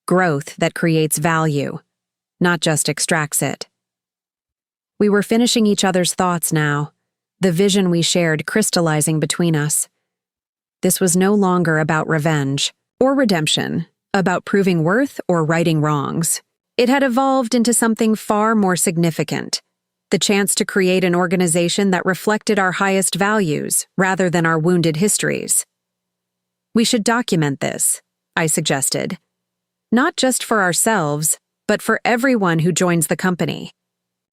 A: Growth that creates value, not just extracts it. We were finishing each other's thoughts now, the vision we shared crystallizing between us. This was no longer about revenge or redemption, about proving worth or righting wrongs. It had evolved into something far more significant, the chance to create an organization that reflected our highest values rather than our wounded histories. We should document this, I suggested. Not just for ourselves, but for everyone who joins the company.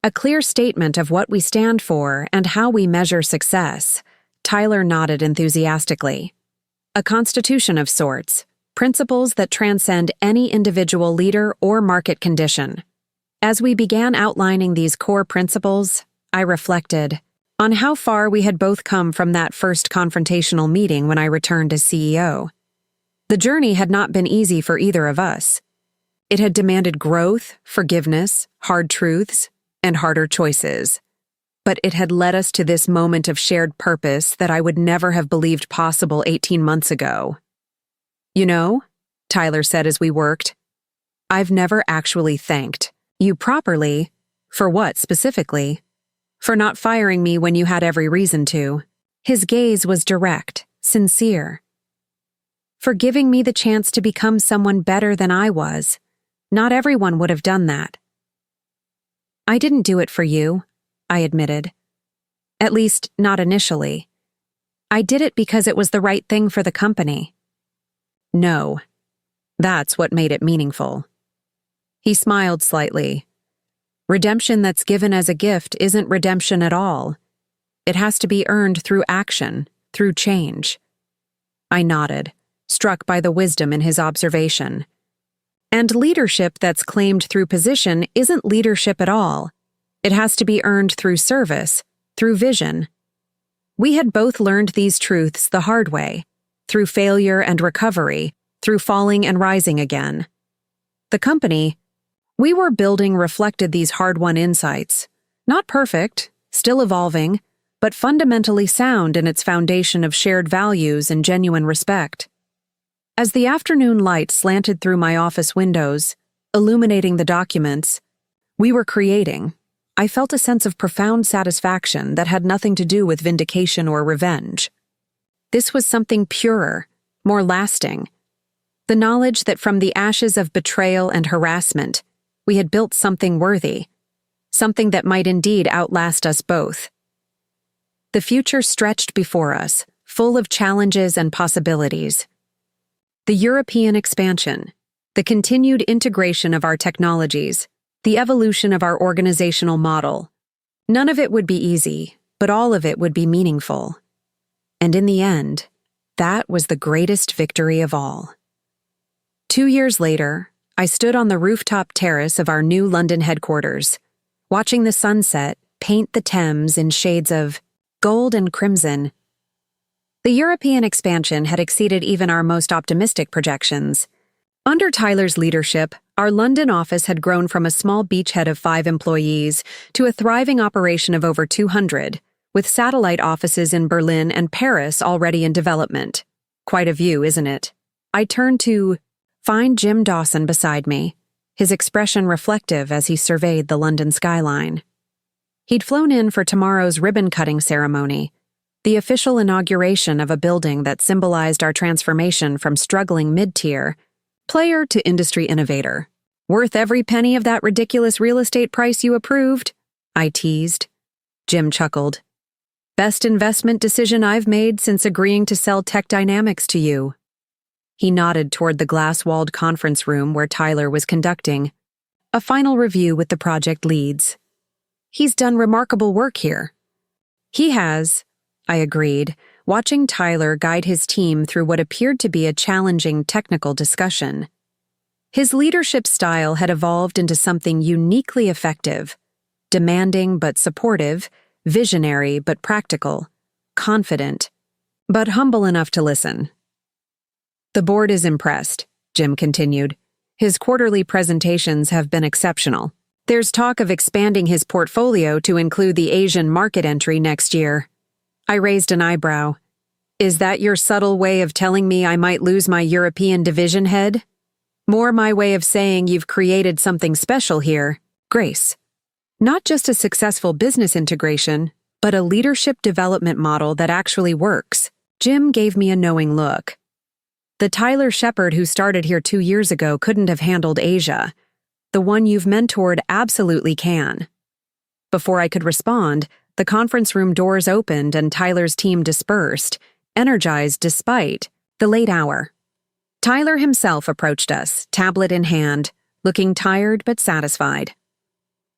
A: A clear statement of what we stand for and how we measure success. Tyler nodded enthusiastically. A constitution of sorts, principles that transcend any individual leader or market condition. As we began outlining these core principles, I reflected on how far we had both come from that first confrontational meeting when I returned as CEO. The journey had not been easy for either of us. It had demanded growth, forgiveness, hard truths, and harder choices. But it had led us to this moment of shared purpose that I would never have believed possible 18 months ago. You know, Tyler said as we worked, I've never actually thanked you properly. For what specifically? For not firing me when you had every reason to. His gaze was direct, sincere. For giving me the chance to become someone better than I was. Not everyone would have done that. I didn't do it for you, I admitted. At least, not initially. I did it because it was the right thing for the company. No. That's what made it meaningful. He smiled slightly. Redemption that's given as a gift isn't redemption at all. It has to be earned through action, through change. I nodded, struck by the wisdom in his observation. And leadership that's claimed through position isn't leadership at all. It has to be earned through service, through vision. We had both learned these truths the hard way, through failure and recovery, through falling and rising again. The company we were building reflected these hard-won insights. Not perfect, still evolving, but fundamentally sound in its foundation of shared values and genuine respect. As the afternoon light slanted through my office windows, illuminating the documents, we were creating, I felt a sense of profound satisfaction that had nothing to do with vindication or revenge. This was something purer, more lasting. The knowledge that from the ashes of betrayal and harassment, we had built something worthy, something that might indeed outlast us both. The future stretched before us, full of challenges and possibilities. The European expansion, the continued integration of our technologies, the evolution of our organizational model. None of it would be easy, but all of it would be meaningful. And in the end, that was the greatest victory of all. 2 years later, I stood on the rooftop terrace of our new London headquarters, watching the sunset paint the Thames in shades of gold and crimson. The European expansion had exceeded even our most optimistic projections. Under Tyler's leadership, our London office had grown from a small beachhead of 5 employees to a thriving operation of over 200, with satellite offices in Berlin and Paris already in development. Quite a view, isn't it? I turned to find Jim Dawson beside me, his expression reflective as he surveyed the London skyline. He'd flown in for tomorrow's ribbon-cutting ceremony, the official inauguration of a building that symbolized our transformation from struggling mid-tier player to industry innovator. Worth every penny of that ridiculous real estate price you approved? I teased. Jim chuckled. Best investment decision I've made since agreeing to sell Tech Dynamics to you. He nodded toward the glass-walled conference room where Tyler was conducting a final review with the project leads. He's done remarkable work here. He has, I agreed, watching Tyler guide his team through what appeared to be a challenging technical discussion. His leadership style had evolved into something uniquely effective, demanding but supportive, visionary but practical, confident, but humble enough to listen. The board is impressed, Jim continued. His quarterly presentations have been exceptional. There's talk of expanding his portfolio to include the Asian market entry next year. I raised an eyebrow. Is that your subtle way of telling me I might lose my European division head? More my way of saying you've created something special here, Grace. Not just a successful business integration, but a leadership development model that actually works. Jim gave me a knowing look. The Tyler Shepard who started here 2 years ago couldn't have handled Asia. The one you've mentored absolutely can. Before I could respond, the conference room doors opened and Tyler's team dispersed, energized despite the late hour. Tyler himself approached us, tablet in hand, looking tired but satisfied.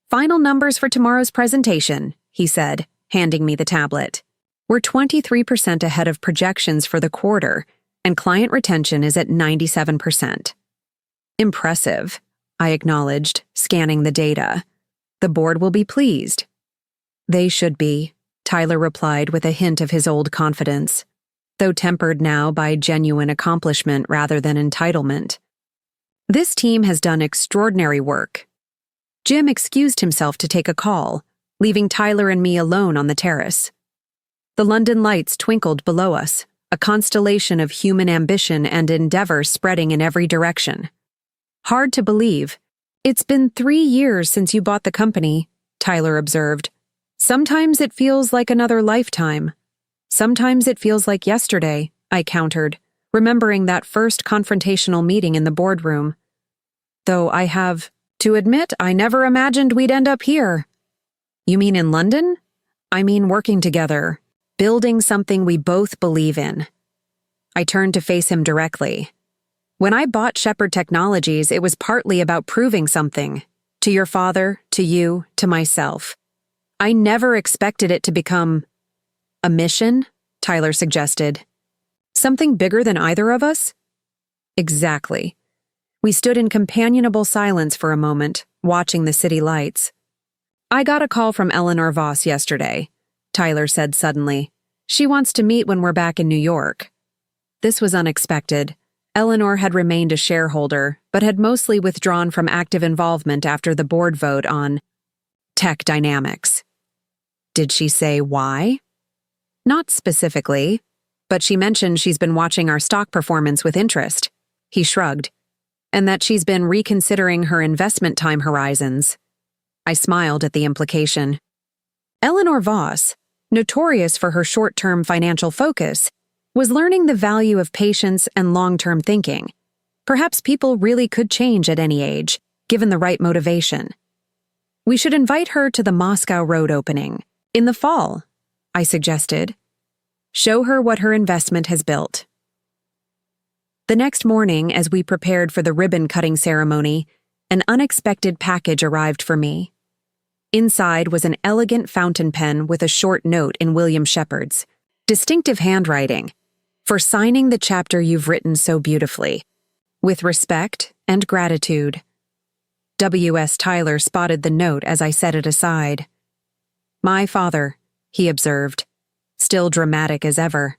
A: Final numbers for tomorrow's presentation, he said, handing me the tablet. We're 23% ahead of projections for the quarter, and client retention is at 97%. Impressive, I acknowledged, scanning the data. The board will be pleased. They should be, Tyler replied with a hint of his old confidence, though tempered now by genuine accomplishment rather than entitlement. This team has done extraordinary work. Jim excused himself to take a call, leaving Tyler and me alone on the terrace. The London lights twinkled below us, a constellation of human ambition and endeavor spreading in every direction. Hard to believe. It's been 3 years since you bought the company, Tyler observed. Sometimes it feels like another lifetime. Sometimes it feels like yesterday, I countered, remembering that first confrontational meeting in the boardroom. Though I have to admit I never imagined we'd end up here. You mean in London? I mean working together, building something we both believe in. I turned to face him directly. When I bought Shepard Technologies, it was partly about proving something. To your father, to you, to myself. I never expected it to become a mission, Tyler suggested. Something bigger than either of us? Exactly. We stood in companionable silence for a moment, watching the city lights. I got a call from Eleanor Voss yesterday, Tyler said suddenly. She wants to meet when we're back in New York. This was unexpected. Eleanor had remained a shareholder, but had mostly withdrawn from active involvement after the board vote on Tech Dynamics. Did she say why? Not specifically, but she mentioned she's been watching our stock performance with interest. He shrugged. And that she's been reconsidering her investment time horizons. I smiled at the implication. Eleanor Voss, notorious for her short-term financial focus, was learning the value of patience and long-term thinking. Perhaps people really could change at any age, given the right motivation. We should invite her to the Moscow Road opening, in the fall, I suggested. Show her what her investment has built. The next morning, as we prepared for the ribbon-cutting ceremony, an unexpected package arrived for me. Inside was an elegant fountain pen with a short note in William Shepard's distinctive handwriting, for signing the chapter you've written so beautifully. With respect and gratitude. W.S. Tyler spotted the note as I set it aside. My father, he observed, still dramatic as ever.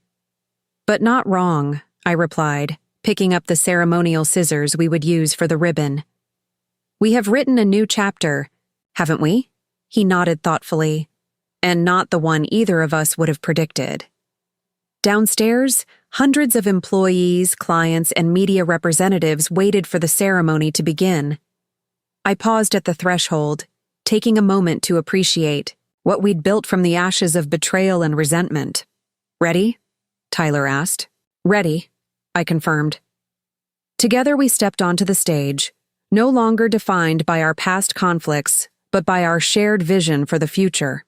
A: But not wrong, I replied, picking up the ceremonial scissors we would use for the ribbon. We have written a new chapter, haven't we? He nodded thoughtfully, and not the one either of us would have predicted. Downstairs, hundreds of employees, clients, and media representatives waited for the ceremony to begin. I paused at the threshold, taking a moment to appreciate what we'd built from the ashes of betrayal and resentment. Ready? Tyler asked. Ready, I confirmed. Together we stepped onto the stage, no longer defined by our past conflicts, but by our shared vision for the future.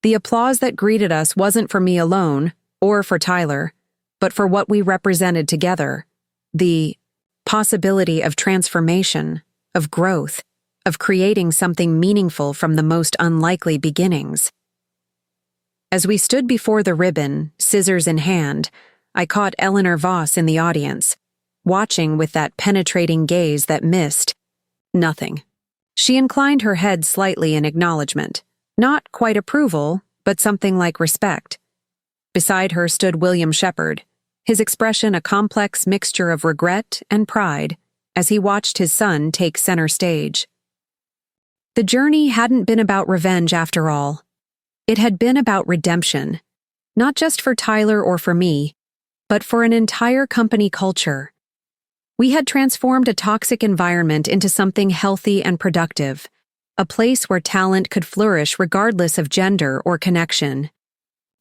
A: The applause that greeted us wasn't for me alone, or for Tyler, but for what we represented together, the possibility of transformation, of growth, of creating something meaningful from the most unlikely beginnings. As we stood before the ribbon, scissors in hand, I caught Eleanor Voss in the audience, watching with that penetrating gaze that missed nothing. She inclined her head slightly in acknowledgement, not quite approval, but something like respect. Beside her stood William Shepard, his expression a complex mixture of regret and pride as he watched his son take center stage. The journey hadn't been about revenge after all. It had been about redemption, not just for Tyler or for me, but for an entire company culture. We had transformed a toxic environment into something healthy and productive, a place where talent could flourish regardless of gender or connection.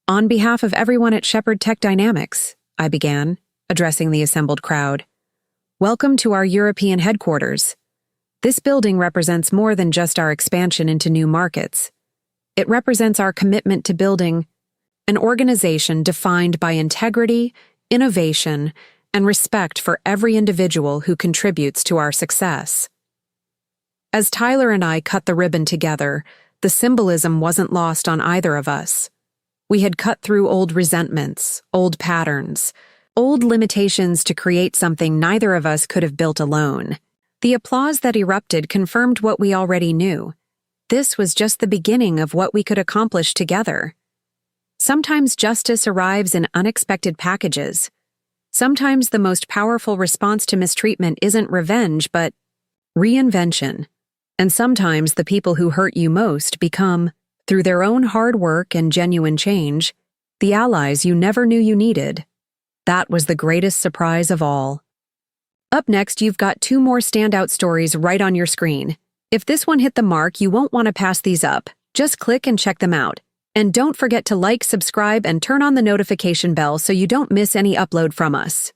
A: On behalf of everyone at Shepherd Tech Dynamics, I began, addressing the assembled crowd. Welcome to our European headquarters. This building represents more than just our expansion into new markets. It represents our commitment to building an organization defined by integrity, innovation, and respect for every individual who contributes to our success. As Tyler and I cut the ribbon together, the symbolism wasn't lost on either of us. We had cut through old resentments, old patterns, old limitations to create something neither of us could have built alone. The applause that erupted confirmed what we already knew. This was just the beginning of what we could accomplish together. Sometimes justice arrives in unexpected packages. Sometimes the most powerful response to mistreatment isn't revenge, but reinvention. And sometimes the people who hurt you most become, through their own hard work and genuine change, the allies you never knew you needed. That was the greatest surprise of all. Up next, you've got 2 more standout stories right on your screen. If this one hit the mark, you won't want to pass these up. Just click and check them out. And don't forget to like, subscribe, and turn on the notification bell so you don't miss any upload from us.